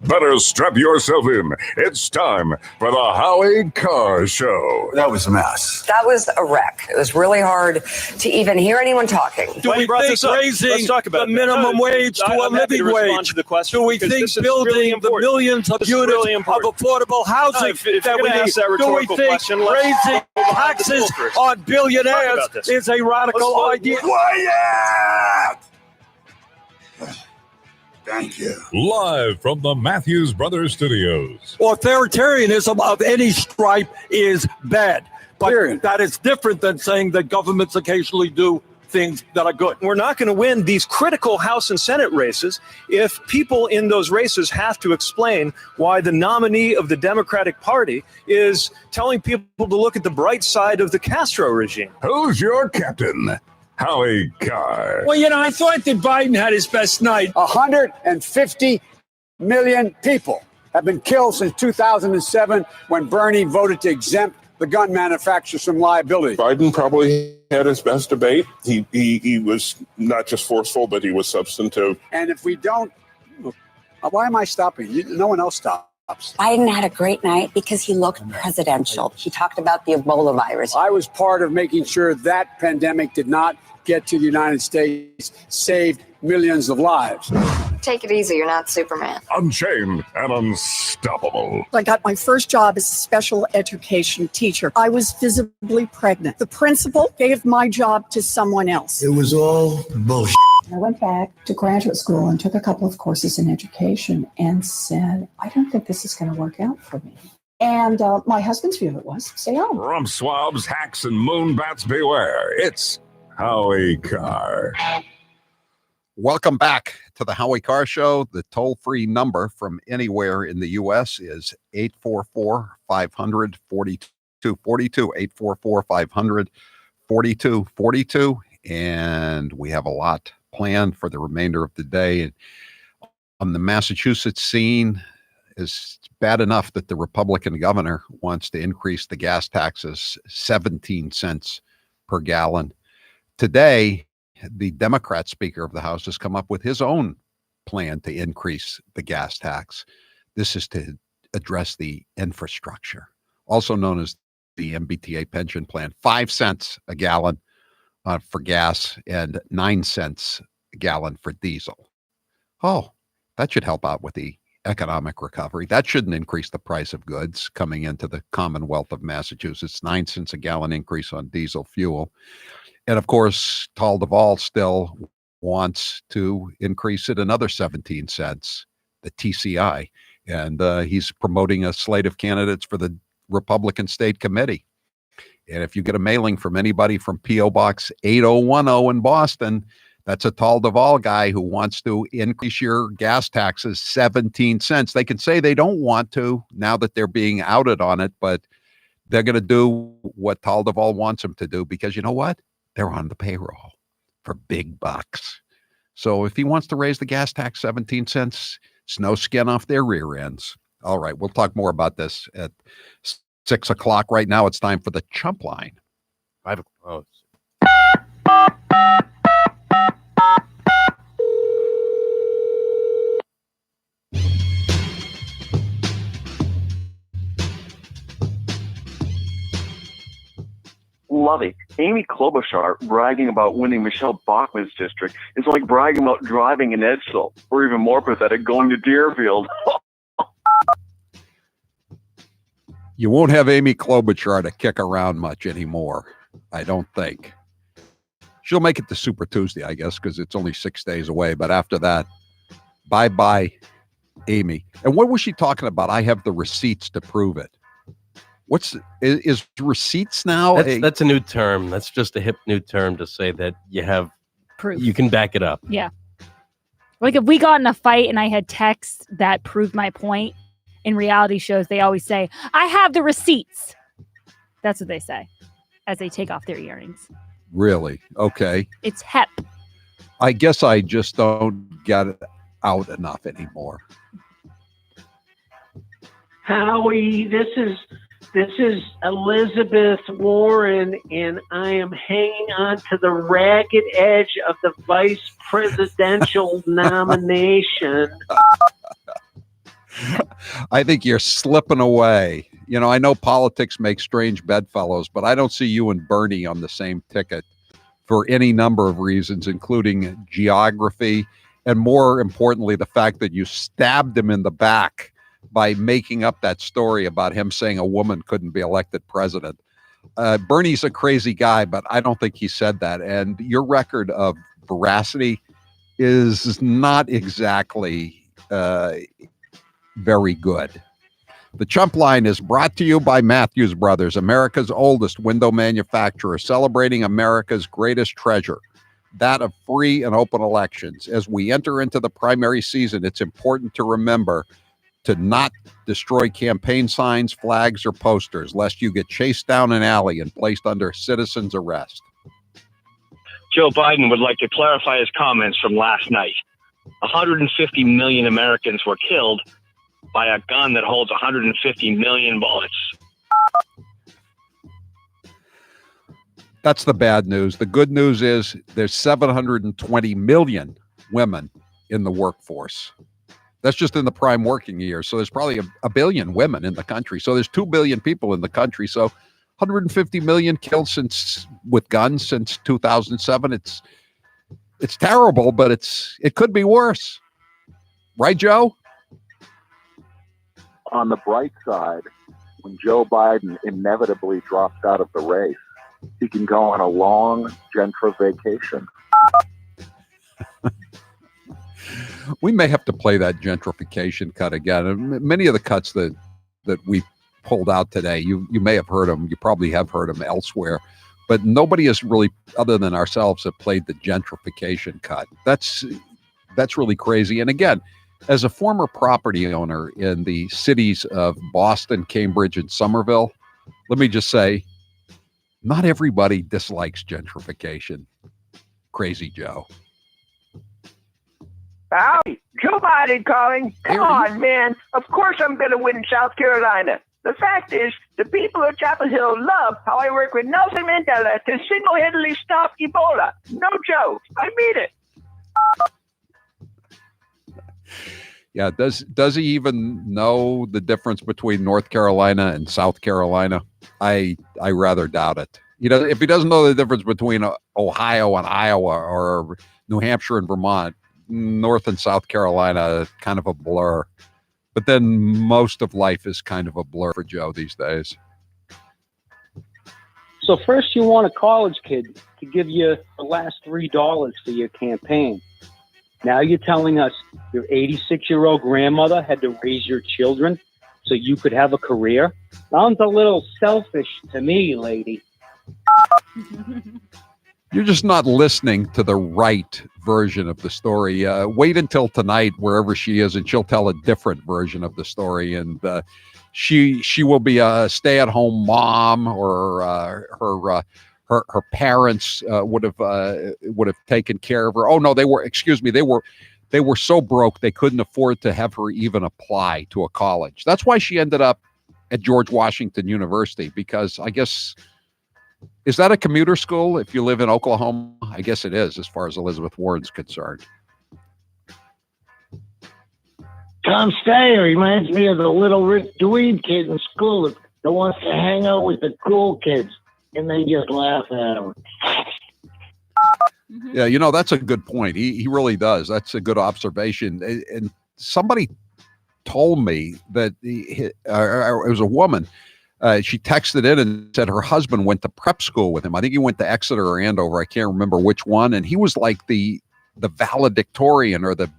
Better strap yourself in. It's time for the Howie Carr Show. That was a mess. That was a wreck. It was really hard to even hear anyone talking. Do we think raising the minimum wage to a living wage? Do we think building the millions of units of affordable housing that we need? Do we think raising taxes on billionaires is a radical idea? Quiet! Thank you. Live from the Matthews Brothers Studios. Authoritarianism of any stripe is bad. But that is different than saying that governments occasionally do things that are good. We're not going to win these critical House and Senate races if people in those races have to explain why the nominee of the Democratic Party is telling people to look at the bright side of the Castro regime. Who's your captain? Howie Carr. Well, I thought that Biden had his best night. 150 million people have been killed since 2007 when Bernie voted to exempt the gun manufacturers from liability. Biden probably had his best debate. He was not just forceful, but he was substantive. And if we don't, why am I stopping? No one else stops. Biden had a great night because he looked presidential. He talked about the Ebola virus. I was part of making sure that pandemic did not get to the United States, saved millions of lives. Take it easy. You're not Superman. Unchained and unstoppable. I got my first job as a special education teacher. I was visibly pregnant. The principal gave my job to someone else. It was all bullshit. I went back to graduate school and took a couple of courses in education and said, I don't think this is going to work out for me. And my husband's view of it was, stay home. Rump swabs, hacks, and moonbats beware. It's Howie Carr. Welcome back to the Howie Carr Show. The toll-free number from anywhere in the U.S. is 844-500-4242, 844-500-4242. And we have a lot planned for the remainder of the day. And on the Massachusetts scene, is bad enough that the Republican governor wants to increase the gas taxes 17 cents per gallon. Today, the Democrat Speaker of the House has come up with his own plan to increase the gas tax. This is to address the infrastructure, also known as the MBTA pension plan. 5 cents a gallon for gas and 9 cents a gallon for diesel. Oh, that should help out with the economic recovery. That shouldn't increase the price of goods coming into the Commonwealth of Massachusetts. 9 cents a gallon increase on diesel fuel. And of course, tall of all still, wants to increase it another 17 cents, the TCI. And he's promoting a slate of candidates for the Republican State Committee. And if you get a mailing from anybody from P.O. Box 8010 in Boston, that's a Tal Duval guy who wants to increase your gas taxes 17 cents. They can say they don't want to now that they're being outed on it, but they're going to do what Tal Duval wants them to do because you know what? They're on the payroll for big bucks. So if he wants to raise the gas tax 17 cents, it's no skin off their rear ends. All right, we'll talk more about this at 6 o'clock. Right now, it's time for the Chump Line. 5 o'clock. Lovey. Amy Klobuchar bragging about winning Michelle Bachmann's district is like bragging about driving in Edsel, or even more pathetic, going to Deerfield. You won't have Amy Klobuchar to kick around much anymore, I don't think. She'll make it to Super Tuesday, I guess, because it's only 6 days away. But after that, bye-bye, Amy. And what was she talking about? I have the receipts to prove it. Is receipts now? That's a new term. That's just a hip new term to say that you have proof. You can back it up. Yeah. Like if we got in a fight and I had texts that proved my point, in reality shows, they always say, I have the receipts. That's what they say as they take off their earrings. Really? Okay. It's hep. I guess I just don't get it out enough anymore. Howie, this is Elizabeth Warren, and I am hanging on to the ragged edge of the vice presidential nomination. I think you're slipping away. You know, I know politics makes strange bedfellows, but I don't see you and Bernie on the same ticket for any number of reasons, including geography, and more importantly, the fact that you stabbed him in the back by making up that story about him saying a woman couldn't be elected president. Bernie's a crazy guy, but I don't think he said that. And your record of veracity is not exactly very good. The Chump Line is brought to you by Matthews Brothers, America's oldest window manufacturer, celebrating America's greatest treasure, that of free and open elections. As we enter into the primary season, it's important to remember to not destroy campaign signs, flags, or posters, lest you get chased down an alley and placed under citizen's arrest. Joe Biden would like to clarify his comments from last night. 150 million Americans were killed by a gun that holds 150 million bullets. That's the bad news. The good news is there's 720 million women in the workforce. That's just in the prime working years. So there's probably a billion women in the country. So there's 2 billion people in the country. So 150 million killed with guns since 2007. It's terrible, but it could be worse. Right, Joe? On the bright side, when Joe Biden inevitably drops out of the race, he can go on a long gentrification. We may have to play that gentrification cut again. Many of the cuts that we pulled out today, you may have heard them. You probably have heard them elsewhere. But nobody has really, other than ourselves, have played the gentrification cut. That's really crazy. And again, as a former property owner in the cities of Boston, Cambridge, and Somerville, let me just say, not everybody dislikes gentrification. Crazy Joe. Howdy, Joe Biden calling. Come on, man. Of course I'm going to win South Carolina. The fact is, the people of Chapel Hill love how I work with Nelson Mandela to single-handedly stop Ebola. No joke. I mean it. Yeah, does he even know the difference between North Carolina and South Carolina? I rather doubt it. You know, if he doesn't know the difference between Ohio and Iowa or New Hampshire and Vermont, North and South Carolina, kind of a blur. But then most of life is kind of a blur for Joe these days. So first you want a college kid to give you the last $3 for your campaign. Now you're telling us your 86-year-old grandmother had to raise your children so you could have a career? Sounds a little selfish to me, lady. You're just not listening to the right version of the story. Wait until tonight, wherever she is, and she'll tell a different version of the story. And she will be a stay-at-home mom, or her parents would have taken care of her. Oh no, they were so broke they couldn't afford to have her even apply to a college. That's why she ended up at George Washington University, because I guess, is that a commuter school if you live in Oklahoma? I guess it is, as far as Elizabeth Warren's concerned. Tom Steyer reminds me of the little Rick dweeb kid in school that wants to hang out with the cool kids, and they just laugh at him. Yeah, that's a good point. He really does. That's a good observation. And somebody told me that it was a woman. She texted in and said her husband went to prep school with him. I think he went to Exeter or Andover. I can't remember which one. And he was like the valedictorian, or the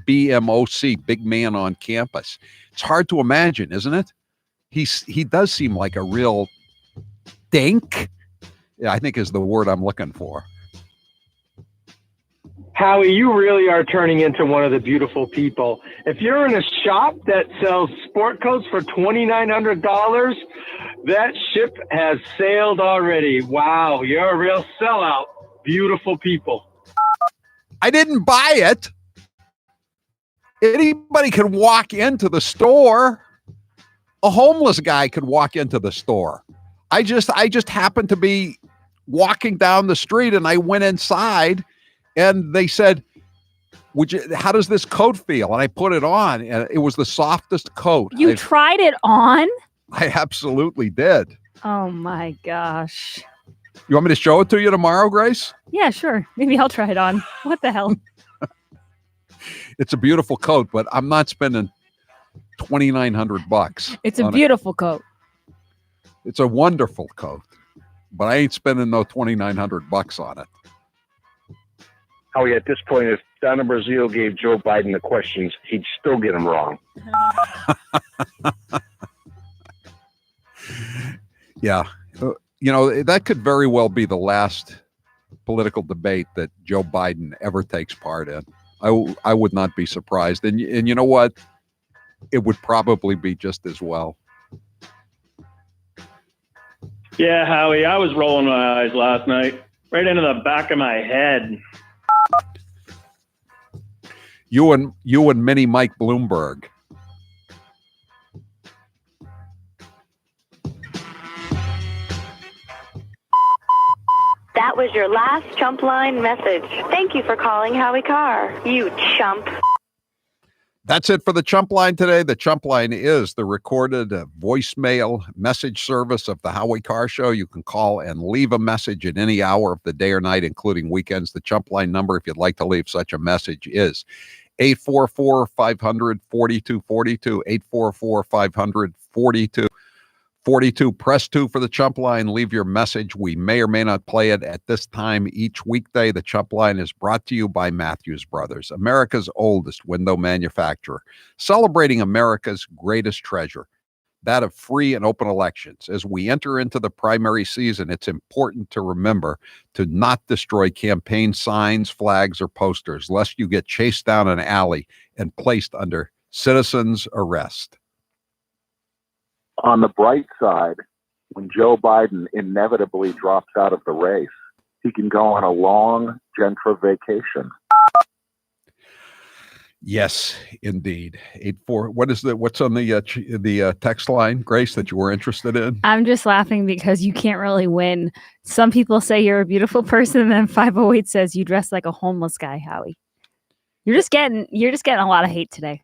BMOC, big man on campus. It's hard to imagine, isn't it? He does seem like a real dink. Yeah, I think is the word I'm looking for. Howie, you really are turning into one of the beautiful people. If you're in a shop that sells sport coats for $2,900, that ship has sailed already. Wow, you're a real sellout. Beautiful people. I didn't buy it. Anybody can walk into the store. A homeless guy could walk into the store. I just happened to be walking down the street, and I went inside. And they said, how does this coat feel? And I put it on, and it was the softest coat. You tried it on? I absolutely did. Oh my gosh. You want me to show it to you tomorrow, Grace? Yeah, sure. Maybe I'll try it on. What the hell? It's a beautiful coat, but I'm not spending $2,900. It's a beautiful coat. It's a wonderful coat, but I ain't spending no $2,900 on it. Howie, at this point, if Donna Brazile gave Joe Biden the questions, he'd still get them wrong. Yeah. That could very well be the last political debate that Joe Biden ever takes part in. I would not be surprised. And you know what? It would probably be just as well. Yeah, Howie, I was rolling my eyes last night, right into the back of my head. You and Mini Mike Bloomberg. That was your last chump line message. Thank you for calling Howie Carr, you chump. That's it for the Chump Line today. The Chump Line is the recorded voicemail message service of the Howie Carr Show. You can call and leave a message at any hour of the day or night, including weekends. The Chump Line number, if you'd like to leave such a message, is 844-500-4242, 844-500-4242. Press 2 for the Chump Line. Leave your message. We may or may not play it at this time each weekday. The Chump Line is brought to you by Matthews Brothers, America's oldest window manufacturer, celebrating America's greatest treasure, that of free and open elections. As we enter into the primary season, it's important to remember to not destroy campaign signs, flags, or posters, lest you get chased down an alley and placed under citizen's arrest. On the bright side, when Joe Biden inevitably drops out of the race, he can go on a long, gentle vacation. Yes, indeed. 84. What's on the text line, Grace, that you were interested in? I'm just laughing because you can't really win. Some people say you're a beautiful person, and then 508 says you dress like a homeless guy, Howie. You're just getting a lot of hate today.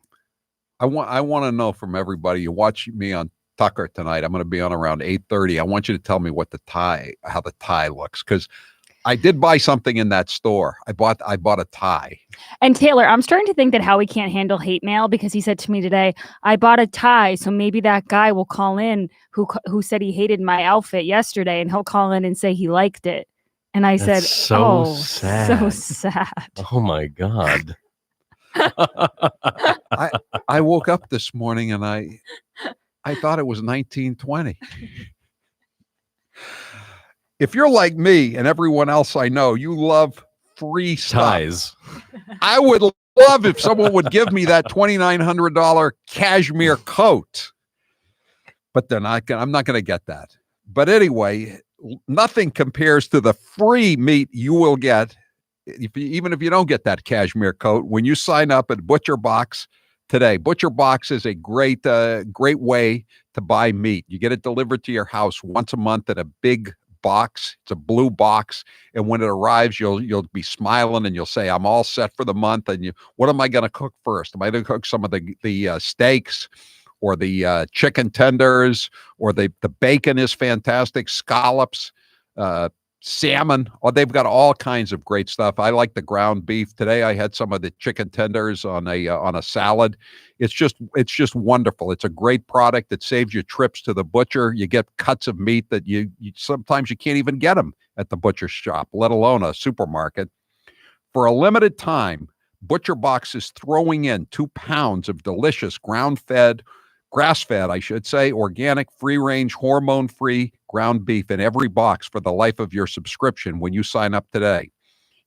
I want to know from everybody. You watch me on Tucker tonight. I'm going to be on around 8:30. I want you to tell me how the tie looks, because I did buy something in that store. I bought a tie. And Taylor, I'm starting to think that Howie can't handle hate mail, because he said to me today, I bought a tie, so maybe that guy will call in who said he hated my outfit yesterday, and he'll call in and say he liked it. And I said, That's so "Oh, sad. so sad." Oh my God. I woke up this morning and I thought it was 1920. If you're like me and everyone else I know, you love free stuff. Ties. I would love if someone would give me that $2,900 cashmere coat. But I'm not going to get that. But anyway, nothing compares to the free meat you will get, even if you don't get that cashmere coat, when you sign up at ButcherBox today. ButcherBox is a great way to buy meat. You get it delivered to your house once a month in a big box. It's a blue box, and when it arrives, you'll be smiling and you'll say, "I'm all set for the month." And what am I going to cook first? Am I going to cook some of the steaks, or the chicken tenders, or the bacon is fantastic, scallops, salmon. Oh, they've got all kinds of great stuff. I like the ground beef. Today I had some of the chicken tenders on a salad. It's just wonderful. It's a great product that saves you trips to the butcher. You get cuts of meat that you sometimes you can't even get them at the butcher shop, let alone a supermarket. For a limited time, ButcherBox is throwing in 2 pounds of delicious grass-fed, I should say, organic, free-range, hormone-free ground beef in every box for the life of your subscription when you sign up today.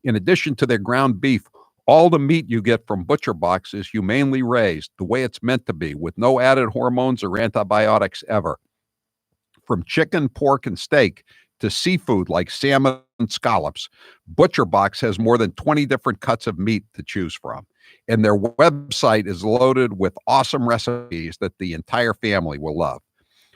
In addition to their ground beef, all the meat you get from ButcherBox is humanely raised the way it's meant to be, with no added hormones or antibiotics ever. From chicken, pork, and steak to seafood like salmon and scallops, ButcherBox has more than 20 different cuts of meat to choose from. And their website is loaded with awesome recipes that the entire family will love.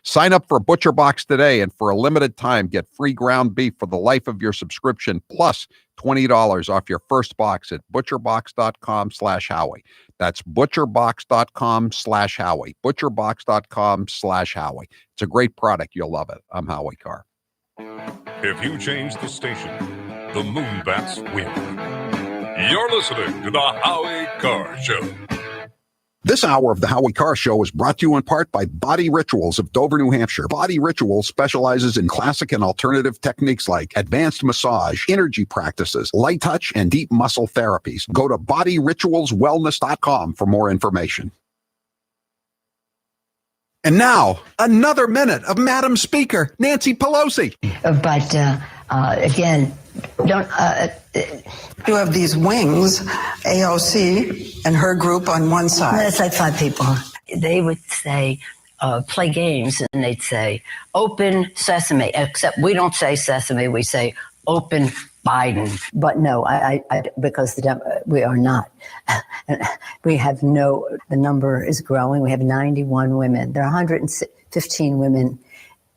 Sign up for ButcherBox today, and for a limited time, get free ground beef for the life of your subscription, plus $20 off your first box at butcherbox.com/Howie. That's butcherbox.com/Howie. Butcherbox.com/Howie. It's a great product. You'll love it. I'm Howie Carr. If you change the station, the Moonbats win. You're listening to the Howie Carr Show. This hour of the Howie Carr Show is brought to you in part by Body Rituals of Dover, New Hampshire. Body Rituals specializes in classic and alternative techniques like advanced massage, energy practices, light touch, and deep muscle therapies. Go to bodyritualswellness.com for more information. And now, another minute of Madam Speaker, Nancy Pelosi. But again, don't you have these wings, AOC and her group on one side. That's like 5 people. They would say, play games, and they'd say, open sesame, except we don't say sesame, we say open Biden. But no, I because we are not. We have the number is growing. We have 91 women. There are 115 women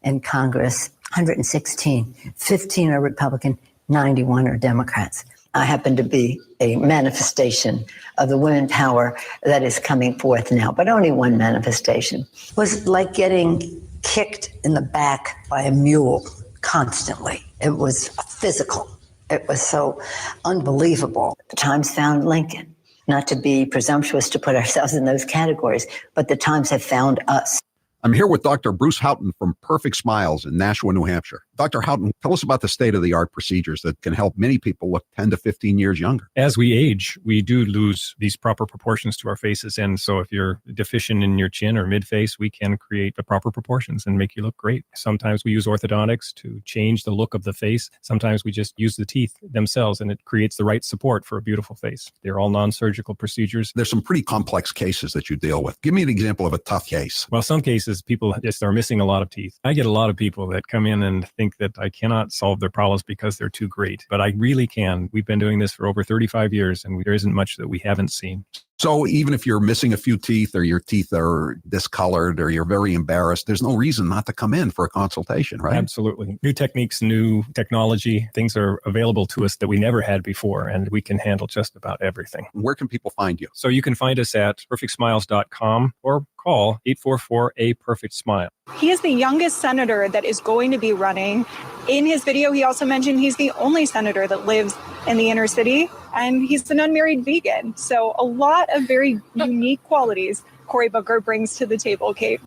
in Congress, 116. 15 are Republican, 91 are Democrats. I happen to be a manifestation of the women power that is coming forth now, but only one manifestation. It was like getting kicked in the back by a mule constantly. It was physical. It was so unbelievable. The Times found Lincoln. Not to be presumptuous to put ourselves in those categories, but the Times have found us. I'm here with Dr. Bruce Houghton from Perfect Smiles in Nashua, New Hampshire. Dr. Houghton, tell us about the state-of-the-art procedures that can help many people look 10 to 15 years younger. As we age, we do lose these proper proportions to our faces. And so if you're deficient in your chin or mid-face, we can create the proper proportions and make you look great. Sometimes we use orthodontics to change the look of the face. Sometimes we just use the teeth themselves, and it creates the right support for a beautiful face. They're all non-surgical procedures. There's some pretty complex cases that you deal with. Give me an example of a tough case. Well, some cases, people just are missing a lot of teeth. I get a lot of people that come in and think that I cannot solve their problems because they're too great, but I really can. We've been doing this for over 35 years, and there isn't much that we haven't seen. So even if you're missing a few teeth, or your teeth are discolored, or you're very embarrassed, there's no reason not to come in for a consultation, right? Absolutely. New techniques, new technology, things are available to us that we never had before, and we can handle just about everything. Where can people find you? So you can find us at perfectsmiles.com or call 844-A-PERFECT-SMILE. He is the youngest senator that is going to be running. In his video, he also mentioned he's the only senator that lives in the inner city, and he's an unmarried vegan. So a lot of very unique qualities Cory Booker brings to the table, Kate.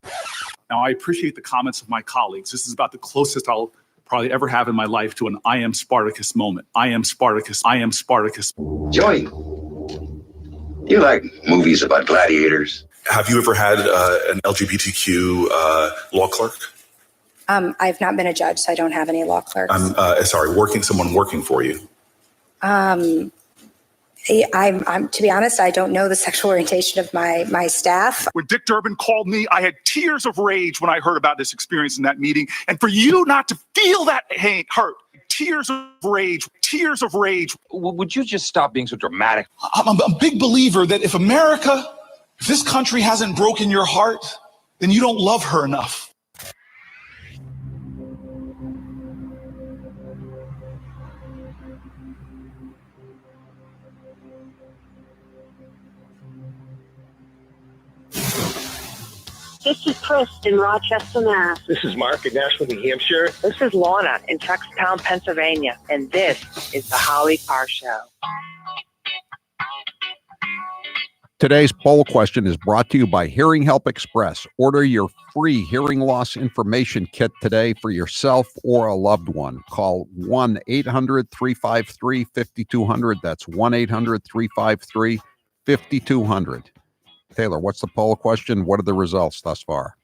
Now, I appreciate the comments of my colleagues. This is about the closest I'll probably ever have in my life to an I am Spartacus moment. I am Spartacus. I am Spartacus. Joey, you like movies about gladiators? Have you ever had an LGBTQ law clerk? I've not been a judge, so I don't have any law clerks. Someone working for you. I'm to be honest, I don't know the sexual orientation of my staff. When Dick Durbin called me, I had tears of rage when I heard about this experience in that meeting. And for you not to feel that hurt, tears of rage, tears of rage. Would you just stop being so dramatic? I'm a big believer that if this country hasn't broken your heart, then you don't love her enough. This is Chris in Rochester, Mass. This is Mark in Nashville, New Hampshire. This is Lorna in Truckstown, Pennsylvania. And this is the Howie Carr Show. Today's poll question is brought to you by Hearing Help Express. Order your free hearing loss information kit today for yourself or a loved one. Call 1-800-353-5200. That's 1-800-353-5200. Taylor, what's the poll question? What are the results thus far?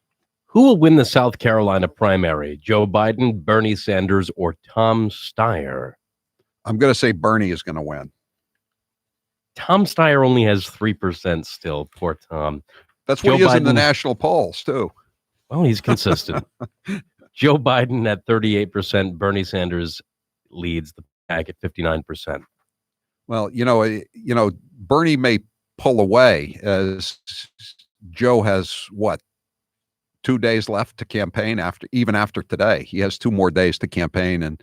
Who will win the South Carolina primary? Joe Biden, Bernie Sanders, or Tom Steyer? I'm going to say Bernie is going to win. Tom Steyer only has 3% still. Poor Tom. That's what he is in the national polls, too. Well, he's consistent. Joe Biden at 38%. Bernie Sanders leads the pack at 59%. Well, Bernie may pull away as Joe has 2 days left to campaign after today. He has 2 more days to campaign and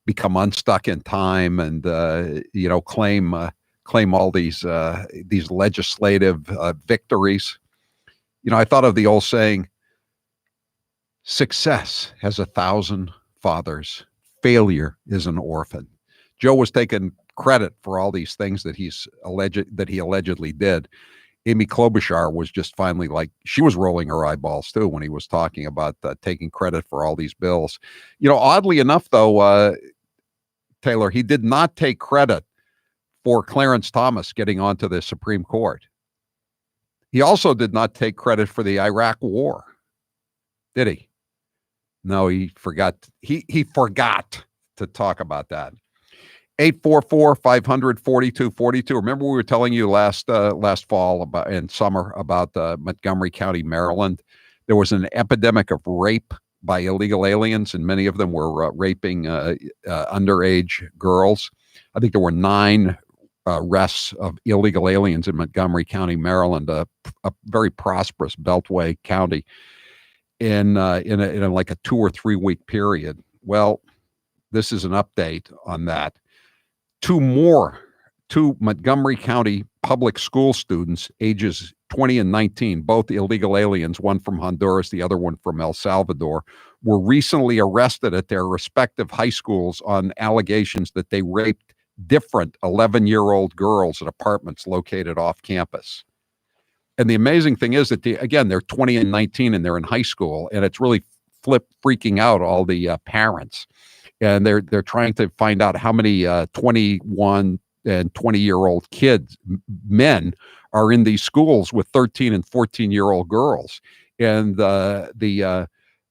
become unstuck in time and claim all these legislative victories. I thought of the old saying, success has 1,000 fathers, failure is an orphan. Joe was taking credit for all these things that he allegedly did. Amy Klobuchar was just finally she was rolling her eyeballs too when he was talking about taking credit for all these bills. Oddly enough, though, Taylor, he did not take credit for Clarence Thomas getting onto the Supreme Court. He also did not take credit for the Iraq War, did he? No, he forgot. He forgot to talk about that. 844-500-4242. Remember we were telling you last fall in summer about Montgomery County, Maryland. There was an epidemic of rape by illegal aliens, and many of them were raping underage girls. I think there were 9 arrests of illegal aliens in Montgomery County, Maryland, a very prosperous Beltway county, in a 2 or 3 week period. Well, this is an update on that. 2 Montgomery County public school students, ages 20 and 19, both illegal aliens, one from Honduras, the other one from El Salvador, were recently arrested at their respective high schools on allegations that they raped different 11-year-old girls at apartments located off campus. And the amazing thing is that they're 20 and 19 and they're in high school, and it's really freaking out all the parents. And they're trying to find out how many 21 and 20-year-old kids, men, are in these schools with 13 and 14-year-old girls. And the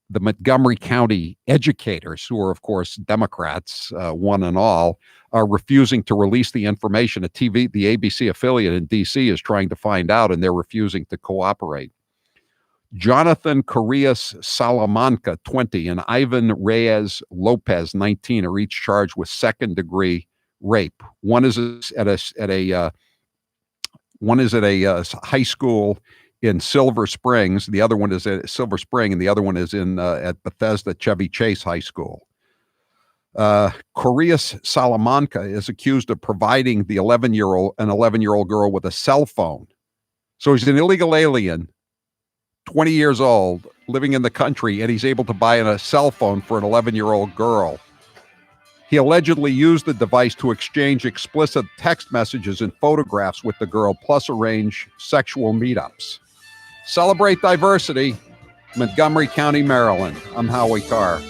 Montgomery County educators, who are, of course, Democrats, one and all, are refusing to release the information. The ABC affiliate in D.C. is trying to find out, and they're refusing to cooperate. Jonathan Correas Salamanca, 20, and Ivan Reyes Lopez, 19, are each charged with second-degree rape. One is at a high school in Silver Springs. The other one is at Silver Spring, and the other one is at Bethesda Chevy Chase High School. Correas Salamanca is accused of providing an 11-year-old girl with a cell phone. So he's an illegal alien, 20 years old, living in the country, and he's able to buy a cell phone for an 11-year-old girl. He allegedly used the device to exchange explicit text messages and photographs with the girl, plus arrange sexual meetups. Celebrate diversity, Montgomery County, Maryland. I'm Howie Carr.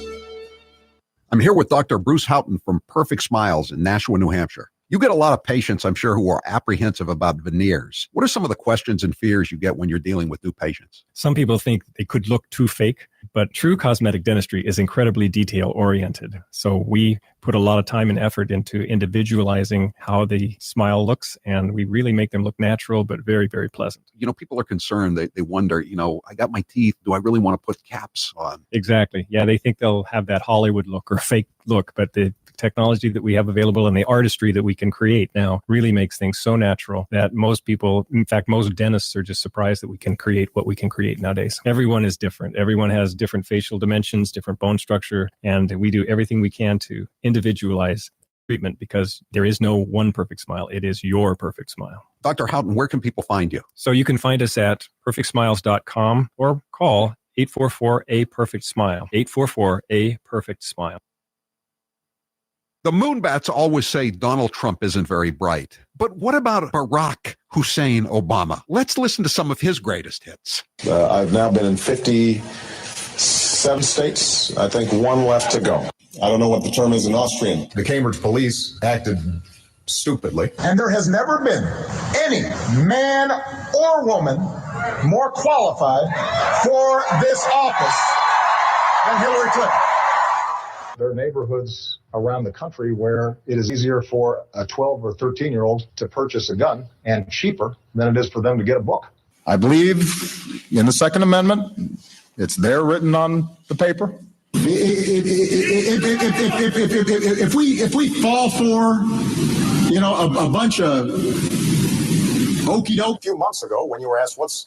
I'm here with Dr. Bruce Houghton from Perfect Smiles in Nashua, New Hampshire. You get a lot of patients, I'm sure, who are apprehensive about veneers. What are some of the questions and fears you get when you're dealing with new patients? Some people think they could look too fake, but true cosmetic dentistry is incredibly detail-oriented. So we put a lot of time and effort into individualizing how the smile looks, and we really make them look natural, but very, very pleasant. You know, people are concerned. They wonder, I got my teeth. Do I really want to put caps on? Exactly. Yeah, they think they'll have that Hollywood look or fake look, but the technology that we have available and the artistry that we can create now really makes things so natural that most people, in fact, most dentists are just surprised that we can create what we can create nowadays. Everyone is different. Everyone has different facial dimensions, different bone structure, and we do everything we can to individualize treatment because there is no one perfect smile. It is your perfect smile. Dr. Houghton, where can people find you? So you can find us at perfectsmiles.com or call 844-A-PERFECT-SMILE, 844-A-PERFECT-SMILE. The Moonbats always say Donald Trump isn't very bright. But what about Barack Hussein Obama? Let's listen to some of his greatest hits. I've now been in 57 states. I think one left to go. I don't know what the term is in Austrian. The Cambridge police acted stupidly. And there has never been any man or woman more qualified for this office than Hillary Clinton. There are neighborhoods around the country where it is easier for a 12 or 13-year-old to purchase a gun and cheaper than it is for them to get a book. I believe in the Second Amendment. It's there written on the paper. If we fall for, a bunch of okey doke. A few months ago, when you were asked what's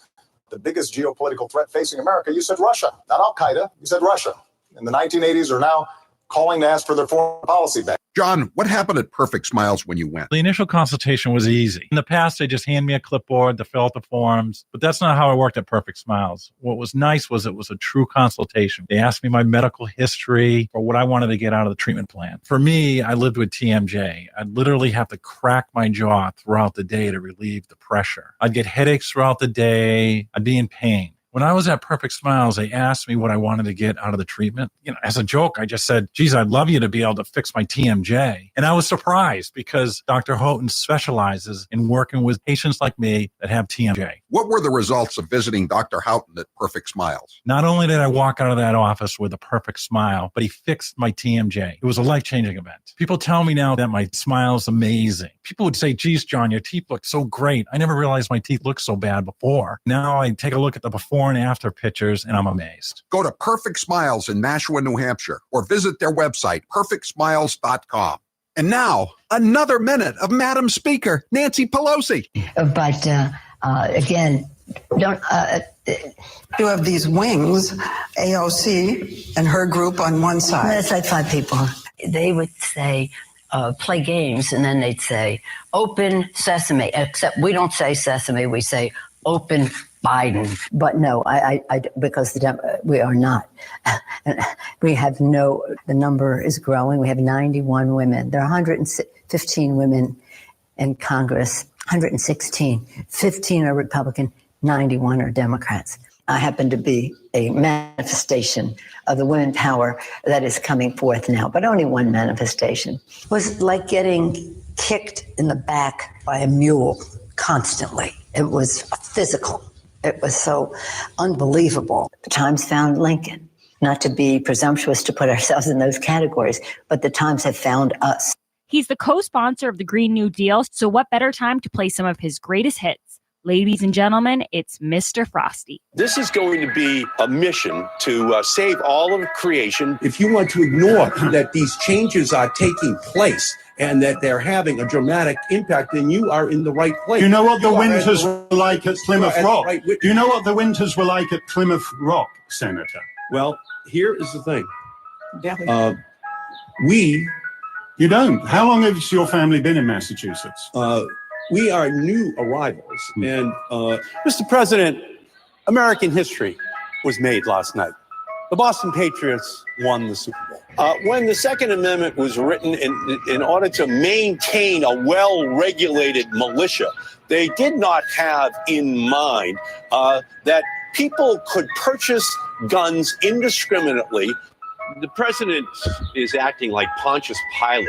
the biggest geopolitical threat facing America, you said Russia, not Al Qaeda. You said Russia. In the 1980s are now calling to ask for their foreign policy back. John, what happened at Perfect Smiles when you went? The initial consultation was easy. In the past, they just hand me a clipboard to fill out the forms, but that's not how I worked at Perfect Smiles. What was nice was it was a true consultation. They asked me my medical history or what I wanted to get out of the treatment plan. For me, I lived with TMJ. I'd literally have to crack my jaw throughout the day to relieve the pressure. I'd get headaches throughout the day. I'd be in pain. When I was at Perfect Smiles, they asked me what I wanted to get out of the treatment. As a joke, I just said, geez, I'd love you to be able to fix my TMJ. And I was surprised because Dr. Houghton specializes in working with patients like me that have TMJ. What were the results of visiting Dr. Houghton at Perfect Smiles? Not only did I walk out of that office with a perfect smile, but he fixed my TMJ. It was a life-changing event. People tell me now that my smile is amazing. People would say, geez, John, your teeth look so great. I never realized my teeth looked so bad before. Now I take a look at the before and after pictures and I'm amazed. Go to Perfect Smiles in Nashua, New Hampshire, or visit their website, perfectsmiles.com. And now, another minute of Madam Speaker, Nancy Pelosi. But again, don't You have these wings, AOC and her group on one side. That's like 5 people. They would say, play games, and then they'd say, open sesame, except we don't say sesame, we say open Biden. But no, I because we are not. We have the number is growing. We have 91 women. There are 115 women in Congress, 116. 15 are Republican, 91 are Democrats. I happen to be a manifestation of the women power that is coming forth now, but only one manifestation. It was like getting kicked in the back by a mule constantly. It was physical. It was so unbelievable. The Times found Lincoln. Not to be presumptuous to put ourselves in those categories, but the Times have found us. He's the co-sponsor of the Green New Deal, so what better time to play some of his greatest hits? Ladies and gentlemen, it's Mr. Frosty. This is going to be a mission to save all of creation. If you want to ignore that these changes are taking place and that they're having a dramatic impact, then you are in the right place. Do you know what the winters were like at Plymouth Rock? Do you know what the winters were like at Plymouth Rock, Senator? Well, here is the thing. You don't. How long has your family been in Massachusetts? We are new arrivals. And Mr. President, American history was made last night. The Boston Patriots won the Super Bowl. When the Second Amendment was written in order to maintain a well-regulated militia, they did not have in mind that people could purchase guns indiscriminately. The president is acting like Pontius Pilate.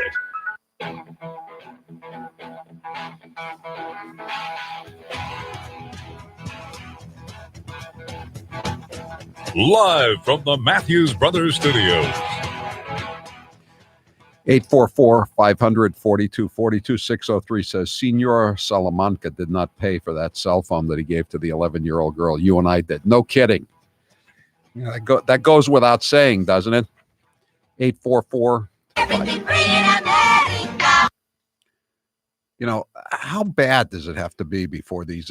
Live from the Matthews Brothers Studios. 844-500-4242-603 says, Senor Salamanca did not pay for that cell phone that he gave to the 11-year-old girl. You and I did. No kidding. Yeah, that goes without saying, doesn't it? 844. You know, how bad does it have to be before these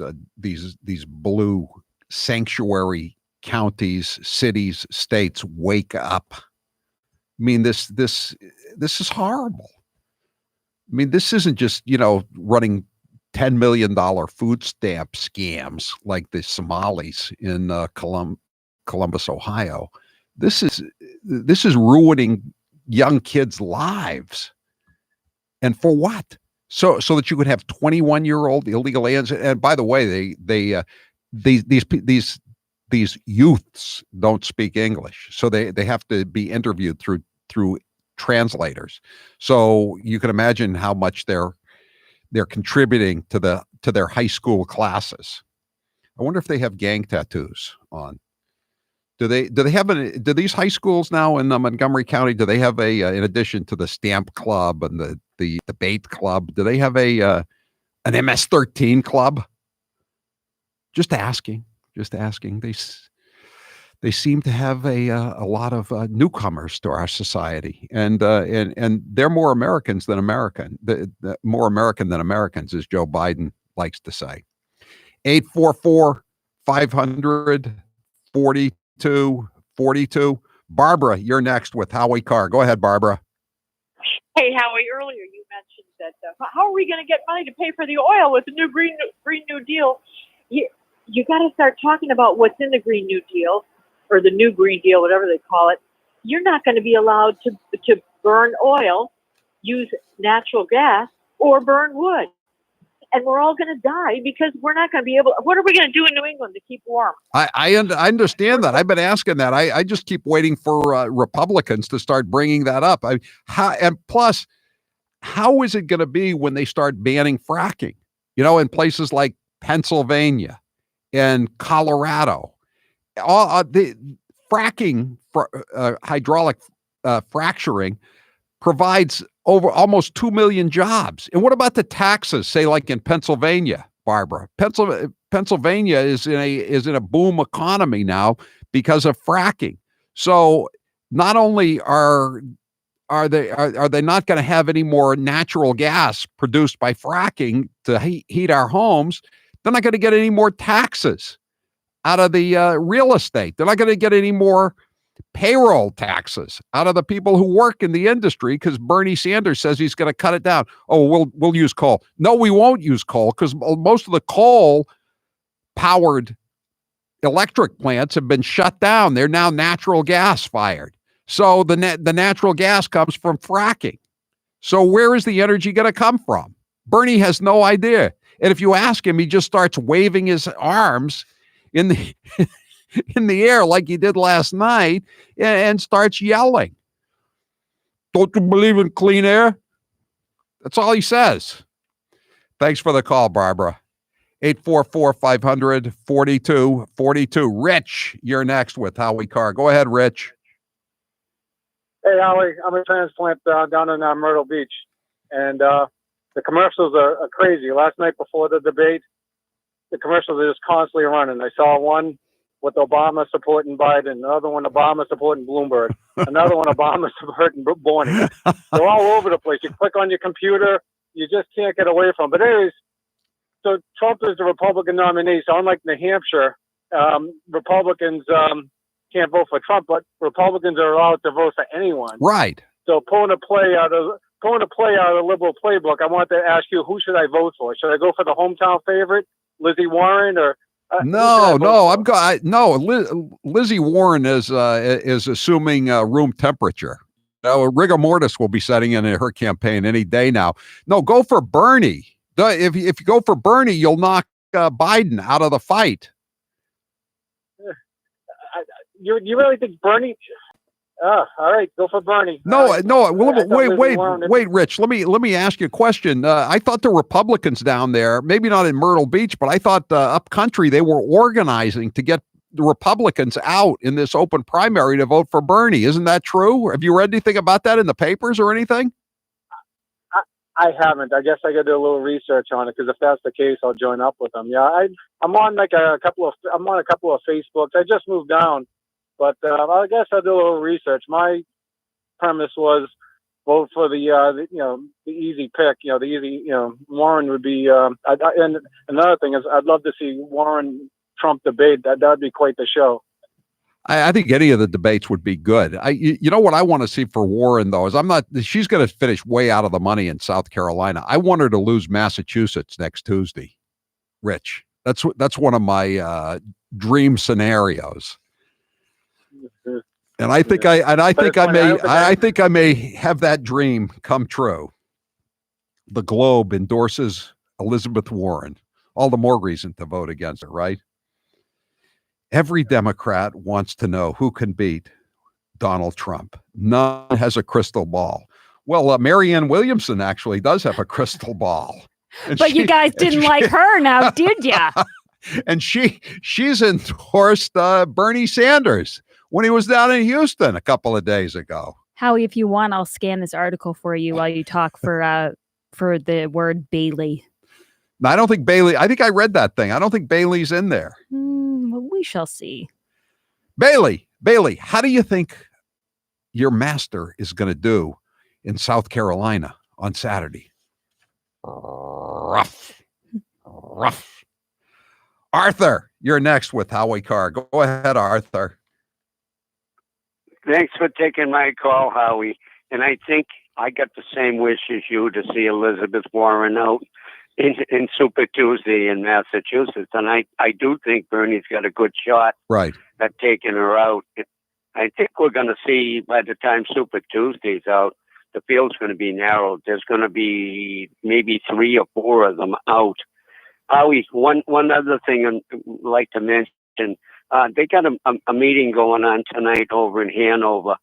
blue sanctuary counties, cities, states wake up? I mean, this is horrible. I mean, this isn't just, running $10 million food stamp scams like the Somalis in Columbus, Ohio. This is ruining young kids' lives. And for what? So that you could have 21-year-old illegal aliens. And by the way, these youths don't speak English, so they have to be interviewed through translators. So you can imagine how much they're contributing to their high school classes. I wonder if they have gang tattoos on. Do these high schools now in Montgomery County, do they have in addition to the stamp club and the debate club, do they have an MS-13 club? Just asking. They seem to have a lot of newcomers to our society, and they're more Americans than American. More American than Americans, as Joe Biden likes to say. 844-500-4242. Barbara, you're next with Howie Carr. Go ahead, Barbara. Hey, Howie. Earlier you mentioned that how are we going to get money to pay for the oil with the new Green New Deal? You got to start talking about what's in the Green New Deal, or the new Green Deal, whatever they call it. You're not going to be allowed to burn oil, use natural gas, or burn wood. And we're all going to die because we're not going to be able. What are we going to do in New England to keep warm? I understand that. I've been asking that. I just keep waiting for Republicans to start bringing that up. And plus, how is it going to be when they start banning fracking? In places like Pennsylvania and Colorado, all the fracking, hydraulic fracturing provides over almost 2 million jobs. And what about the taxes? Say like in Pennsylvania, Barbara. Pennsylvania is in a boom economy now because of fracking. So not only are they not going to have any more natural gas produced by fracking to heat our homes, they're not going to get any more taxes out of the real estate. They're not going to get any more payroll taxes out of the people who work in the industry because Bernie Sanders says he's going to cut it down. Oh, we'll use coal. No, we won't use coal because most of the coal-powered electric plants have been shut down. They're now natural gas fired. So the natural gas comes from fracking. So where is the energy going to come from? Bernie has no idea. And if you ask him, he just starts waving his arms in the in the air like he did last night and starts yelling. Don't you believe in clean air? That's all he says. Thanks for the call, Barbara. 844-500-4242. Rich, you're next with Howie Carr. Go ahead, Rich. Hey, Howie. I'm a transplant down in Myrtle Beach. And the commercials are crazy. Last night before the debate, the commercials are just constantly running. I saw one with Obama supporting Biden, another one Obama supporting Bloomberg, another one Obama supporting Borney. They're all over the place. You click on your computer, you just can't get away from it. But anyways, so Trump is the Republican nominee. So unlike New Hampshire, Republicans can't vote for Trump, but Republicans are allowed to vote for anyone. Right. So pulling a play out of the liberal playbook, I want to ask you, who should I vote for? Should I go for the hometown favorite, Lizzie Warren, or Lizzie Warren is assuming room temperature. Rigor mortis will be setting in her campaign any day now. No, go for Bernie. If you go for Bernie, you'll knock Biden out of the fight. You really think Bernie? All right, go for Bernie. No, All right. no. I Well, thought Elizabeth Warren did- wait, Rich. Let me ask you a question. I thought the Republicans down there, maybe not in Myrtle Beach, but I thought up country they were organizing to get the Republicans out in this open primary to vote for Bernie. Isn't that true? Have you read anything about that in the papers or anything? I haven't. I guess I got to do a little research on it because if that's the case, I'll join up with them. Yeah, I'm on I'm on a couple of Facebooks. I just moved down, but I guess I'll do a little research. My premise was vote for the easy pick. Warren would be. And another thing is, I'd love to see Warren Trump debate. That'd be quite the show. I think any of the debates would be good. You know what I want to see for Warren though is she's going to finish way out of the money in South Carolina. I want her to lose Massachusetts next Tuesday. Rich, that's one of my dream scenarios. And I think I may have that dream come true. The Globe endorses Elizabeth Warren. All the more reason to vote against her, right? Every Democrat wants to know who can beat Donald Trump. None has a crystal ball. Well, Marianne Williamson actually does have a crystal ball. But you guys didn't like her now, did ya? And she's endorsed Bernie Sanders when he was down in Houston a couple of days ago. Howie, if you want, I'll scan this article for you while you talk for the word Bailey. I don't think Bailey, I think I read that thing. I don't think Bailey's in there. Well, we shall see. Bailey, how do you think your master is going to do in South Carolina on Saturday? Rough. Arthur, you're next with Howie Carr. Go ahead, Arthur. Thanks for taking my call, Howie. And I think I got the same wish as you to see Elizabeth Warren out in Super Tuesday in Massachusetts. And I do think Bernie's got a good shot at taking her out. I think we're going to see by the time Super Tuesday's out, the field's going to be narrowed. There's going to be maybe 3 or 4 of them out. Howie, one other thing I'd like to mention, they got a meeting going on tonight over in Hanover.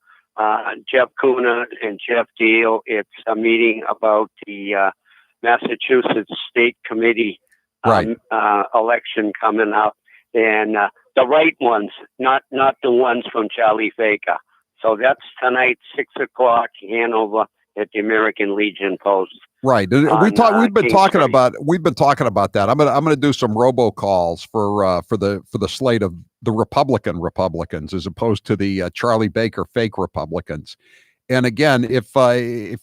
Jeff Kuna and Jeff Deal. It's a meeting about the Massachusetts State Committee election coming up, and the right ones, not the ones from Charlie Faker. So that's tonight, 6:00, Hanover at the American Legion Post. Right. We've been talking about that. I'm gonna do some robocalls for the slate of the Republicans as opposed to the Charlie Baker fake Republicans. And again, if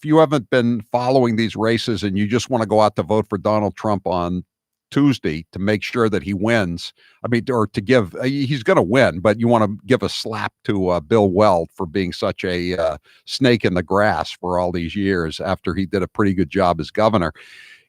you haven't been following these races and you just want to go out to vote for Donald Trump on Tuesday to make sure that he wins, or to give, he's going to win, but you want to give a slap to Bill Weld for being such a snake in the grass for all these years after he did a pretty good job as governor.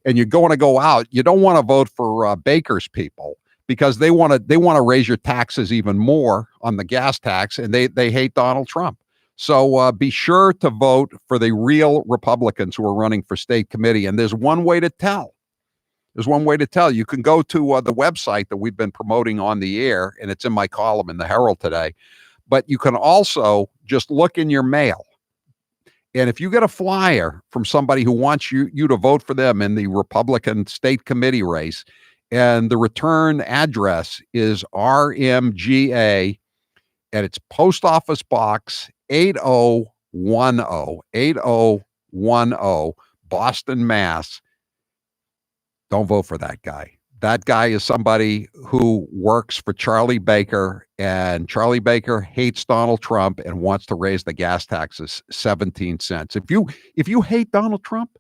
And you're going to go out, you don't want to vote for Baker's people because they want to raise your taxes even more on the gas tax, and they hate Donald Trump. So be sure to vote for the real Republicans who are running for state committee. And there's one way to tell. You can go to the website that we've been promoting on the air, and it's in my column in the Herald today. But you can also just look in your mail. And if you get a flyer from somebody who wants you to vote for them in the Republican state committee race, and the return address is RMGA, and it's Post Office Box 8010, Boston, Mass. Don't vote for that guy. That guy is somebody who works for Charlie Baker, and Charlie Baker hates Donald Trump and wants to raise the gas taxes 17 cents. If you hate Donald Trump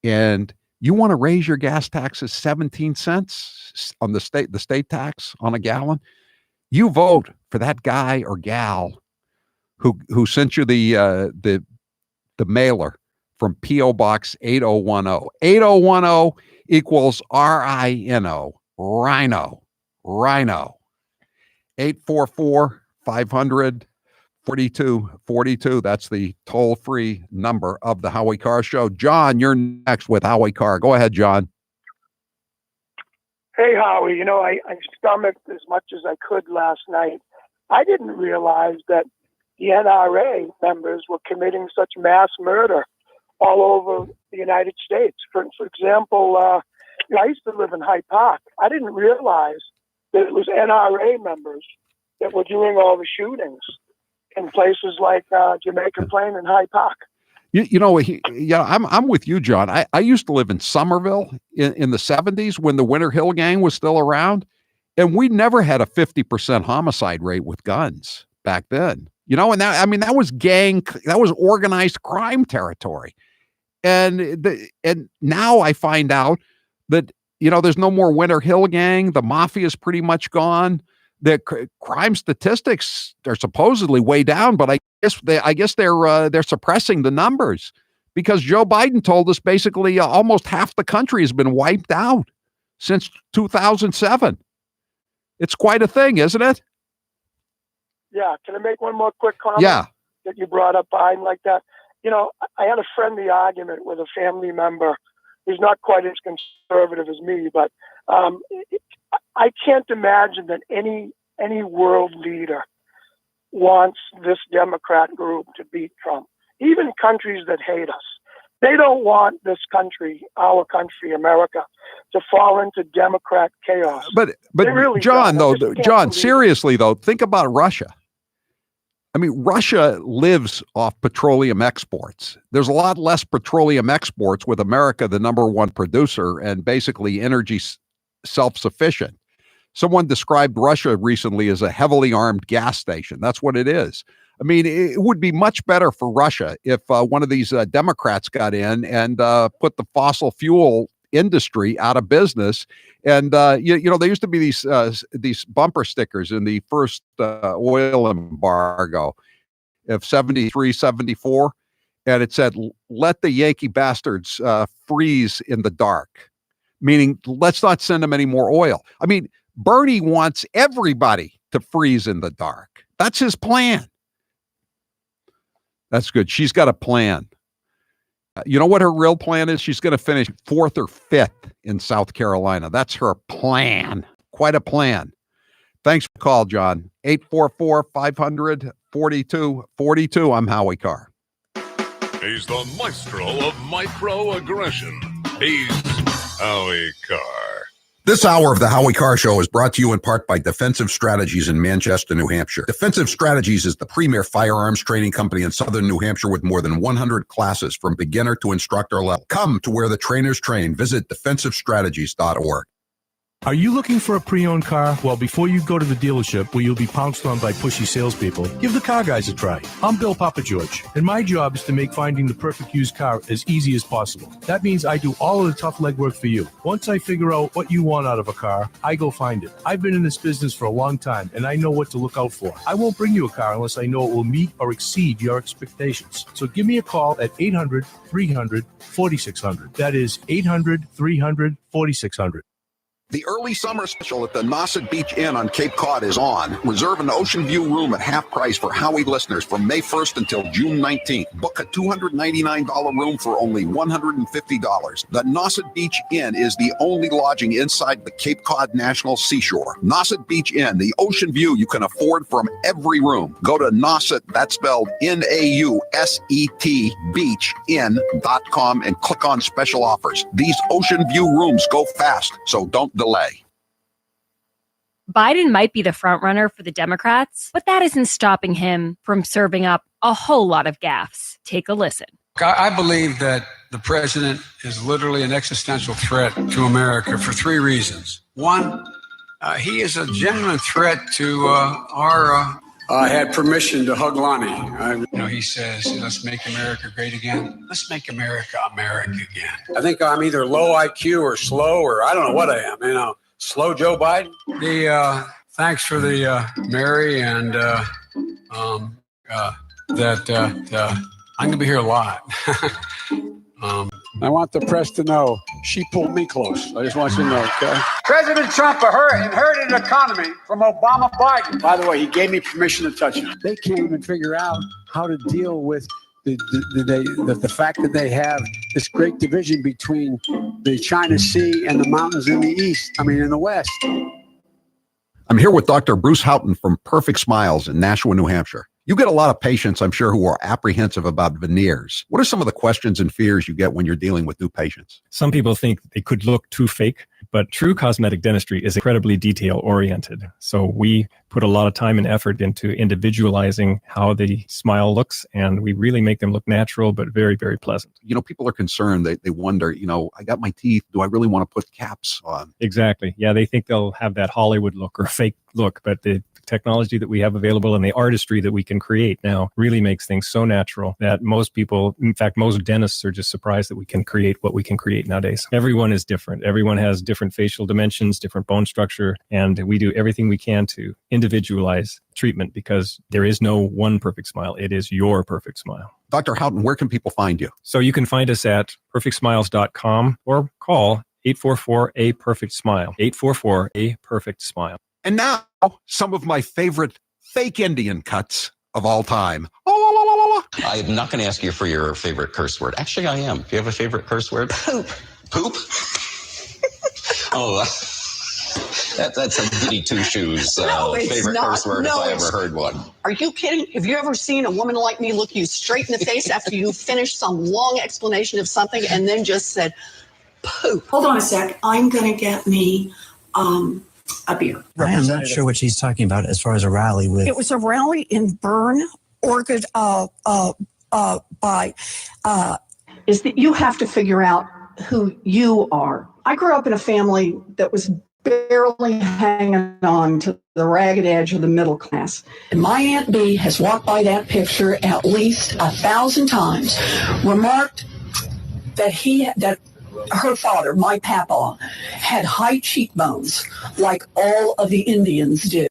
and you want to raise your gas taxes 17 cents on the state tax on a gallon, you vote for that guy or gal who sent you the mailer from P.O. Box 8010. 8010 equals RINO, Rhino. 844-500-4242. That's the toll-free number of the Howie Carr Show. John, you're next with Howie Carr. Go ahead, John. Hey, Howie. I stomached as much as I could last night. I didn't realize that the NRA members were committing such mass murder all over the United States. For example, I used to live in Hyde Park. I didn't realize that it was NRA members that were doing all the shootings in places like Jamaica Plain and Hyde Park. I'm with you, John. I used to live in Somerville in the 70s when the Winter Hill Gang was still around, and we never had a 50% homicide rate with guns back then. And that was organized crime territory. And now I find out that, there's no more Winter Hill Gang. The mafia is pretty much gone. The crime statistics are supposedly way down, but I guess they're suppressing the numbers because Joe Biden told us basically almost half the country has been wiped out since 2007. It's quite a thing, isn't it? Yeah. Can I make one more quick comment? Yeah. That you brought up Biden like that. I had a friendly argument with a family member who's not quite as conservative as me, but I can't imagine that any world leader wants this Democrat group to beat Trump. Even countries that hate us, they don't want this country, our country, America, to fall into Democrat chaos. But really John, seriously though, think about Russia. I mean, Russia lives off petroleum exports. There's a lot less petroleum exports with America, the number one producer, and basically energy self-sufficient. Someone described Russia recently as a heavily armed gas station. That's what it is. I mean, it would be much better for Russia if one of these Democrats got in and put the fossil fuel industry out of business. And, there used to be these bumper stickers in the first oil embargo of 73, 74. And it said, let the Yankee bastards freeze in the dark, meaning let's not send them any more oil. I mean, Bernie wants everybody to freeze in the dark. That's his plan. That's good. She's got a plan. You know what her real plan is? She's going to finish 4th or 5th in South Carolina. That's her plan. Quite a plan. Thanks for the call, John. 844-500-4242. I'm Howie Carr. He's the maestro of microaggression. He's Howie Carr. This hour of the Howie Carr Show is brought to you in part by Defensive Strategies in Manchester, New Hampshire. Defensive Strategies is the premier firearms training company in southern New Hampshire with more than 100 classes from beginner to instructor level. Come to where the trainers train. Visit defensivestrategies.org. Are you looking for a pre-owned car? Well, before you go to the dealership where you'll be pounced on by pushy salespeople, give the Car Guys a try. I'm Bill Papa George, and my job is to make finding the perfect used car as easy as possible. That means I do all of the tough legwork for you. Once I figure out what you want out of a car, I go find it. I've been in this business for a long time, and I know what to look out for. I won't bring you a car unless I know it will meet or exceed your expectations. So give me a call at 800-300-4600. That is 800-300-4600. The early summer special at the Nauset Beach Inn on Cape Cod is on. Reserve an ocean view room at half price for Howie listeners from May 1st until June 19th. Book a $299 room for only $150. The Nauset Beach Inn is the only lodging inside the Cape Cod National Seashore. Nauset Beach Inn, the ocean view you can afford from every room. Go to Nauset, that's spelled Nauset, beachinn.com and click on special offers. These ocean view rooms go fast, so don't delay. Biden might be the frontrunner for the Democrats, but that isn't stopping him from serving up a whole lot of gaffes. Take a listen. I believe that the president is literally an existential threat to America for 3 reasons. One, he is a genuine threat to our... I had permission to hug Lonnie. He says, let's make America great again. Let's make America America again. I think I'm either low IQ or slow, or I don't know what I am. Slow Joe Biden. Thanks for the Mary, and I'm going to be here a lot. I want the press to know she pulled me close. I just want you to know, okay? President Trump inherited an economy from Obama Biden. By the way, he gave me permission to touch it. They can't even figure out how to deal with the fact that they have this great division between the China Sea and the mountains in the east, in the west. I'm here with Dr. Bruce Houghton from Perfect Smiles in Nashua, New Hampshire. You get a lot of patients, I'm sure, who are apprehensive about veneers. What are some of the questions and fears you get when you're dealing with new patients? Some people think they could look too fake, but true cosmetic dentistry is incredibly detail-oriented. So we put a lot of time and effort into individualizing how the smile looks, and we really make them look natural, but very, very pleasant. You know, people are concerned. They wonder, I got my teeth. Do I really want to put caps on? Exactly. Yeah, they think they'll have that Hollywood look or fake look, but the technology that we have available and the artistry that we can create now really makes things so natural that most people, in fact, most dentists are just surprised that we can create what we can create nowadays. Everyone is different. Everyone has different facial dimensions, different bone structure, and we do everything we can to individualize treatment because there is no one perfect smile. It is your perfect smile. Dr. Houghton, where can people find you? So you can find us at perfectsmiles.com or call 844-A-PERFECT-SMILE, 844-A-PERFECT-SMILE. And now, some of my favorite fake Indian cuts of all time. I'm not going to ask you for your favorite curse word. Actually, I am. Do you have a favorite curse word? Poop. Poop? Oh, that's a goody two-shoes favorite curse word if I ever heard one. Are you kidding? Have you ever seen a woman like me look you straight in the face after you finished some long explanation of something and then just said, poop? Hold on a sec. I'm going to get me a beer. I am not sure what she's talking about as far as a rally with. It was a rally in Bern, Oregon, is that you have to figure out who you are. I grew up in a family that was barely hanging on to the ragged edge of the middle class. And my Aunt B has walked by that picture at least 1,000 times, remarked that her father, my papa, had high cheekbones like all of the Indians did.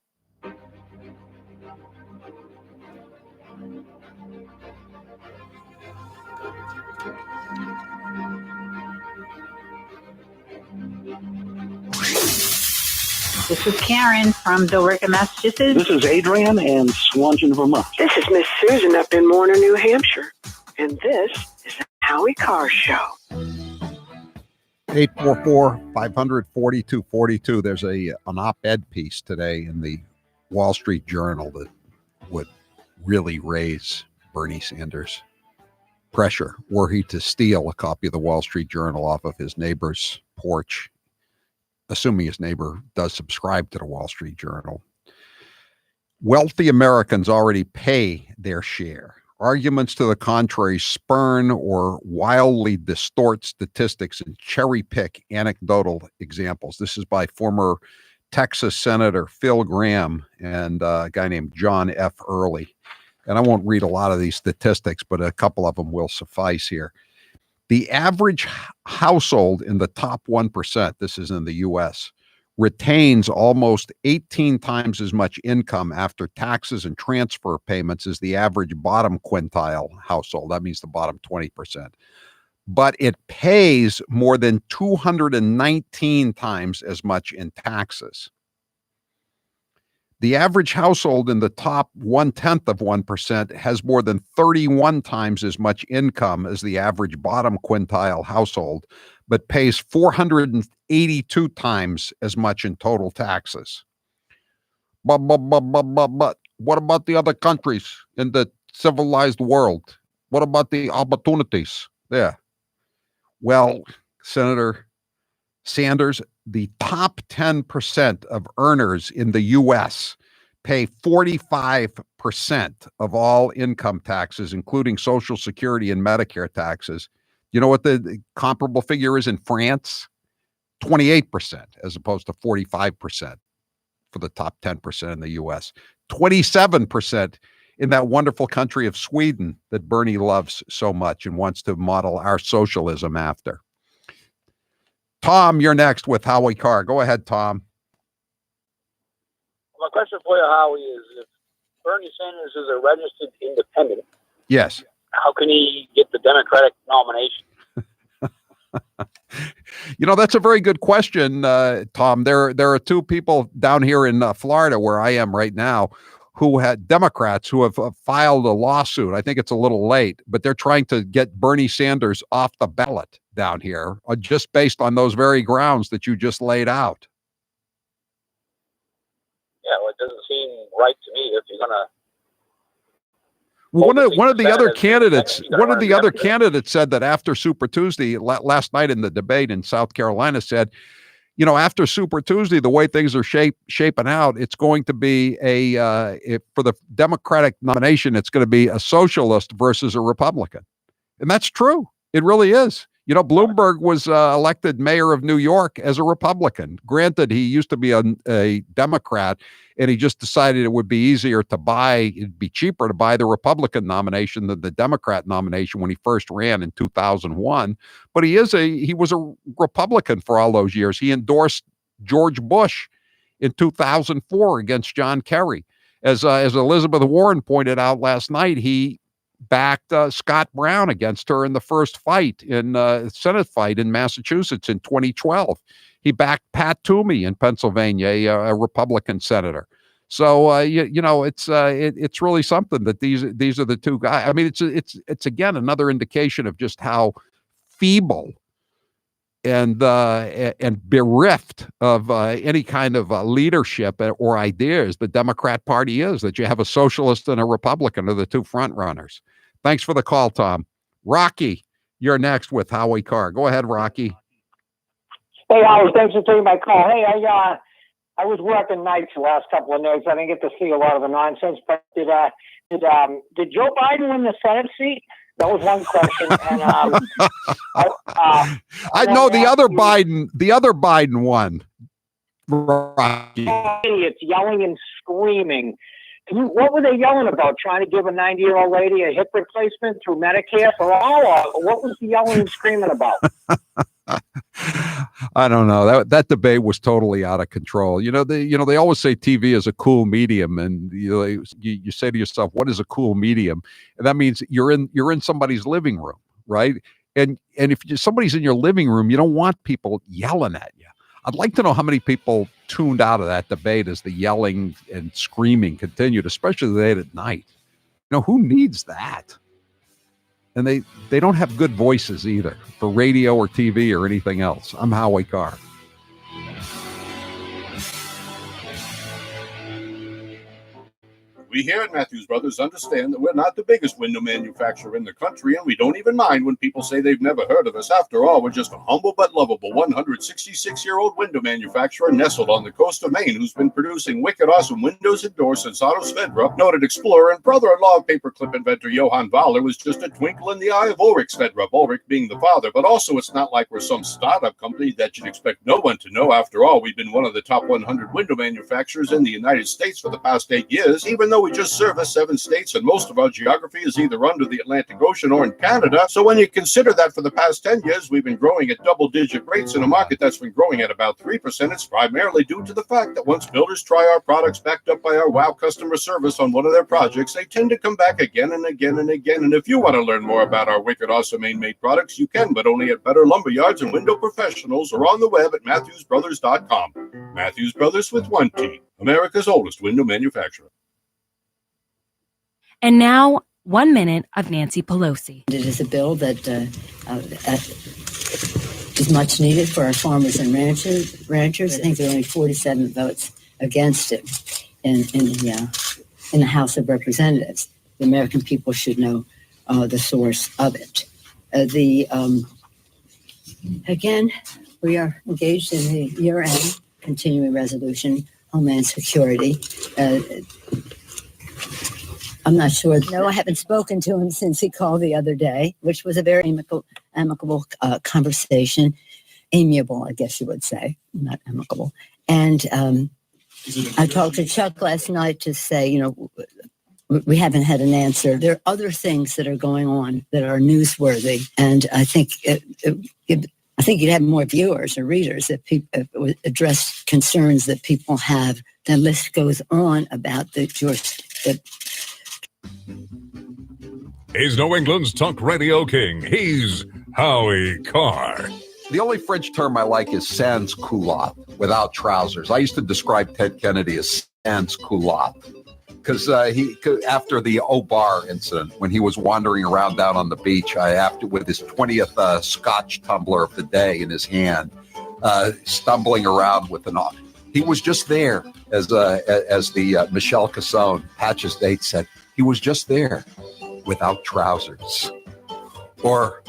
This is Karen from Billerica, Massachusetts. This is Adrian in Swanton, Vermont. This is Miss Susan up in Warner, New Hampshire. And this is the Howie Carr Show. 844-500-4242. There's an op-ed piece today in the Wall Street Journal that would really raise Bernie Sanders' pressure were he to steal a copy of the Wall Street Journal off of his neighbor's porch, assuming his neighbor does subscribe to the Wall Street Journal. Wealthy Americans already pay their share. Arguments to the contrary spurn or wildly distort statistics and cherry-pick anecdotal examples. This is by former Texas Senator Phil Gramm and a guy named John F. Early. And I won't read a lot of these statistics, but a couple of them will suffice here. The average household in the top 1%, this is in the U.S., retains almost 18 times as much income after taxes and transfer payments as the average bottom quintile household. That means the bottom 20%. But it pays more than 219 times as much in taxes. The average household in the top 0.1% has more than 31 times as much income as the average bottom quintile household, but pays 482 times as much in total taxes. But what about the other countries in the civilized world? What about the opportunities there? Well, Senator Sanders, the top 10% of earners in the U.S. pay 45% of all income taxes, including Social Security and Medicare taxes. You know what the comparable figure is in France? 28%, as opposed to 45% for the top 10% in the U.S. 27% in that wonderful country of Sweden that Bernie loves so much and wants to model our socialism after. Tom, you're next with Howie Carr. Go ahead, Tom. My question for you, Howie, is if Bernie Sanders is a registered independent, Yes. how can he get the Democratic nomination? You know, that's a very good question, Tom. There are two people down here in Florida, where I am right now, who had Democrats who have filed a lawsuit. I think it's a little late, but they're trying to get Bernie Sanders off the ballot down here, just based on those very grounds that you just laid out. Yeah, well, it doesn't seem right to me if you're going to One of the other candidates said that after Super Tuesday last night in the debate in South Carolina said, after Super Tuesday, the way things are shaping out, it's going to be for the Democratic nomination, it's going to be a socialist versus a Republican. And that's true. It really is. Bloomberg was elected mayor of New York as a Republican. Granted, he used to be a Democrat, and he just decided it would be it'd be cheaper to buy the Republican nomination than the Democrat nomination when he first ran in 2001. But he was a Republican for all those years. He endorsed George Bush in 2004 against John Kerry. As Elizabeth Warren pointed out last night, he backed Scott Brown against her in the first fight Senate fight in Massachusetts in 2012. He backed Pat Toomey in Pennsylvania, a Republican senator. So it's really something that these are the two guys. I mean, it's again another indication of just how feeble and bereft of any kind of leadership or ideas the Democrat Party is. That you have a socialist and a Republican are the two front runners. Thanks for the call, Tom. Rocky, you're next with Howie Carr. Go ahead, Rocky. Hey, Howie, thanks for taking my call. Hey, I was working nights the last couple of nights. I didn't get to see a lot of the nonsense, but did Joe Biden win the Senate seat? That was one question. And I know the other Biden won. Rocky. Idiots yelling and screaming. What were they yelling about? Trying to give a 90-year-old lady a hip replacement through Medicare for all? Or what was the yelling and screaming about? I don't know. That debate was totally out of control. They always say TV is a cool medium, and you say to yourself, "What is a cool medium?" And that means you're in somebody's living room, right? And if somebody's in your living room, you don't want people yelling at you. I'd like to know how many people tuned out of that debate as the yelling and screaming continued, especially late at night. Who needs that? And they don't have good voices either for radio or TV or anything else. I'm Howie Carr. We here at Matthews Brothers understand that we're not the biggest window manufacturer in the country, and we don't even mind when people say they've never heard of us. After all, we're just a humble but lovable 166-year-old window manufacturer nestled on the coast of Maine who's been producing wicked awesome windows and doors since Otto Svedra, noted explorer and brother-in-law of paperclip inventor Johann Wahler, was just a twinkle in the eye of Ulrich Svedra, Ulrich being the father. But also, it's not like we're some startup company that you'd expect no one to know. After all, we've been one of the top 100 window manufacturers in the United States for the past 8 years, even though we just service 7 states, and most of our geography is either under the Atlantic Ocean or in Canada. So when you consider that for the past 10 years, we've been growing at double-digit rates in a market that's been growing at about 3%, it's primarily due to the fact that once builders try our products backed up by our wow customer service on one of their projects, they tend to come back again and again and again. And if you want to learn more about our wicked awesome Maine-made products, you can, but only at Better Lumber Yards and Window Professionals or on the web at MatthewsBrothers.com. Matthews Brothers with one T, America's oldest window manufacturer. And now, 1 minute of Nancy Pelosi. It is a bill that is much needed for our farmers and ranchers. I think there are only 47 votes against it in the House of Representatives. The American people should know the source of it. Again, we are engaged in the year-end continuing resolution, Homeland Security. I'm not sure. No, I haven't spoken to him since he called the other day, which was a very amicable conversation. Amiable, I guess you would say, not amicable. And I talked to Chuck last night to say, we haven't had an answer. There are other things that are going on that are newsworthy, and I think you'd have more viewers or readers if people address concerns that people have. The list goes on about He's New England's talk radio king. He's Howie Carr. The only French term I like is sans culotte, without trousers. I used to describe Ted Kennedy as sans culotte because after the O'Bar incident, when he was wandering around down on the beach, with his 20th Scotch tumbler of the day in his hand, stumbling around with he was just there, as the Michelle Cassone, Patch's date said. He was just there. without trousers. Or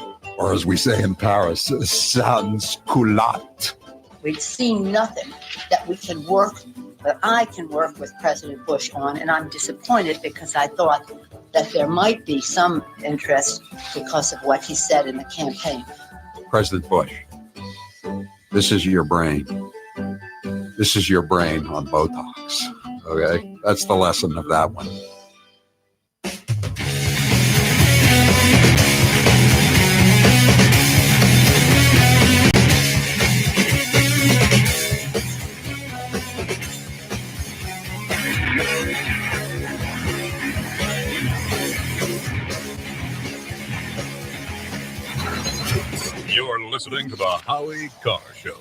as we say in Paris, sans culotte. We've seen nothing that we can work, that I can work with President Bush on, and I'm disappointed because I thought that there might be some interest because of what he said in the campaign. President Bush, this is your brain. This is your brain on Botox. Okay? That's the lesson of that one. You're listening to the Howie Carr Show.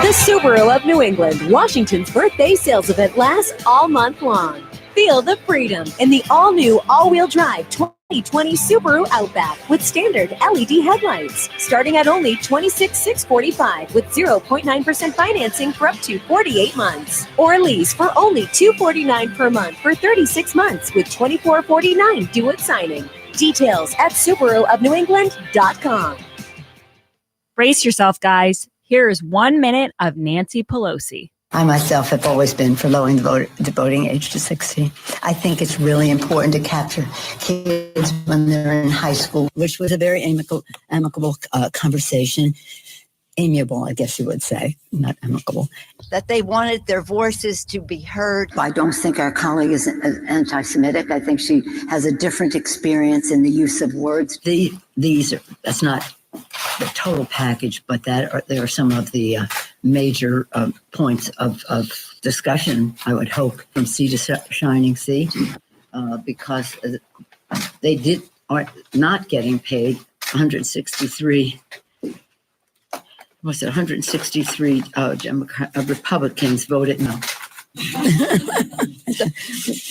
The Subaru of New England, Washington's birthday sales event lasts all month long. Feel the freedom in the all-new, all-wheel drive 2020 Subaru Outback with standard LED headlights, starting at only $26,645 with 0.9% financing for up to 48 months, or lease for only $249 per month for 36 months with $24.49 due at signing. Details at SubaruofNewEngland.com. Brace yourself, guys. Here is 1 minute of Nancy Pelosi. I myself have always been for lowering the voting age to 16. I think it's really important to capture kids when they're in high school, which was a very amicable conversation. Amiable, I guess you would say, not amicable. That they wanted their voices to be heard. I don't think our colleague is anti-Semitic. I think she has a different experience in the use of words. That's not the total package, but there are some of the major points of discussion, I would hope, from sea to shining sea, because they are not getting paid 163. Was it 163 Republicans voted no?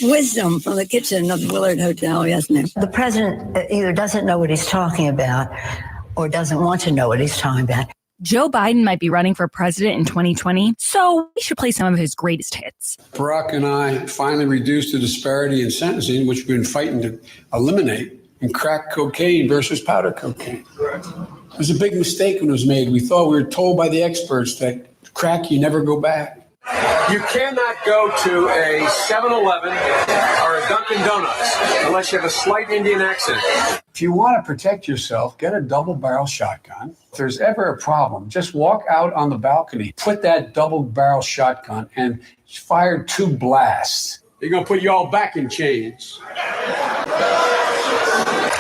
Wisdom from the kitchen of the Willard Hotel, yes, ma'am. The president either doesn't know what he's talking about or doesn't want to know what he's talking about. Joe Biden might be running for president in 2020, so we should play some of his greatest hits. Barack and I finally reduced the disparity in sentencing, which we've been fighting to eliminate, in crack cocaine versus powder cocaine. Correct. It was a big mistake when it was made. We thought we were told by the experts that crack, you never go back. You cannot go to a 7-Eleven or a Dunkin' Donuts unless you have a slight Indian accent. If you want to protect yourself, get a double-barrel shotgun. If there's ever a problem, just walk out on the balcony, put that double-barrel shotgun, and fire 2 blasts. They're going to put you all back in chains.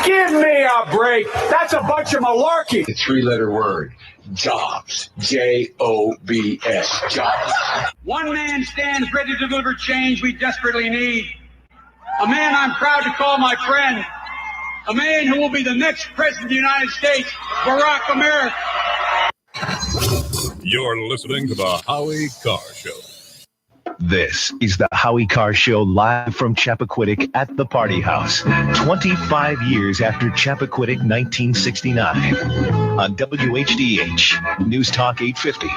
Give me a break. That's a bunch of malarkey. The 3-letter word, jobs. Jobs. Jobs. One man stands ready to deliver change we desperately need. A man I'm proud to call my friend. A man who will be the next president of the United States, Barack America. You're listening to the Howie Carr Show. This is the Howie Carr Show live from Chappaquiddick at the Party House, 25 years after Chappaquiddick 1969 on WHDH, News Talk 850.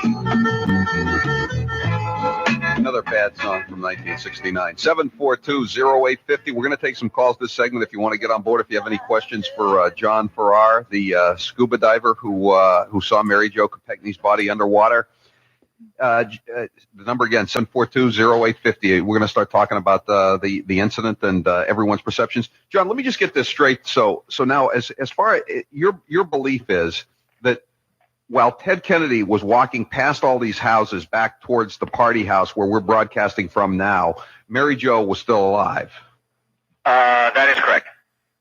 Another bad song from 1969. 742-0850. We're going to take some calls this segment if you want to get on board. If you have any questions for John Farrar, the scuba diver who saw Mary Jo Kopechne's body underwater. The number again, 742-0850. We're going to start talking about the incident and everyone's perceptions. John, let me just get this straight. So now, as far as your belief is that while Ted Kennedy was walking past all these houses back towards the Party House where we're broadcasting from now, Mary Jo was still alive. That is correct.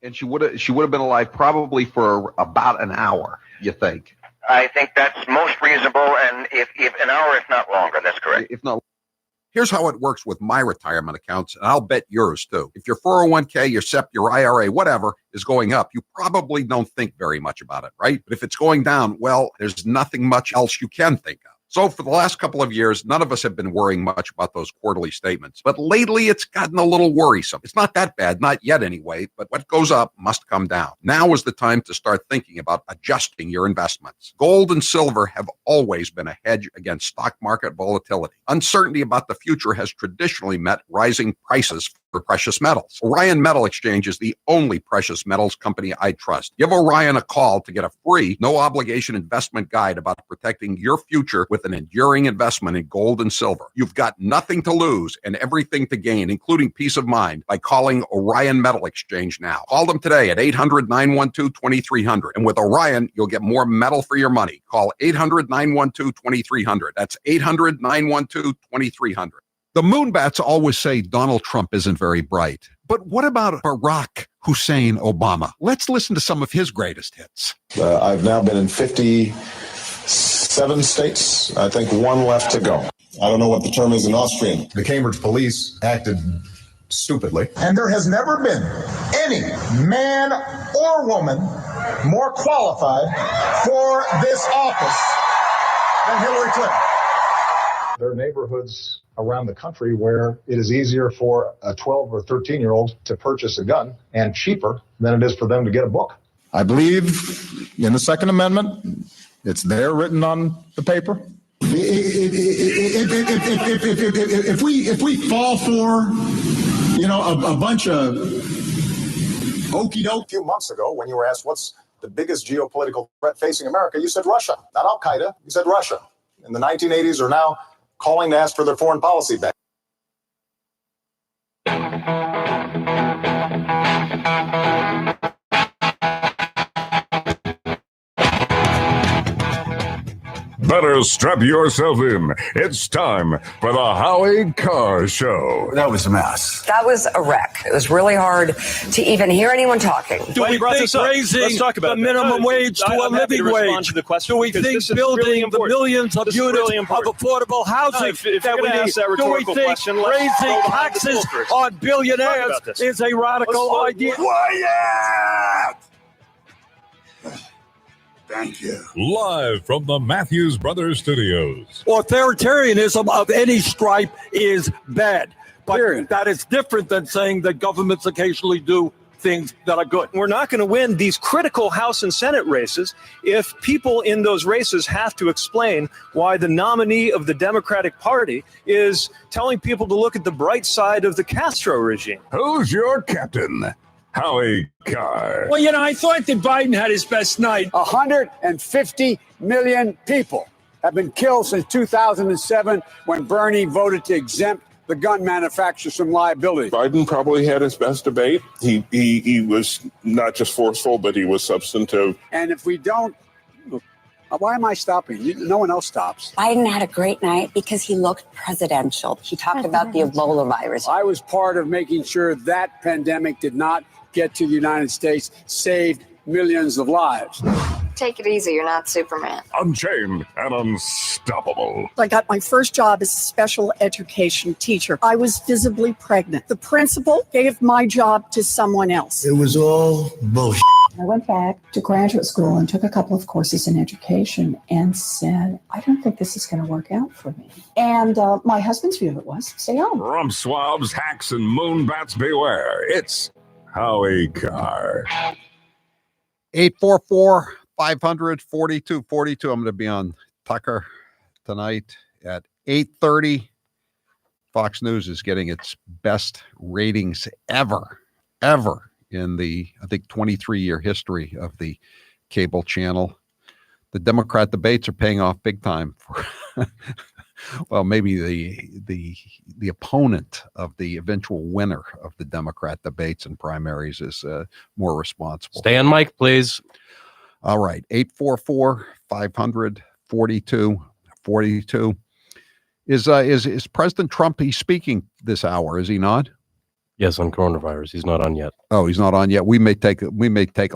And she would have been alive probably for about an hour, you think? I think that's most reasonable, and if an hour, if not longer, that's correct. If not, here's how it works with my retirement accounts, and I'll bet yours too. If your 401k, your SEP, your IRA, whatever is going up, you probably don't think very much about it, right? But if it's going down, well, there's nothing much else you can think of. So for the last couple of years, none of us have been worrying much about those quarterly statements. But lately, it's gotten a little worrisome. It's not that bad, not yet anyway, but what goes up must come down. Now is the time to start thinking about adjusting your investments. Gold and silver have always been a hedge against stock market volatility. Uncertainty about the future has traditionally met rising prices for precious metals. Orion Metal Exchange is the only precious metals company I trust. Give Orion a call to get a free, no-obligation investment guide about protecting your future with an enduring investment in gold and silver. You've got nothing to lose and everything to gain, including peace of mind, by calling Orion Metal Exchange now. Call them today at 800-912-2300. And with Orion, you'll get more metal for your money. Call 800-912-2300. That's 800-912-2300. The Moonbats always say Donald Trump isn't very bright. But what about Barack Hussein Obama? Let's listen to some of his greatest hits. I've now been in 57 states. I think one left to go. I don't know what the term is in Austrian. The Cambridge police acted stupidly. And there has never been any man or woman more qualified for this office than Hillary Clinton. There are neighborhoods around the country where it is easier for a 12 or 13-year-old to purchase a gun and cheaper than it is for them to get a book. I believe in the Second Amendment. It's there written on the paper. If we fall for, a bunch of okey doke. A few months ago, when you were asked what's the biggest geopolitical threat facing America, you said Russia, not Al Qaeda. You said Russia. In the 1980s are now calling to ask for their foreign policy back. Better strap yourself in. It's time for the Howie Carr Show. That was a mess. That was a wreck. It was really hard to even hear anyone talking. Do we think raising the minimum wage to a living wage? Do we think building the millions of units of affordable housing that we need? Do we think raising taxes on billionaires is a radical idea? Quiet! Thank you. Live from the Matthews Brothers Studios. Authoritarianism of any stripe is bad. But that is different than saying that governments occasionally do things that are good. We're not going to win these critical House and Senate races if people in those races have to explain why the nominee of the Democratic Party is telling people to look at the bright side of the Castro regime. Who's your captain? Howie Carr. Well, I thought that Biden had his best night. 150 million people have been killed since 2007 when Bernie voted to exempt the gun manufacturers from liability. Biden probably had his best debate. He was not just forceful, but he was substantive. And if we don't, why am I stopping? No one else stops. Biden had a great night because he looked presidential. He talked about the Ebola virus. I was part of making sure that pandemic did not get to the United States, saved millions of lives. Take it easy. You're not Superman. Unchained and unstoppable. I got my first job as a special education teacher. I was visibly pregnant. The principal gave my job to someone else. It was all bullshit. I went back to graduate school and took a couple of courses in education and said, I don't think this is going to work out for me. And my husband's view of it was, stay home. Rump swabs, hacks, and moonbats beware. It's Howie Carr. 844-500-4242. I'm going to be on Tucker tonight at 8:30. Fox News is getting its best ratings ever in the, I think, 23-year history of the cable channel. The Democrat debates are paying off big time for well, maybe the opponent of the eventual winner of the Democrat debates and primaries is more responsible. Stay on mic, please. All right, 844-500-4242. Is President Trump, he's speaking this hour, is he not? Yes, on coronavirus. He's not on yet. Oh, he's not on yet. We may take a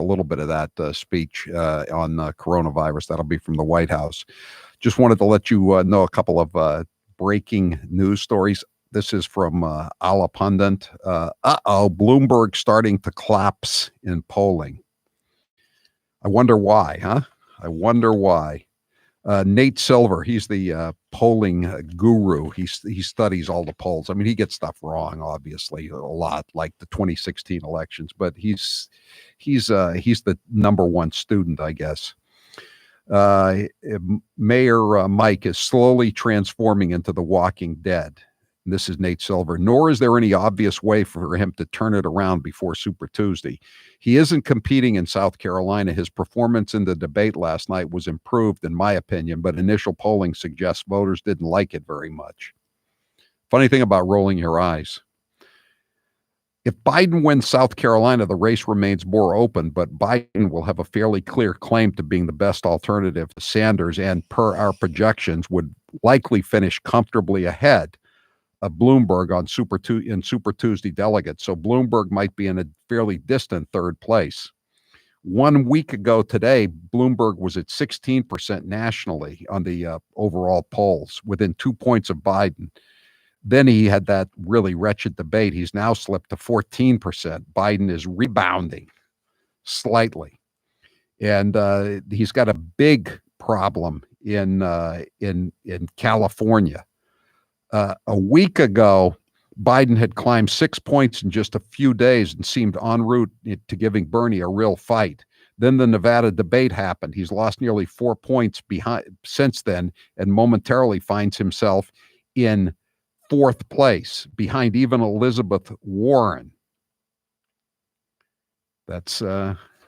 little bit of that speech on coronavirus. That'll be from the White House. Just wanted to let you know a couple of breaking news stories. This is from Ala Pundit. Bloomberg starting to collapse in polling. I wonder why, huh? I wonder why. Nate Silver, he's the polling guru. He studies all the polls. I mean, he gets stuff wrong, obviously, a lot, like the 2016 elections. But he's the number one student, I guess. Mayor Mike is slowly transforming into the Walking Dead. And this is Nate Silver. Nor is there any obvious way for him to turn it around before Super Tuesday. He isn't competing in South Carolina. His performance in the debate last night was improved, in my opinion, but initial polling suggests voters didn't like it very much. Funny thing about rolling your eyes. If Biden wins South Carolina, the race remains more open, but Biden will have a fairly clear claim to being the best alternative to Sanders, and per our projections, would likely finish comfortably ahead of Bloomberg on Super Tuesday delegates. So Bloomberg might be in a fairly distant third place. 1 week ago today, Bloomberg was at 16% nationally on the overall polls, within 2 points of Biden. Then he had that really wretched debate. He's now slipped to 14%. Biden is rebounding slightly. And he's got a big problem in California. A week ago, Biden had climbed 6 points in just a few days and seemed en route to giving Bernie a real fight. Then the Nevada debate happened. He's lost nearly 4 points behind since then, and momentarily finds himself in fourth place, behind even Elizabeth Warren. That's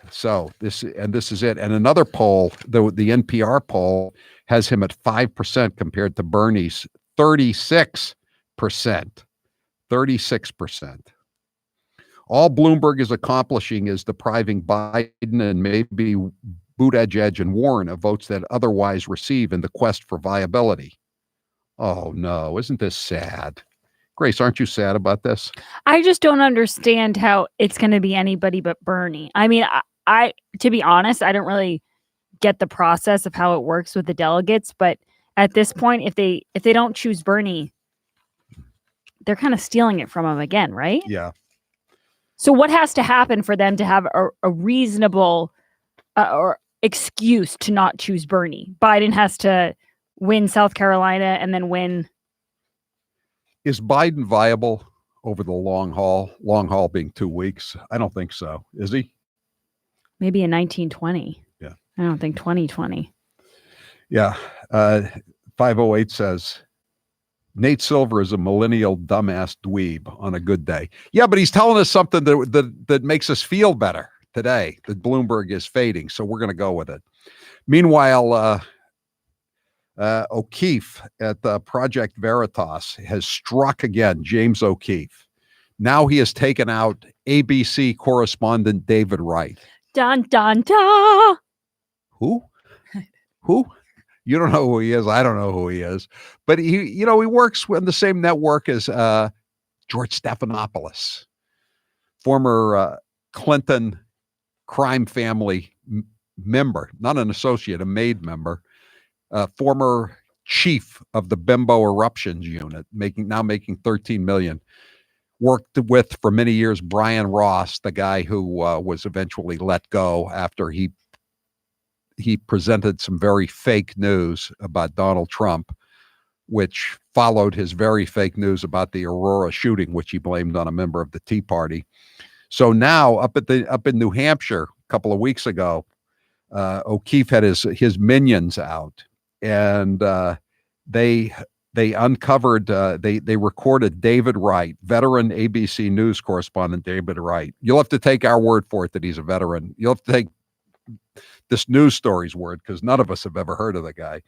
so this is it. And another poll, the NPR poll, has him at 5% compared to Bernie's 36%. 36%. All Bloomberg is accomplishing is depriving Biden and maybe Buttigieg and Warren of votes that otherwise receive in the quest for viability. Oh no, isn't this sad? Grace, aren't you sad about this? I just don't understand how it's going to be anybody but Bernie. I mean, I to be honest, I don't really get the process of how it works with the delegates, but at this point, if they don't choose Bernie, they're kind of stealing it from him again, right? Yeah. So what has to happen for them to have a reasonable or excuse to not choose Bernie? Biden has to win South Carolina and then win. Is Biden viable over the long haul? Long haul being 2 weeks? I don't think so. Is he? Maybe in 1920. Yeah. I don't think 2020. Yeah. 508 says, Nate Silver is a millennial dumbass dweeb on a good day. Yeah, but he's telling us something that makes us feel better today, that Bloomberg is fading. So we're going to go with it. Meanwhile, O'Keefe at Project Veritas has struck again, James O'Keefe. Now he has taken out ABC correspondent David Wright. Dun, dun, dun. Who? You don't know who he is. I don't know who he is. But he works on the same network as George Stephanopoulos, former Clinton crime family member, not an associate, a maid member. Former chief of the Bimbo Eruptions Unit, making $13 million. Worked with for many years Brian Ross, the guy who was eventually let go after he presented some very fake news about Donald Trump, which followed his very fake news about the Aurora shooting, which he blamed on a member of the Tea Party. So now up in New Hampshire a couple of weeks ago, O'Keefe had his minions out. And they uncovered, they recorded David Wright, veteran ABC News correspondent David Wright. You'll have to take our word for it that he's a veteran. You'll have to take this news story's word, because none of us have ever heard of the guy.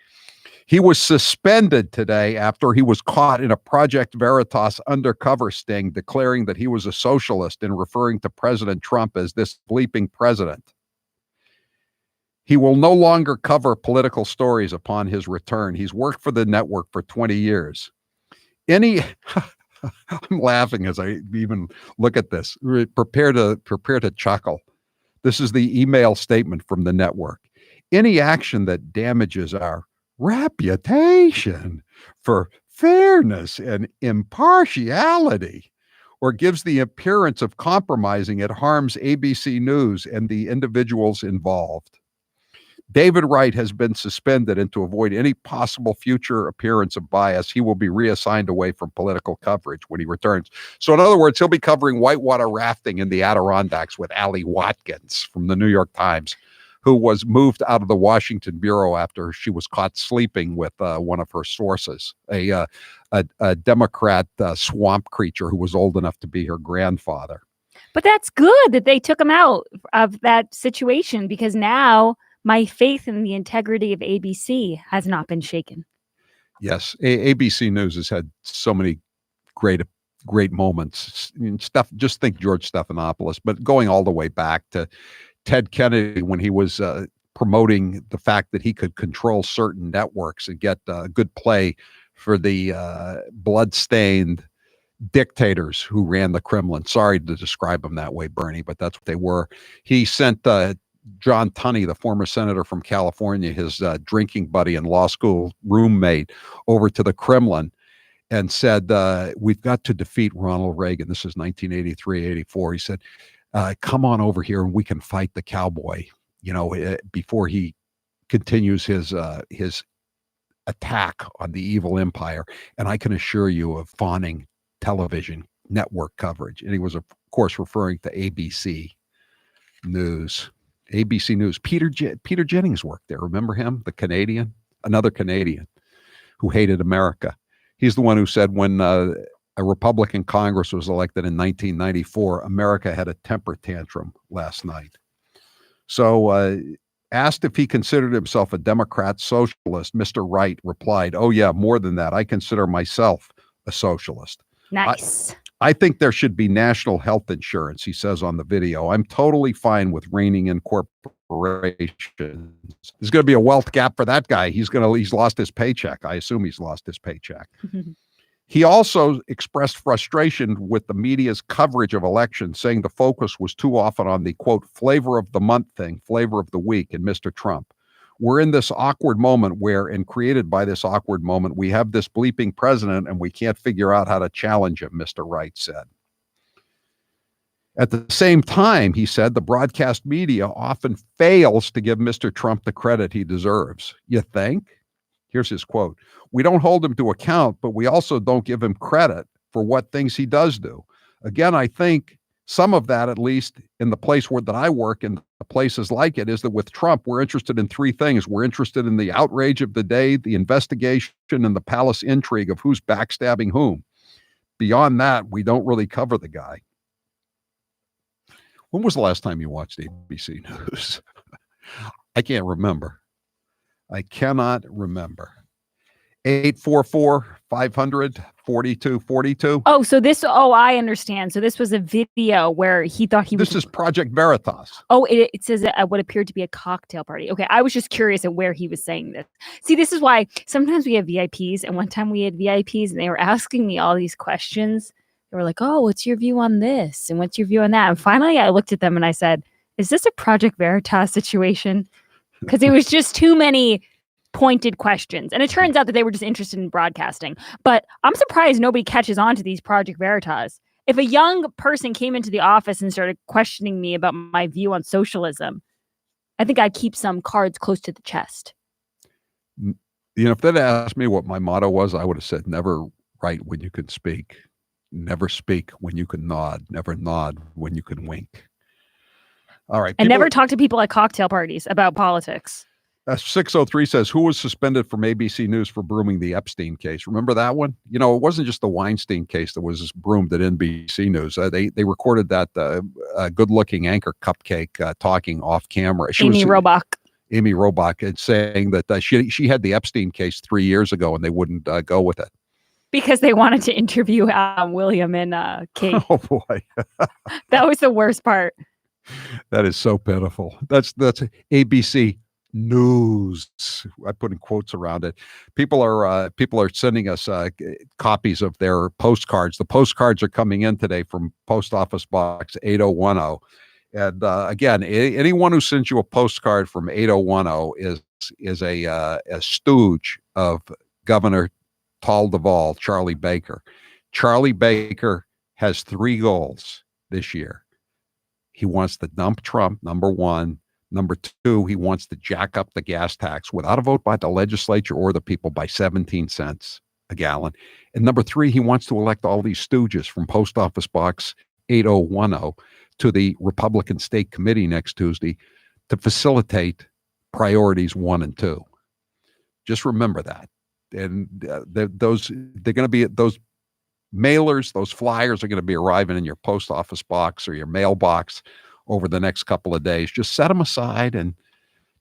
He was suspended today after he was caught in a Project Veritas undercover sting, declaring that he was a socialist and referring to President Trump as this bleeping president. He will no longer cover political stories upon his return. He's worked for the network for 20 years. I'm laughing as I even look at this. Prepare to chuckle. This is the email statement from the network. Any action that damages our reputation for fairness and impartiality, or gives the appearance of compromising it, harms ABC News and the individuals involved. David Wright has been suspended, and to avoid any possible future appearance of bias, he will be reassigned away from political coverage when he returns. So in other words, he'll be covering whitewater rafting in the Adirondacks with Allie Watkins from the New York Times, who was moved out of the Washington bureau after she was caught sleeping with one of her sources, a Democrat swamp creature who was old enough to be her grandfather. But that's good that they took him out of that situation, because now my faith in the integrity of ABC has not been shaken. Yes, ABC News has had so many great moments. Just think George Stephanopoulos, but going all the way back to Ted Kennedy when he was promoting the fact that he could control certain networks and get good play for the blood-stained dictators who ran the Kremlin. Sorry to describe them that way, Bernie, but that's what they were. He sent John Tunney, the former senator from California, his drinking buddy and law school roommate, over to the Kremlin and said, we've got to defeat Ronald Reagan. This is 1983, 84. He said, come on over here and we can fight the cowboy, before he continues his attack on the evil empire. And I can assure you of fawning television network coverage. And he was, of course, referring to ABC News. ABC News. Peter Jennings worked there. Remember him? The Canadian? Another Canadian who hated America. He's the one who said when a Republican Congress was elected in 1994, America had a temper tantrum last night. So asked if he considered himself a Democrat socialist, Mr. Wright replied, "Oh yeah, more than that. I consider myself a socialist." Nice. I think there should be national health insurance, he says on the video. I'm totally fine with reining in corporations. There's going to be a wealth gap for that guy. He's lost his paycheck. I assume he's lost his paycheck. He also expressed frustration with the media's coverage of elections, saying the focus was too often on the, quote, flavor of the month thing, flavor of the week, and Mr. Trump. We're in this awkward moment and created by this awkward moment, we have this bleeping president and we can't figure out how to challenge him, Mr. Wright said. At the same time, he said, the broadcast media often fails to give Mr. Trump the credit he deserves. You think? Here's his quote. We don't hold him to account, but we also don't give him credit for what things he does do. Again, I think some of that, at least in the place that I work and places like it, is that with Trump, we're interested in three things. We're interested in the outrage of the day, the investigation, and the palace intrigue of who's backstabbing whom. Beyond that, we don't really cover the guy. When was the last time you watched ABC News? I can't remember. I cannot remember. 844-500-4242. I understand. So this was a video where he thought This is Project Veritas. Oh, it says at what appeared to be a cocktail party. Okay, I was just curious at where he was saying this. See, this is why sometimes we have VIPs, and one time we had VIPs, and they were asking me all these questions. They were like, oh, what's your view on this? And what's your view on that? And finally, I looked at them and I said, is this a Project Veritas situation? Because it was just too many pointed questions. And it turns out that they were just interested in broadcasting. But I'm surprised nobody catches on to these Project Veritas. If a young person came into the office and started questioning me about my view on socialism, I think I'd keep some cards close to the chest. If they'd asked me what my motto was, I would have said, never write when you can speak. Never speak when you can nod. Never nod when you can wink. All right. And never talk to people at cocktail parties about politics. 603 says, who was suspended from ABC News for brooming the Epstein case? Remember that one? It wasn't just the Weinstein case that was broomed at NBC News. They recorded that good-looking anchor cupcake talking off camera. Amy Robach, and saying that she had the Epstein case 3 years ago and they wouldn't go with it. Because they wanted to interview William and Kate. Oh, boy. That was the worst part. That is so pitiful. That's ABC News. I put in quotes around it. People are sending us copies of their postcards. The postcards are coming in today from Post Office Box 8010. And again, anyone who sends you a postcard from 8010 is a stooge of Governor Tall Duval, Charlie Baker. Charlie Baker has 3 goals this year. He wants to dump Trump, number one, Number two, he wants to jack up the gas tax without a vote by the legislature or the people by 17 cents a gallon. And number three, he wants to elect all these stooges from Post Office Box 8010 to the Republican State Committee next Tuesday to facilitate priorities 1 and 2. Just remember that. And they're going to be those mailers, those flyers are going to be arriving in your post office box or your mailbox over the next couple of days. Just set them aside and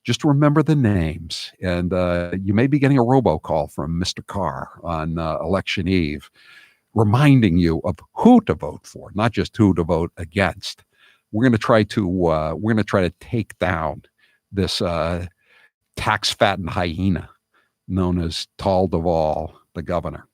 just remember the names. And you may be getting a robocall from Mr. Carr on election eve, reminding you of who to vote for, not just who to vote against. We're going to try to take down this tax-fattened hyena known as Tal Duvall, the governor.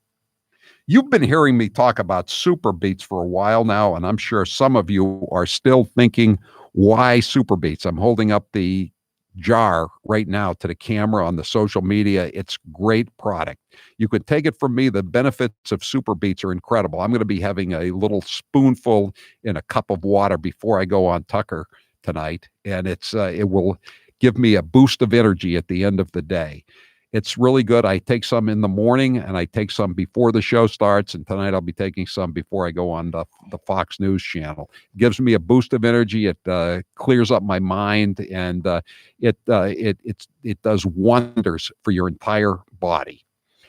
You've been hearing me talk about super beets for a while now, and I'm sure some of you are still thinking, why super beets? I'm holding up the jar right now to the camera on the social media. It's great product. You could take it from me. The benefits of super beets are incredible. I'm going to be having a little spoonful in a cup of water before I go on Tucker tonight, and it will give me a boost of energy at the end of the day. It's really good. I take some in the morning and I take some before the show starts. And tonight I'll be taking some before I go on the Fox News channel. It gives me a boost of energy. It clears up my mind, and it does wonders for your entire body.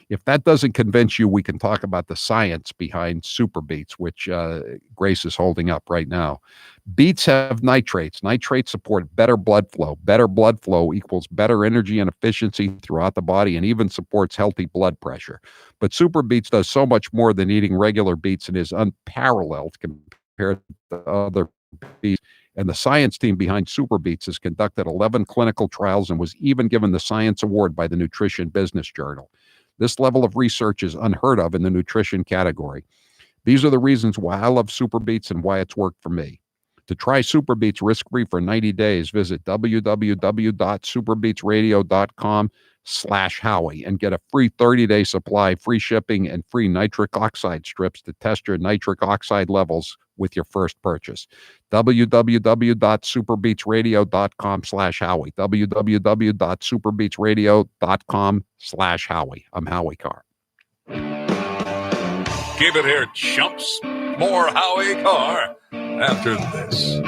If that doesn't convince you, we can talk about the science behind super beets, which Grace is holding up right now. Beets have nitrates. Nitrates support better blood flow. Better blood flow equals better energy and efficiency throughout the body and even supports healthy blood pressure. But super beets does so much more than eating regular beets and is unparalleled compared to other beets. And the science team behind super beets has conducted 11 clinical trials and was even given the Science Award by the Nutrition Business Journal. This level of research is unheard of in the nutrition category. These are the reasons why I love super beets and why it's worked for me. To try super beets risk-free for 90 days, visit www.superbeetsradio.com/Howie and get a free 30-day supply, free shipping, and free nitric oxide strips to test your nitric oxide levels with your first purchase. www.superbeetsradio.com/Howie. www.superbeetsradio.com/Howie. I'm Howie Carr. Keep it here, chumps. More Howie Carr after this.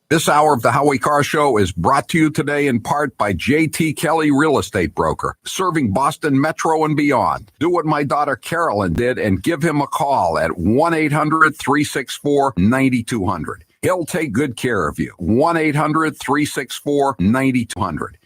This hour of the Howie Carr Show is brought to you today in part by J.T. Kelly Real Estate Broker, serving Boston Metro and beyond. Do what my daughter Carolyn did and give him a call at 1-800-364-9200. He'll take good care of you. 1-800-364-9200.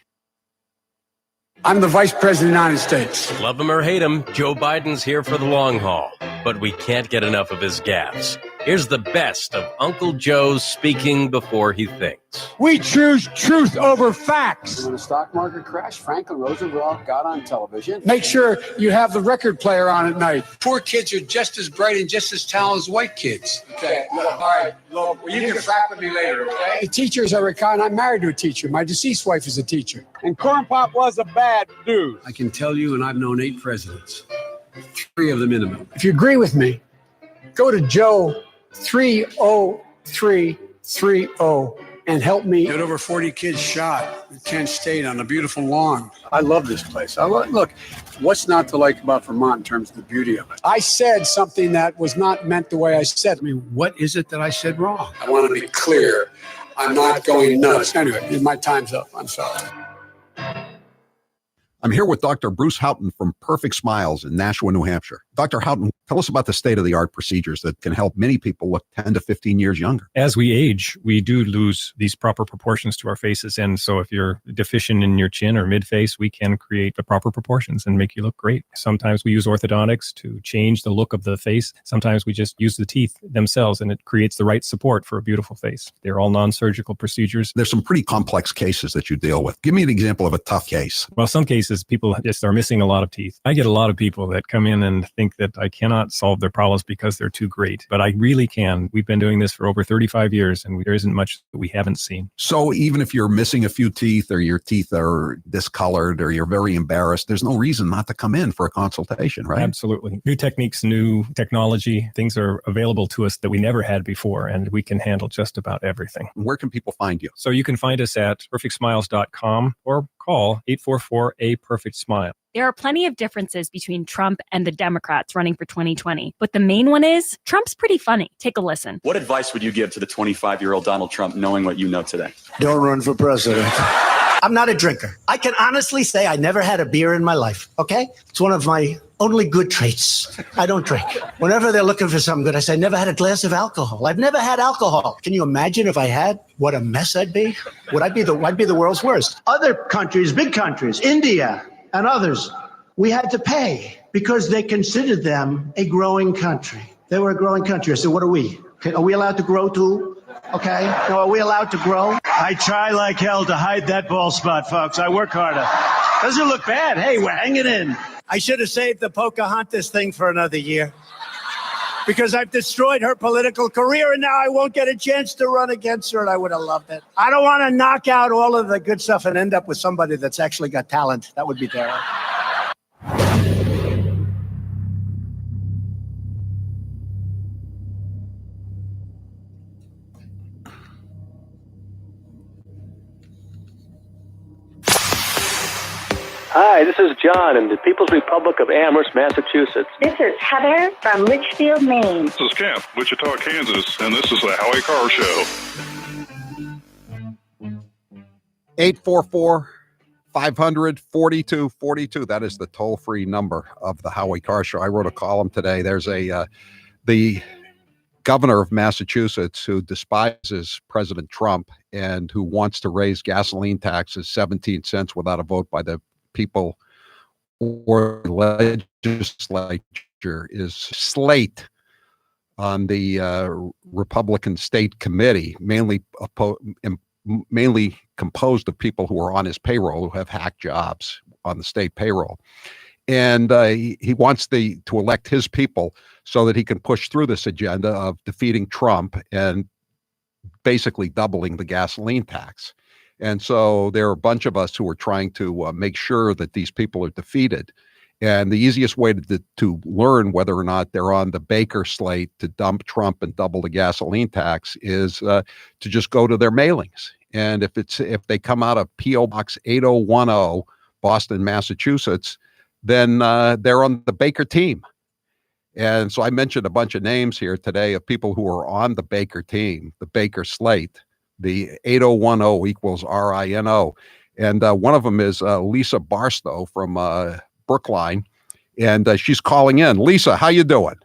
I'm the Vice President of the United States. Love him or hate him, Joe Biden's here for the long haul. But we can't get enough of his gaffes. Here's the best of Uncle Joe speaking before he thinks. We choose truth over facts. When the stock market crashed, Franklin Roosevelt got on television. Make sure you have the record player on at night. Poor kids are just as bright and just as talented as white kids. Okay, all right. Look, you can frack with me later, okay? The teachers are kind. I'm married to a teacher. My deceased wife is a teacher. And Corn Pop was a bad dude. I can tell you, and I've known 8 presidents. 3 of the minimum. If you agree with me, go to Joe 30330 and help me. Had over 40 kids shot at Kent State on a beautiful lawn. I love this place. Look, what's not to like about Vermont in terms of the beauty of it? I said something that was not meant the way I said. I mean, what is it that I said wrong? I want to be clear. I'm not going nuts. Anyway, my time's up. I'm sorry. I'm here with Dr. Bruce Houghton from Perfect Smiles in Nashua, New Hampshire. Dr. Houghton, tell us about the state-of-the-art procedures that can help many people look 10 to 15 years younger. As we age, we do lose these proper proportions to our faces. And so if you're deficient in your chin or mid-face, we can create the proper proportions and make you look great. Sometimes we use orthodontics to change the look of the face. Sometimes we just use the teeth themselves, and it creates the right support for a beautiful face. They're all non-surgical procedures. There's some pretty complex cases that you deal with. Give me an example of a tough case. Well, some cases, people just are missing a lot of teeth. I get a lot of people that come in and think think that I cannot solve their problems because they're too great, but I really can. We've been doing this for over 35 years, and there isn't much that we haven't seen. So even if you're missing a few teeth, or your teeth are discolored, or you're very embarrassed, there's no reason not to come in for a consultation, right? Absolutely. New techniques, new technology, things are available to us that we never had before, and we can handle just about everything. Where can people find you? So you can find us at perfectsmiles.com or call 844-A-PERFECT-SMILE. There are plenty of differences between Trump and the Democrats running for 2020, but the main one is Trump's pretty funny. Take a listen. What advice would you give to the 25-year-old Donald Trump, knowing what you know today? Don't run for president. I'm not a drinker. I can honestly say I never had a beer in my life, okay? It's one of my only good traits. I don't drink. Whenever they're looking for something good, I say, never had a glass of alcohol. I've never had alcohol. Can you imagine if I had? What a mess I'd be. I'd be the world's worst. Other countries, big countries, India and others, we had to pay because they considered them a growing country. They were a growing country. I said, what are we? Are we allowed to grow too? Okay. No, are we allowed to grow? I try like hell to hide that bald spot, folks. I work harder. Doesn't look bad. Hey, we're hanging in. I should have saved the Pocahontas thing for another year because I've destroyed her political career and now I won't get a chance to run against her, and I would have loved it. I don't want to knock out all of the good stuff and end up with somebody that's actually got talent. That would be terrible. Hi, this is John in the People's Republic of Amherst, Massachusetts. This is Heather from Litchfield, Maine. This is Kent, Wichita, Kansas, and this is the Howie Carr Show. 844-500-4242. That is the toll-free number of the Howie Carr Show. I wrote a column today. There's the governor of Massachusetts who despises President Trump and who wants to raise gasoline taxes 17 cents without a vote by the people or legislature is Slate on the Republican State Committee, mainly composed of people who are on his payroll, who have hacked jobs on the state payroll. And he wants to elect his people so that he can push through this agenda of defeating Trump and basically doubling the gasoline tax. And so there are a bunch of us who are trying to make sure that these people are defeated. And the easiest way to learn whether or not they're on the Baker slate to dump Trump and double the gasoline tax is to just go to their mailings. And if they come out of P.O. Box 8010, Boston, Massachusetts, then they're on the Baker team. And so I mentioned a bunch of names here today of people who are on the Baker team, the Baker slate. The 8010 equals RINO. And one of them is Lisa Barstow from Brookline. And she's calling in. Lisa, how you doing?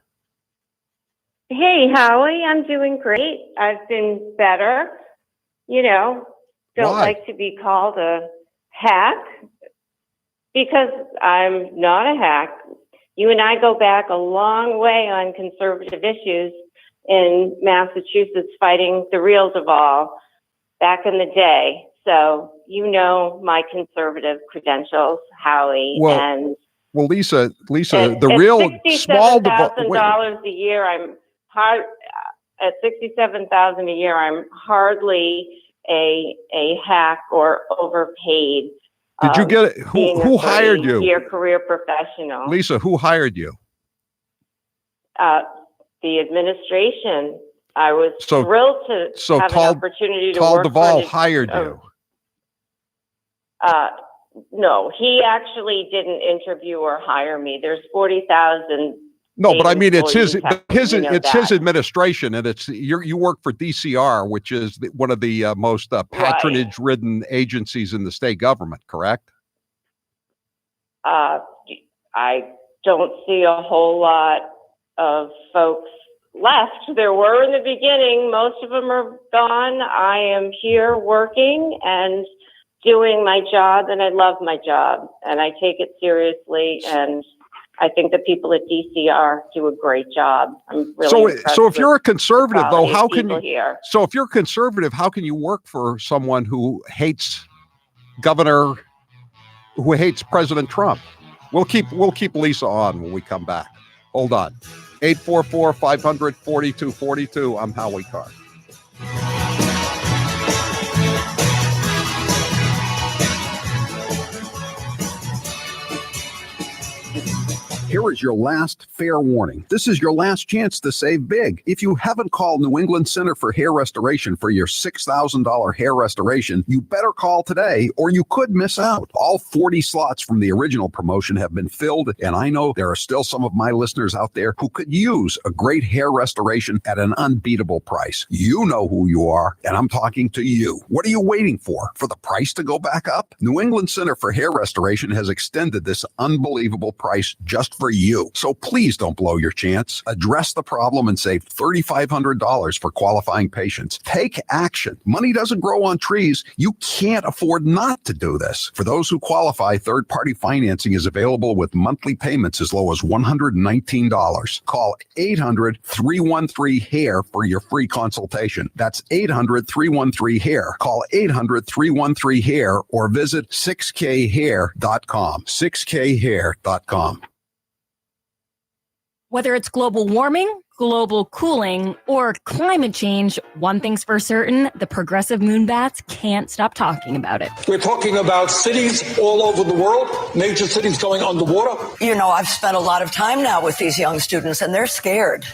Hey, Howie, I'm doing great. I've been better. Don't like to be called a hack because I'm not a hack. You and I go back a long way on conservative issues in Massachusetts, fighting the real Duvall back in the day. So my conservative credentials, Howie. Well, Lisa, the real small $67,000 a year. I'm hard at $67,000 a year. I'm hardly a hack or overpaid. Did you get it? Who hired you? Your career professional, Lisa. Who hired you? The administration. I was thrilled to have an opportunity to work. Duvall hired you. No, he actually didn't interview or hire me. There's 40,000. No, but I mean, it's his administration, and you work for DCR, which is one of the most patronage-ridden agencies in the state government, correct? I don't see a whole lot of folks left. There were in the beginning. Most of them are gone. I am here working and doing my job, and I love my job, and I take it seriously, and I think the people at DCR do a great job. I'm really so if you're a conservative, though, how can you? Here. So if you're a conservative, how can you work for someone who hates President Trump? We'll keep Lisa on when we come back. Hold on. 844-500-4242. I'm Howie Carr. Here is your last fair warning. This is your last chance to save big. If you haven't called New England Center for Hair Restoration for your $6,000 hair restoration, you better call today or you could miss out. All 40 slots from the original promotion have been filled, and I know there are still some of my listeners out there who could use a great hair restoration at an unbeatable price. You know who you are, and I'm talking to you. What are you waiting for the price to go back up? New England Center for Hair Restoration has extended this unbelievable price just for you. So please don't blow your chance. Address the problem and save $3,500 for qualifying patients. Take action. Money doesn't grow on trees. You can't afford not to do this. For those who qualify, third-party financing is available with monthly payments as low as $119. Call 800-313-HAIR for your free consultation. That's 800-313-HAIR. Call 800-313-HAIR or visit 6khair.com. 6khair.com. Whether it's global warming, global cooling, or climate change, one thing's for certain, the progressive moonbats can't stop talking about it. We're talking about cities all over the world, major cities going underwater. You know, I've spent a lot of time now with these young students, and they're scared.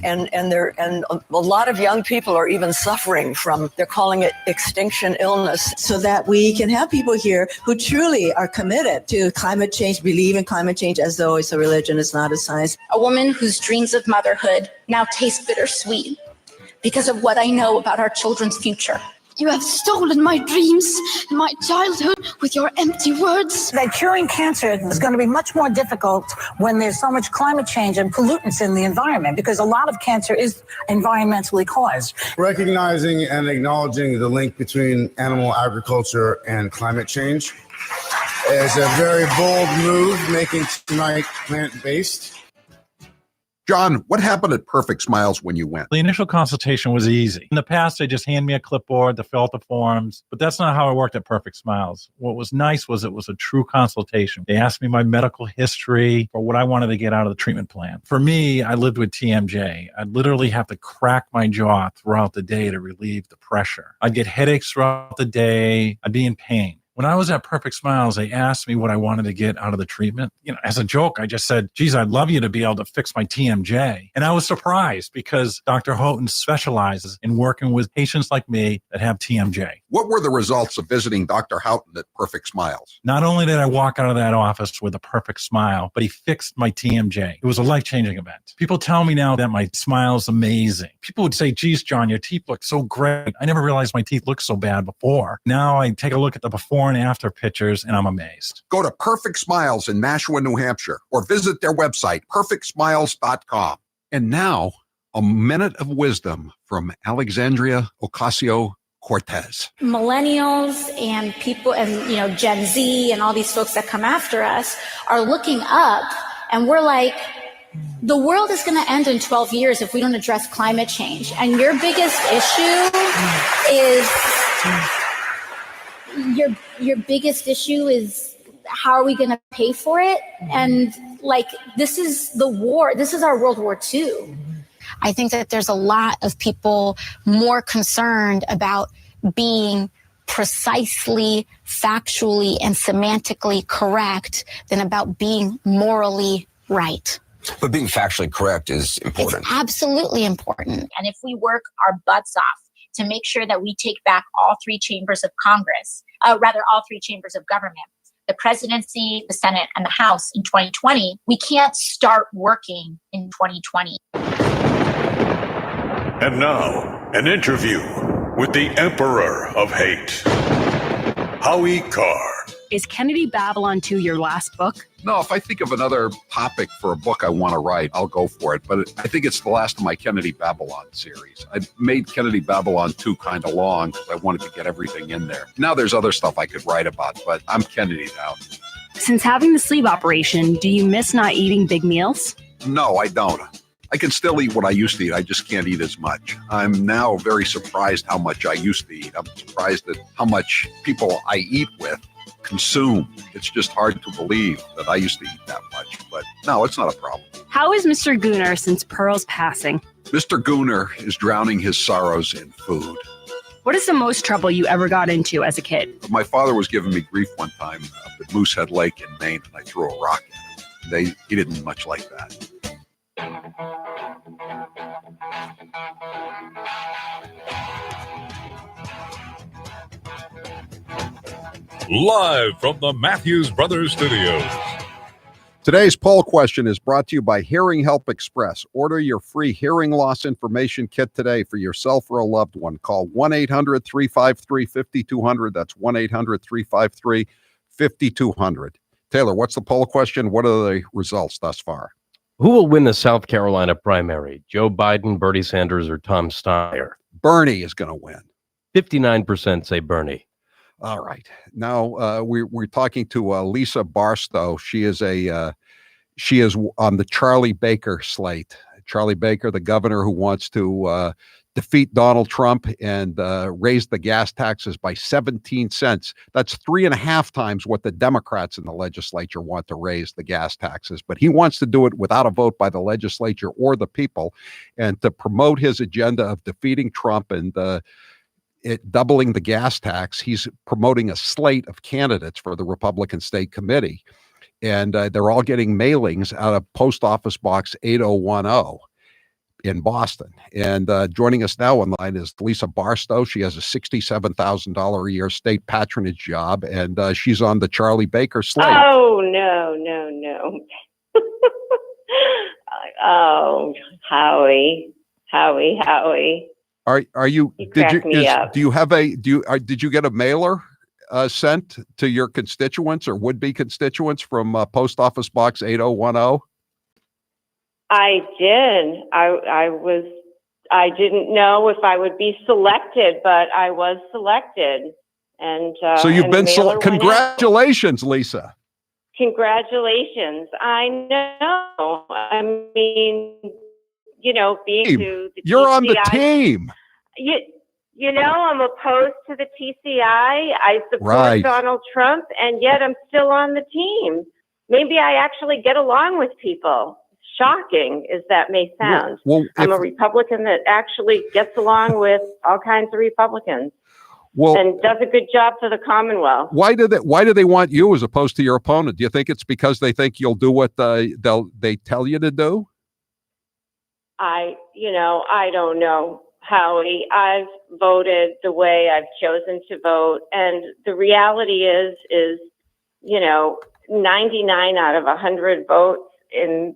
And a lot of young people are even suffering from, they're calling it extinction illness. So that we can have people here who truly are committed to climate change, believe in climate change as though it's a religion, it's not a science. A woman whose dreams of motherhood now taste bittersweet because of what I know about our children's future. You have stolen my dreams and my childhood with your empty words. That curing cancer is going to be much more difficult when there's so much climate change and pollutants in the environment, because a lot of cancer is environmentally caused. Recognizing and acknowledging the link between animal agriculture and climate change is a very bold move, making tonight plant-based. John, what happened at Perfect Smiles when you went? The initial consultation was easy. In the past, they just hand me a clipboard to fill out the forms, but that's not how it worked at Perfect Smiles. What was nice was it was a true consultation. They asked me my medical history for what I wanted to get out of the treatment plan. For me, I lived with TMJ. I'd literally have to crack my jaw throughout the day to relieve the pressure. I'd get headaches throughout the day. I'd be in pain. When I was at Perfect Smiles, they asked me what I wanted to get out of the treatment. You know, as a joke, I just said, geez, I'd love you to be able to fix my TMJ. And I was surprised because Dr. Houghton specializes in working with patients like me that have TMJ. What were the results of visiting Dr. Houghton at Perfect Smiles? Not only did I walk out of that office with a perfect smile, but he fixed my TMJ. It was a life-changing event. People tell me now that my smile's amazing. People would say, geez, John, your teeth look so great. I never realized my teeth looked so bad before. Now I take a look at the before and after pictures and I'm amazed. Go to Perfect Smiles in Nashua, New Hampshire, or visit their website, perfectsmiles.com. And now, a minute of wisdom from Alexandria Ocasio-Cortez. Millennials and people and, Gen Z and all these folks that come after us are looking up, and we're like, the world is going to end in 12 years if we don't address climate change. And your biggest issue is... Your biggest issue is how are we going to pay for it? And this is the war. This is our World War II. I think that there's a lot of people more concerned about being precisely, factually, and semantically correct than about being morally right. But being factually correct is important. It's absolutely important. And if we work our butts off to make sure that we take back all three chambers of Congress, all three chambers of government, the presidency, the Senate, and the House in 2020, we can't start working in 2020. And now, an interview with the Emperor of Hate, Howie Carr. Is Kennedy Babylon 2 your last book? No, if I think of another topic for a book I want to write, I'll go for it. But I think it's the last of my Kennedy Babylon series. I made Kennedy Babylon 2 kind of long because I wanted to get everything in there. Now there's other stuff I could write about, but I'm Kennedy now. Since having the sleeve operation, do you miss not eating big meals? No, I don't. I can still eat what I used to eat. I just can't eat as much. I'm now very surprised how much I used to eat. I'm surprised at how much people I eat with consume. It's just hard to believe that I used to eat that much. But no, it's not a problem. How is Mr. Gooner since Pearl's passing? Mr. Gooner is drowning his sorrows in food. What is the most trouble you ever got into as a kid? My father was giving me grief one time up at Moosehead Lake in Maine, and I threw a rock at him. He didn't much like that. Live from the Matthews Brothers Studios. Today's poll question is brought to you by Hearing Help Express. Order your free hearing loss information kit today for yourself or a loved one. Call 1-800-353-5200. That's 1-800-353-5200. Taylor, what's the poll question? What are the results thus far? Who will win the South Carolina primary? Joe Biden, Bernie Sanders, or Tom Steyer? Bernie is going to win. 59% say Bernie. All right. Now we're talking to Lisa Barstow. She is on the Charlie Baker slate. Charlie Baker, the governor who wants to defeat Donald Trump and raise the gas taxes by 17 cents. That's 3.5 times what the Democrats in the legislature want to raise the gas taxes. But he wants to do it without a vote by the legislature or the people, and to promote his agenda of defeating Trump and doubling the gas tax. He's promoting a slate of candidates for the Republican State Committee, and they're all getting mailings out of Post Office Box 8010 in Boston. And joining us now online is Lisa Barstow. She has a $67,000 a year state patronage job, and she's on the Charlie Baker slate. Oh, no. Oh, Howie. Are you? Did you get a mailer sent to your constituents or would-be constituents from Post Office Box 8010? I did. I didn't know if I would be selected, but I was selected. And so you've been selected. Congratulations, Lisa. Congratulations. I know. I mean, being to the You're TCI, on the team. You know, I'm opposed to the TCI. I support Donald Trump, and yet I'm still on the team. Maybe I actually get along with people. Shocking as that may sound. I'm a Republican that actually gets along with all kinds of Republicans. And does a good job for the Commonwealth. Why do they want you as opposed to your opponent? Do you think it's because they think you'll do what they tell you to do? I don't know, Howie. I've voted the way I've chosen to vote, and the reality is 99 out of 100 votes in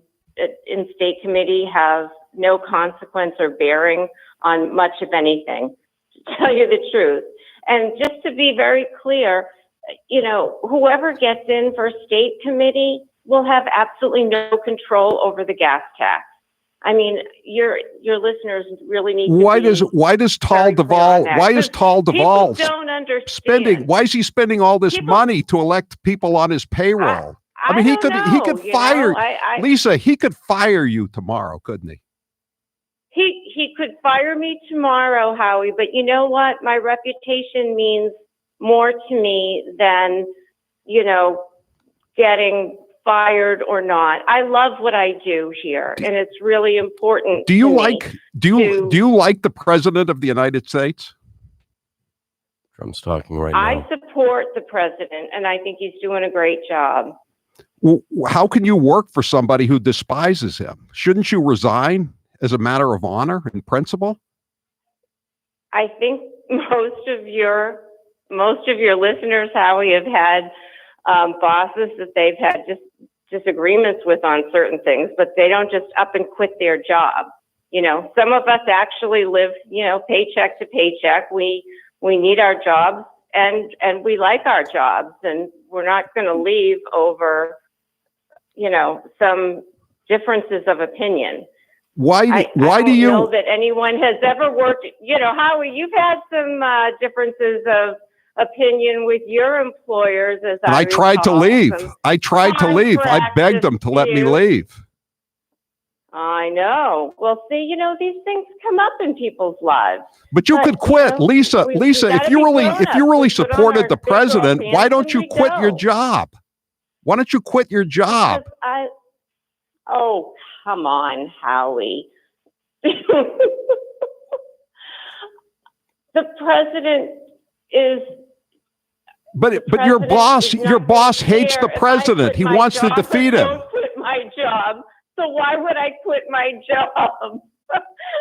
state committee have no consequence or bearing on much of anything, to tell you the truth. And just to be very clear, whoever gets in for state committee will have absolutely no control over the gas tax. I mean, your listeners really need to Why is Tal Duvall don't understand. spending? Why is he spending all this money to elect people on his payroll? I mean, he could fire Lisa. He could fire you tomorrow, couldn't he? He could fire me tomorrow, Howie. But you know what? My reputation means more to me than getting fired or not. I love what I do here, and it's really important. Do you like the President of the United States? Trump's talking right now. I support the president, and I think he's doing a great job. Well, how can you work for somebody who despises him? Shouldn't you resign as a matter of honor and principle? I think most of your listeners, Howie, have had bosses that they've had just disagreements with on certain things, but they don't just up and quit their job. Some of us actually live, paycheck to paycheck. We need our jobs and we like our jobs, and we're not going to leave over, some differences of opinion. Why do you know that anyone has ever worked? Howie, you've had some differences of opinion with your employers. I tried to leave. I begged them to let me leave. I know. Well, see, these things come up in people's lives. But you could quit, Lisa. Lisa, if you really supported the president, why don't you quit your job? Why don't you quit your job? Oh, come on, Howie. The president is. But your boss hates the president. He wants to defeat him. I don't quit my job. So why would I quit my job?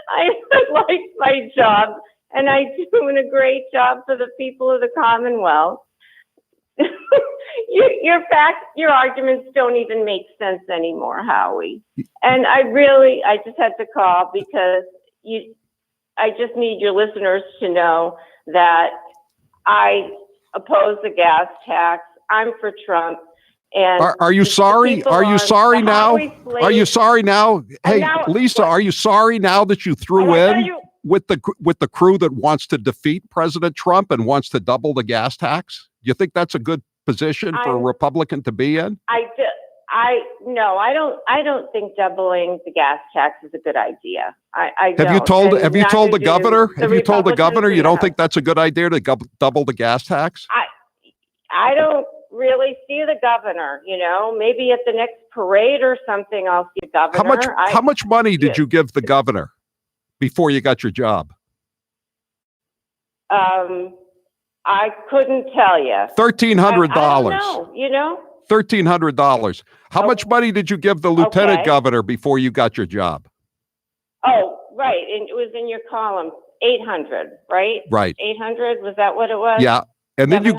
I like my job, and I'm doing a great job for the people of the Commonwealth. Your arguments don't even make sense anymore, Howie. And I just had to call because I just need your listeners to know that I oppose the gas tax. I'm for Trump. And are you sorry? Are you sorry now? Are you sorry now? Hey, Lisa, are you sorry now that you threw in with the crew that wants to defeat President Trump and wants to double the gas tax? Do you think that's a good position for a Republican to be in? No, I don't think doubling the gas tax is a good idea. Have you told the governor? Have you told the governor you don't think that's a good idea to double the gas tax? I don't really see the governor, maybe at the next parade or something I'll see the governor. How much money did you give the governor before you got your job? I couldn't tell you. $1,300. $1,300. How much money did you give the lieutenant governor before you got your job? Oh, right. And it was in your column, 800, right? Right. 800, was that what it was? Yeah. And then you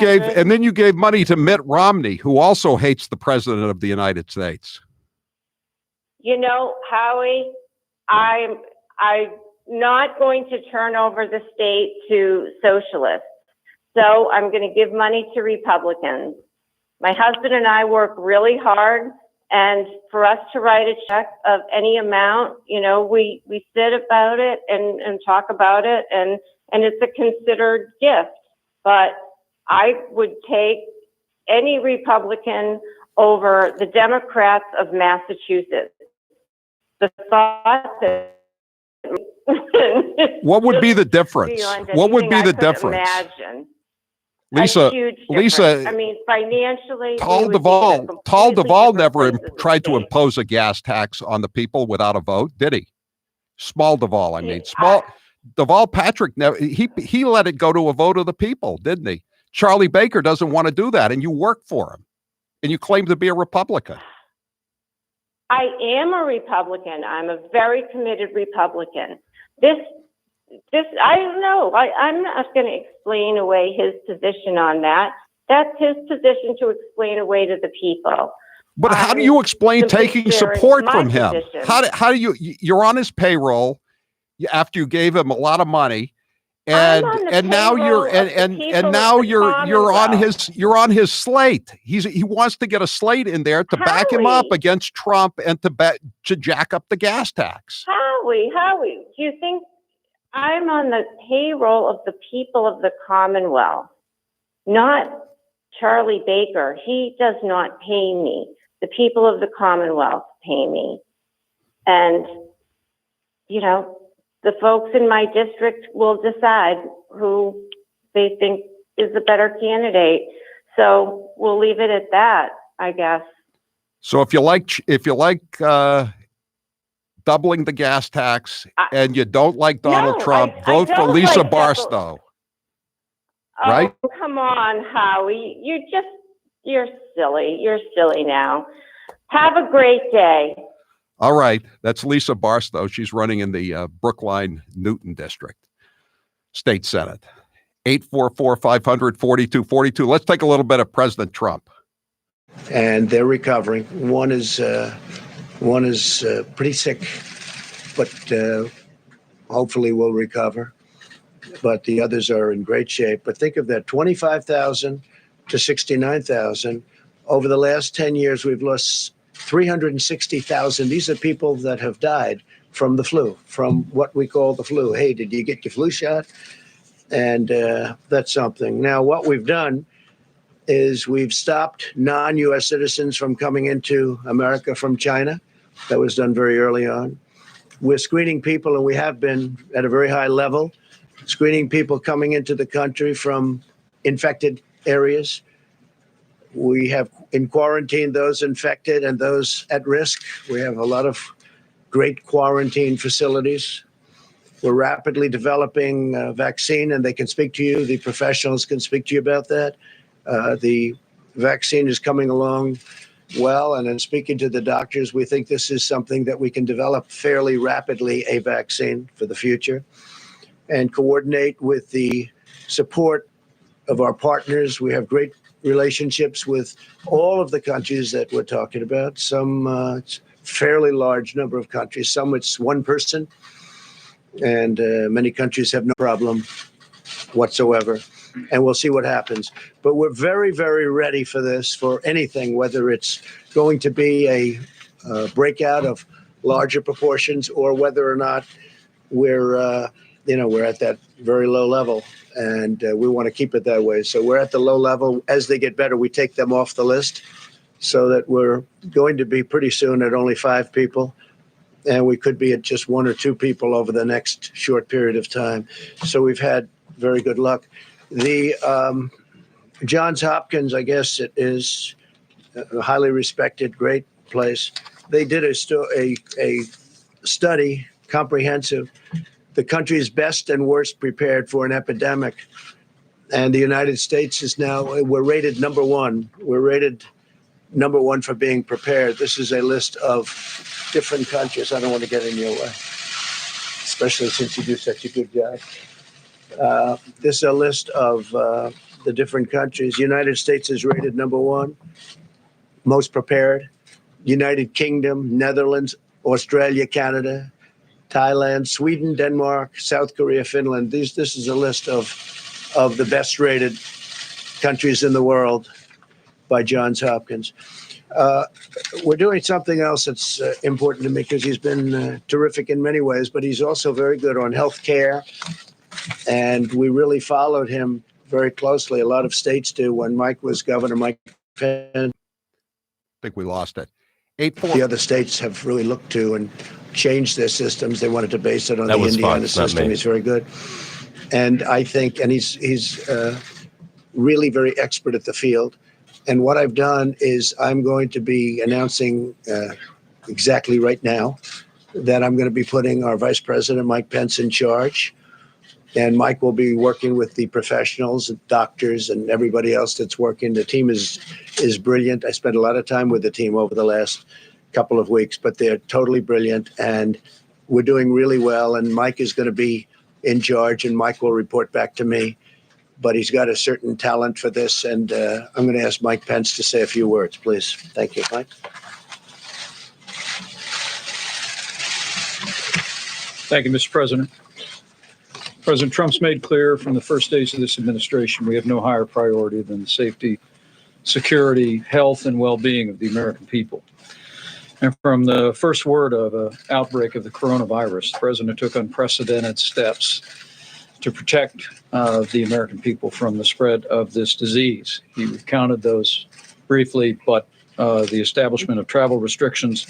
gave money to Mitt Romney, who also hates the president of the United States. Howie, I'm not going to turn over the state to socialists. So I'm going to give money to Republicans. My husband and I work really hard, and for us to write a check of any amount, we sit about it and talk about it, and it's a considered gift. But I would take any Republican over the Democrats of Massachusetts. The thought that what would be the difference? What would be the difference? Imagine. Lisa, I mean, financially, Tal Duvall never tried to impose a gas tax on the people without a vote, did he? Small Duvall, Duvall Patrick never. He let it go to a vote of the people, didn't he? Charlie Baker doesn't want to do that, and you work for him, and you claim to be a Republican. I am a Republican. I'm a very committed Republican. This, I don't know. I'm not going to explain away his position on that. That's his position to explain away to the people. But how do you explain taking support from him? How do you're on his payroll after you gave him a lot of money, and now you're on his slate. He wants to get a slate in there to back him up against Trump and to jack up the gas tax. Howie, do you think I'm on the payroll of the people of the Commonwealth, not Charlie Baker? He does not pay me. The people of the Commonwealth pay me. And, the folks in my district will decide who they think is the better candidate. So we'll leave it at that, I guess. So if you like doubling the gas tax and you don't like Donald Trump, vote for Lisa Barstow. Right? Oh, come on, Howie. You're silly. You're silly now. Have a great day. All right. That's Lisa Barstow. She's running in the Brookline-Newton District, State Senate. 844-500-4242. Let's take a little bit of President Trump. And they're recovering. One is pretty sick, but hopefully will recover. But the others are in great shape. But think of that, 25,000 to 69,000. Over the last 10 years, we've lost 360,000. These are people that have died from the flu, from what we call the flu. Hey, did you get your flu shot? And that's something. Now, what we've done is we've stopped non-U.S. citizens from coming into America from China. That was done very early on. We're screening people, and we have been at a very high level, screening people coming into the country from infected areas. We have in quarantine those infected and those at risk. We have a lot of great quarantine facilities. We're rapidly developing a vaccine, and they can speak to you. The professionals can speak to you about that. The vaccine is coming along well, and in speaking to the doctors, we think this is something that we can develop fairly rapidly, a vaccine for the future, and coordinate with the support of our partners. We have great relationships with all of the countries that we're talking about. Some fairly large number of countries, some it's one person, and many countries have no problem whatsoever. And we'll see what happens. But we're very, very ready for this, for anything, whether it's going to be a breakout of larger proportions or whether or not we're at that very low level. And we want to keep it that way. So we're at the low level. As they get better, we take them off the list so that we're going to be pretty soon at only 5 people. And we could be at just 1 or 2 people over the next short period of time. So we've had very good luck. The Johns Hopkins, I guess it is a highly respected, great place. They did a study, comprehensive, the country's best and worst prepared for an epidemic. And the United States is now, we're rated number 1. We're rated number 1 for being prepared. This is a list of different countries. I don't want to get in your way, especially since you do such a good job. This is a list of the different countries. United States is rated number 1, most prepared. United Kingdom, Netherlands, Australia, Canada, Thailand, Sweden, Denmark, South Korea, Finland. This is a list of the best rated countries in the world by Johns Hopkins. We're doing something else that's important to me because he's been terrific in many ways, but he's also very good on health care. And we really followed him very closely. A lot of states do. When Mike was governor, Mike Pence. I think we lost it. The other states have really looked to and changed their systems. They wanted to base it on the Indiana system. He's very good. And I think, and he's really very expert at the field. And what I've done is I'm going to be announcing exactly right now that I'm going to be putting our Vice President, Mike Pence, in charge. And Mike will be working with the professionals, doctors, and everybody else that's working. The team is brilliant. I spent a lot of time with the team over the last couple of weeks, but they're totally brilliant. And we're doing really well. And Mike is going to be in charge, and Mike will report back to me. But he's got a certain talent for this. And I'm going to ask Mike Pence to say a few words, please. Thank you, Mike. Thank you, Mr. President. President Trump's made clear from the first days of this administration, we have no higher priority than the safety, security, health, and well-being of the American people. And from the first word of an outbreak of the coronavirus, the president took unprecedented steps to protect the American people from the spread of this disease. He recounted those briefly, but the establishment of travel restrictions,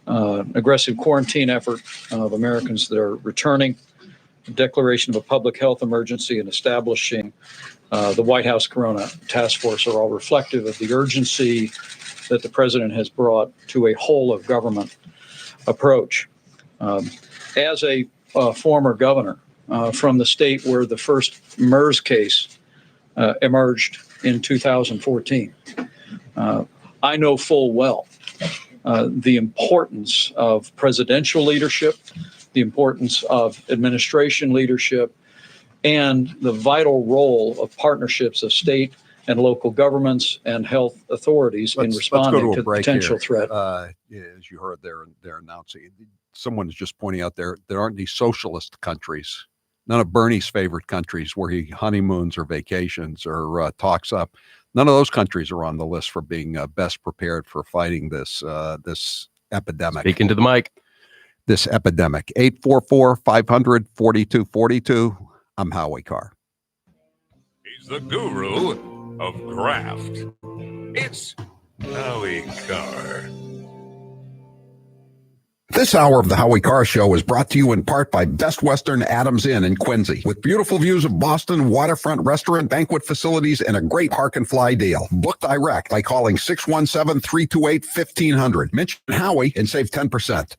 aggressive quarantine effort of Americans that are returning, declaration of a public health emergency, and establishing the White House Corona Task Force are all reflective of the urgency that the president has brought to a whole of government approach. As a former governor from the state where the first MERS case emerged in 2014, I know full well the importance of presidential leadership, the importance of administration leadership, and the vital role of partnerships of state and local governments and health authorities in responding to the potential threat. As you heard, they're announcing. Someone is just pointing out there aren't any socialist countries, none of Bernie's favorite countries where he honeymoons or vacations or talks up. None of those countries are on the list for being best prepared for fighting this epidemic. Speaking to the mic. This epidemic. 844-500-4242. I'm Howie Carr. He's the guru of graft. It's Howie Carr. This hour of the Howie Carr Show is brought to you in part by Best Western Adams Inn in Quincy. With beautiful views of Boston, waterfront restaurant, banquet facilities, and a great park and fly deal. Book direct by calling 617-328-1500. Mention Howie and save 10%.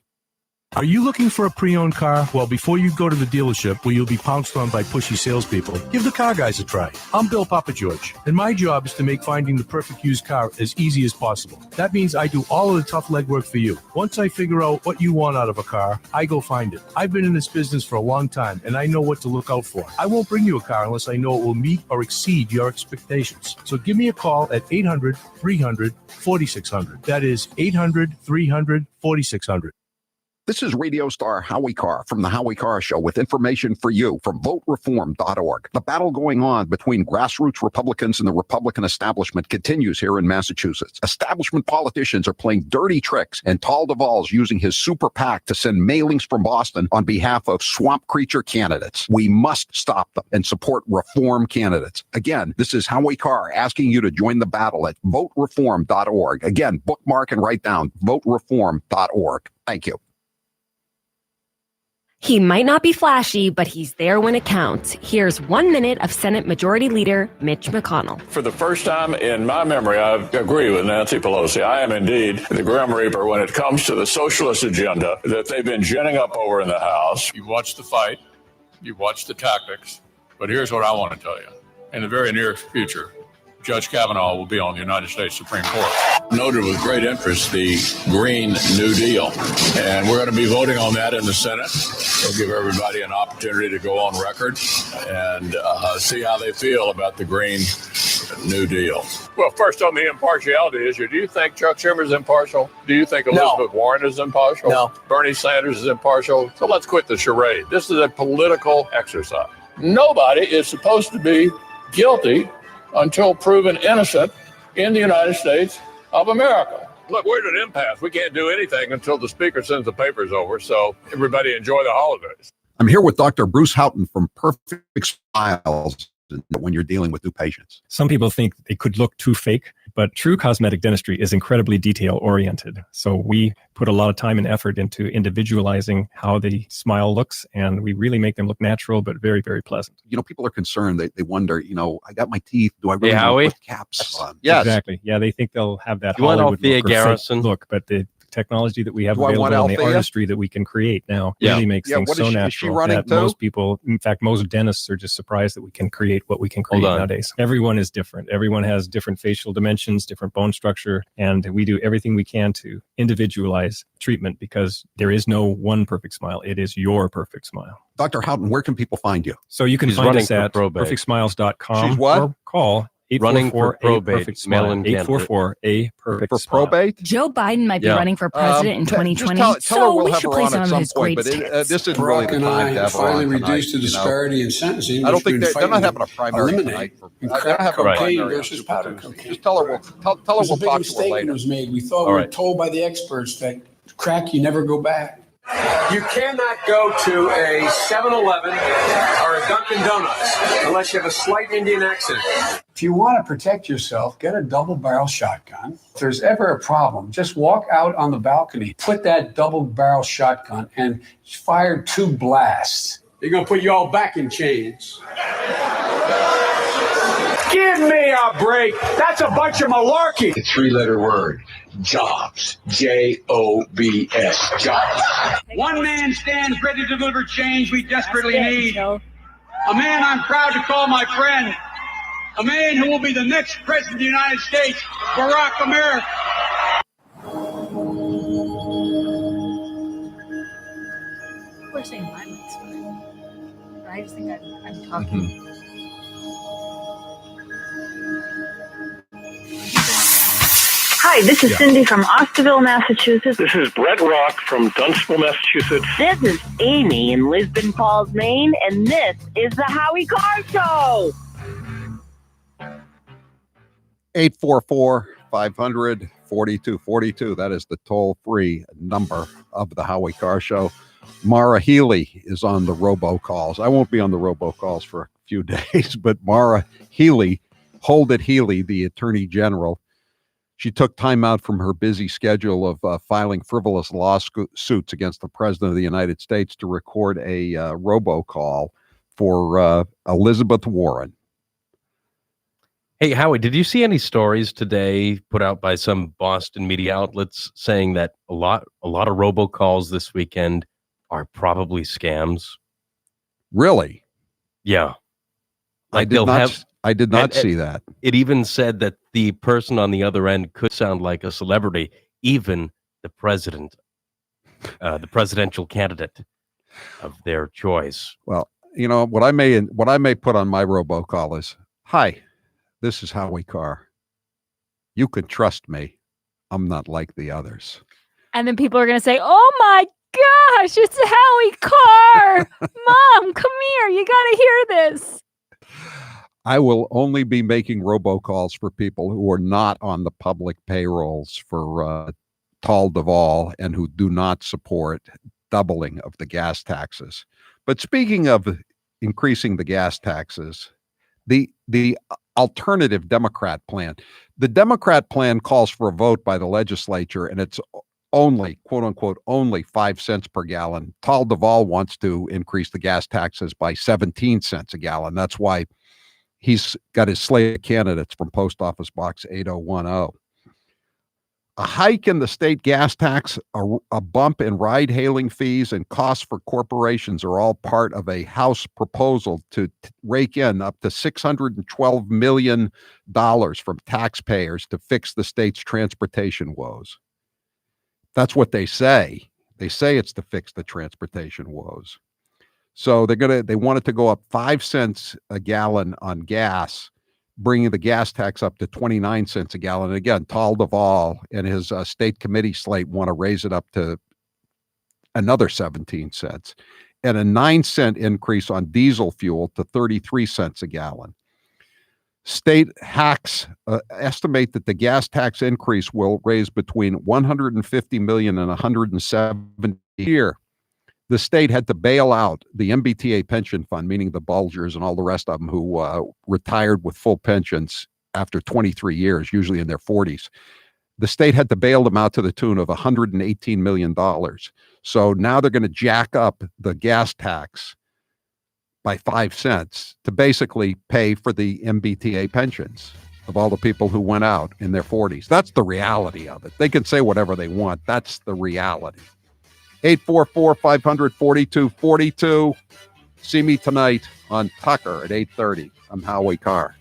Are you looking for a pre-owned car? Well, before you go to the dealership where you'll be pounced on by pushy salespeople, give the Car Guys a try. I'm Bill Papageorge, and my job is to make finding the perfect used car as easy as possible. That means I do all of the tough legwork for you. Once I figure out what you want out of a car, I go find it. I've been in this business for a long time, and I know what to look out for. I won't bring you a car unless I know it will meet or exceed your expectations. So give me a call at 800-300-4600. That is 800-300-4600. This is radio star Howie Carr from the Howie Carr Show with information for you from votereform.org. The battle going on between grassroots Republicans and the Republican establishment continues here in Massachusetts. Establishment politicians are playing dirty tricks, and Tal Duvall's using his super PAC to send mailings from Boston on behalf of swamp creature candidates. We must stop them and support reform candidates. Again, this is Howie Carr asking you to join the battle at votereform.org. Again, bookmark and write down votereform.org. Thank you. He might not be flashy, but he's there when it counts. Here's 1 minute of Senate Majority Leader Mitch McConnell. For the first time in my memory, I agree with Nancy Pelosi. I am indeed the Grim Reaper when it comes to the socialist agenda that they've been ginning up over in the House. You watch the fight, you watch the tactics, but here's what I want to tell you. In the very near future, Judge Kavanaugh will be on the United States Supreme Court. Noted with great interest the Green New Deal, and we're going to be voting on that in the Senate. We'll give everybody an opportunity to go on record and see how they feel about the Green New Deal. Well, first on the impartiality issue, do you think Chuck Schumer is impartial? Do you think Elizabeth Warren is impartial? No. Bernie Sanders is impartial? So let's quit the charade. This is a political exercise. Nobody is supposed to be guilty until proven innocent in the United States of America. Look, we're at an impasse. We can't do anything until the speaker sends the papers over, so everybody enjoy the holidays. I'm here with Dr. Bruce Houghton from Perfect Smiles when you're dealing with new patients. Some people think it could look too fake, but true cosmetic dentistry is incredibly detail-oriented. So we put a lot of time and effort into individualizing how the smile looks, and we really make them look natural, but very, very pleasant. You know, people are concerned. They wonder, I got my teeth. Do I really want to put caps on? Yes. Exactly. Yeah, they think they'll have that You want Hollywood Althea look, Garrison? Look, but the technology that we have Do I want available and the Althea? artistry that we can create now really makes things what so is she natural running that too? most people, in fact, most dentists are just surprised that we can create what we can create nowadays. Everyone is different. Everyone has different facial dimensions, different bone structure, and we do everything we can to individualize treatment because there is no one perfect smile. It is your perfect smile. Dr. Houghton, where can people find you? So you can He's find running us for at probate. perfectsmiles.com. She's what? Or call Running for 844 probate, perfect smile. mail-in candidate. 844 a perfect For smile. probate? Joe Biden might be running for president in 2020, Tell her so we'll we have should her play on some at of some his point, but greatest hits. this isn't really the time to have her on finally tonight, reduced the disparity in sentencing. I don't think between they're not fighting having a primary eliminate tonight. and They're crack not having a cocaine primary. versus powder cocaine. Just tell her we'll talk There's a to big her mistake later. that was made. We thought All we were right. told by the experts that crack, you never go back. You cannot go to a 7-Eleven or a Dunkin' Donuts unless you have a slight Indian accent. If you want to protect yourself, get a double-barrel shotgun. If there's ever a problem, just walk out on the balcony, put that double-barrel shotgun, and fire 2 blasts. They're going to put you all back in chains. Give me a break. That's a bunch of malarkey. The 3-letter word, jobs. J-O-B-S, jobs. One man stands ready to deliver change we desperately need. A man I'm proud to call my friend. A man who will be the next president of the United States, Barack America. We're saying violence, but I just think I'm talking. Hi, this is Cindy from Osterville, Massachusetts. This is Brett Rock from Dunstable, Massachusetts. This is Amy in Lisbon Falls, Maine, and this is the Howie Carr Show. 844-500-4242. That is the toll-free number of the Howie Carr Show. Mara Healy is on the robocalls. I won't be on the robocalls for a few days, but Mara Healy, Hold It Healy, the Attorney General, She took time out from her busy schedule of filing frivolous lawsuits against the President of the United States to record a robocall for Elizabeth Warren. Hey, Howie, did you see any stories today put out by some Boston media outlets saying that a lot of robocalls this weekend are probably scams? Really? Yeah. I did not see that. It even said that the person on the other end could sound like a celebrity, even the president, the presidential candidate of their choice. Well, you know what I may put on my robocall is, "Hi, this is Howie Carr. You can trust me. I'm not like the others." And then people are going to say, "Oh my gosh, it's Howie Carr. Mom, come here. You got to hear this." I will only be making robocalls for people who are not on the public payrolls for Tal Duval and who do not support doubling of the gas taxes. But speaking of increasing the gas taxes, the alternative Democrat plan, the Democrat plan calls for a vote by the legislature, and it's only, quote unquote, only 5 cents per gallon. Tal Duval wants to increase the gas taxes by 17 cents a gallon. That's why he's got his slate of candidates from Post Office Box 8010. A hike in the state gas tax, a bump in ride-hailing fees, and costs for corporations are all part of a House proposal to rake in up to $612 million from taxpayers to fix the state's transportation woes. That's what they say. They say it's to fix the transportation woes. So they want it to go up 5 cents a gallon on gas, bringing the gas tax up to 29 cents a gallon. And again, Tal Duval and his state committee slate want to raise it up to another 17 cents, and a 9-cent increase on diesel fuel to 33 cents a gallon. State hacks estimate that the gas tax increase will raise between $150 million and $170 million a year. The state had to bail out the MBTA pension fund, meaning the Bulgers and all the rest of them who retired with full pensions after 23 years, usually in their 40s. The state had to bail them out to the tune of $118 million. So now they're going to jack up the gas tax by 5 cents to basically pay for the MBTA pensions of all the people who went out in their 40s. That's the reality of it. They can say whatever they want. That's the reality. 844-500-4242. See me tonight on Tucker at 8:30. I'm Howie Carr.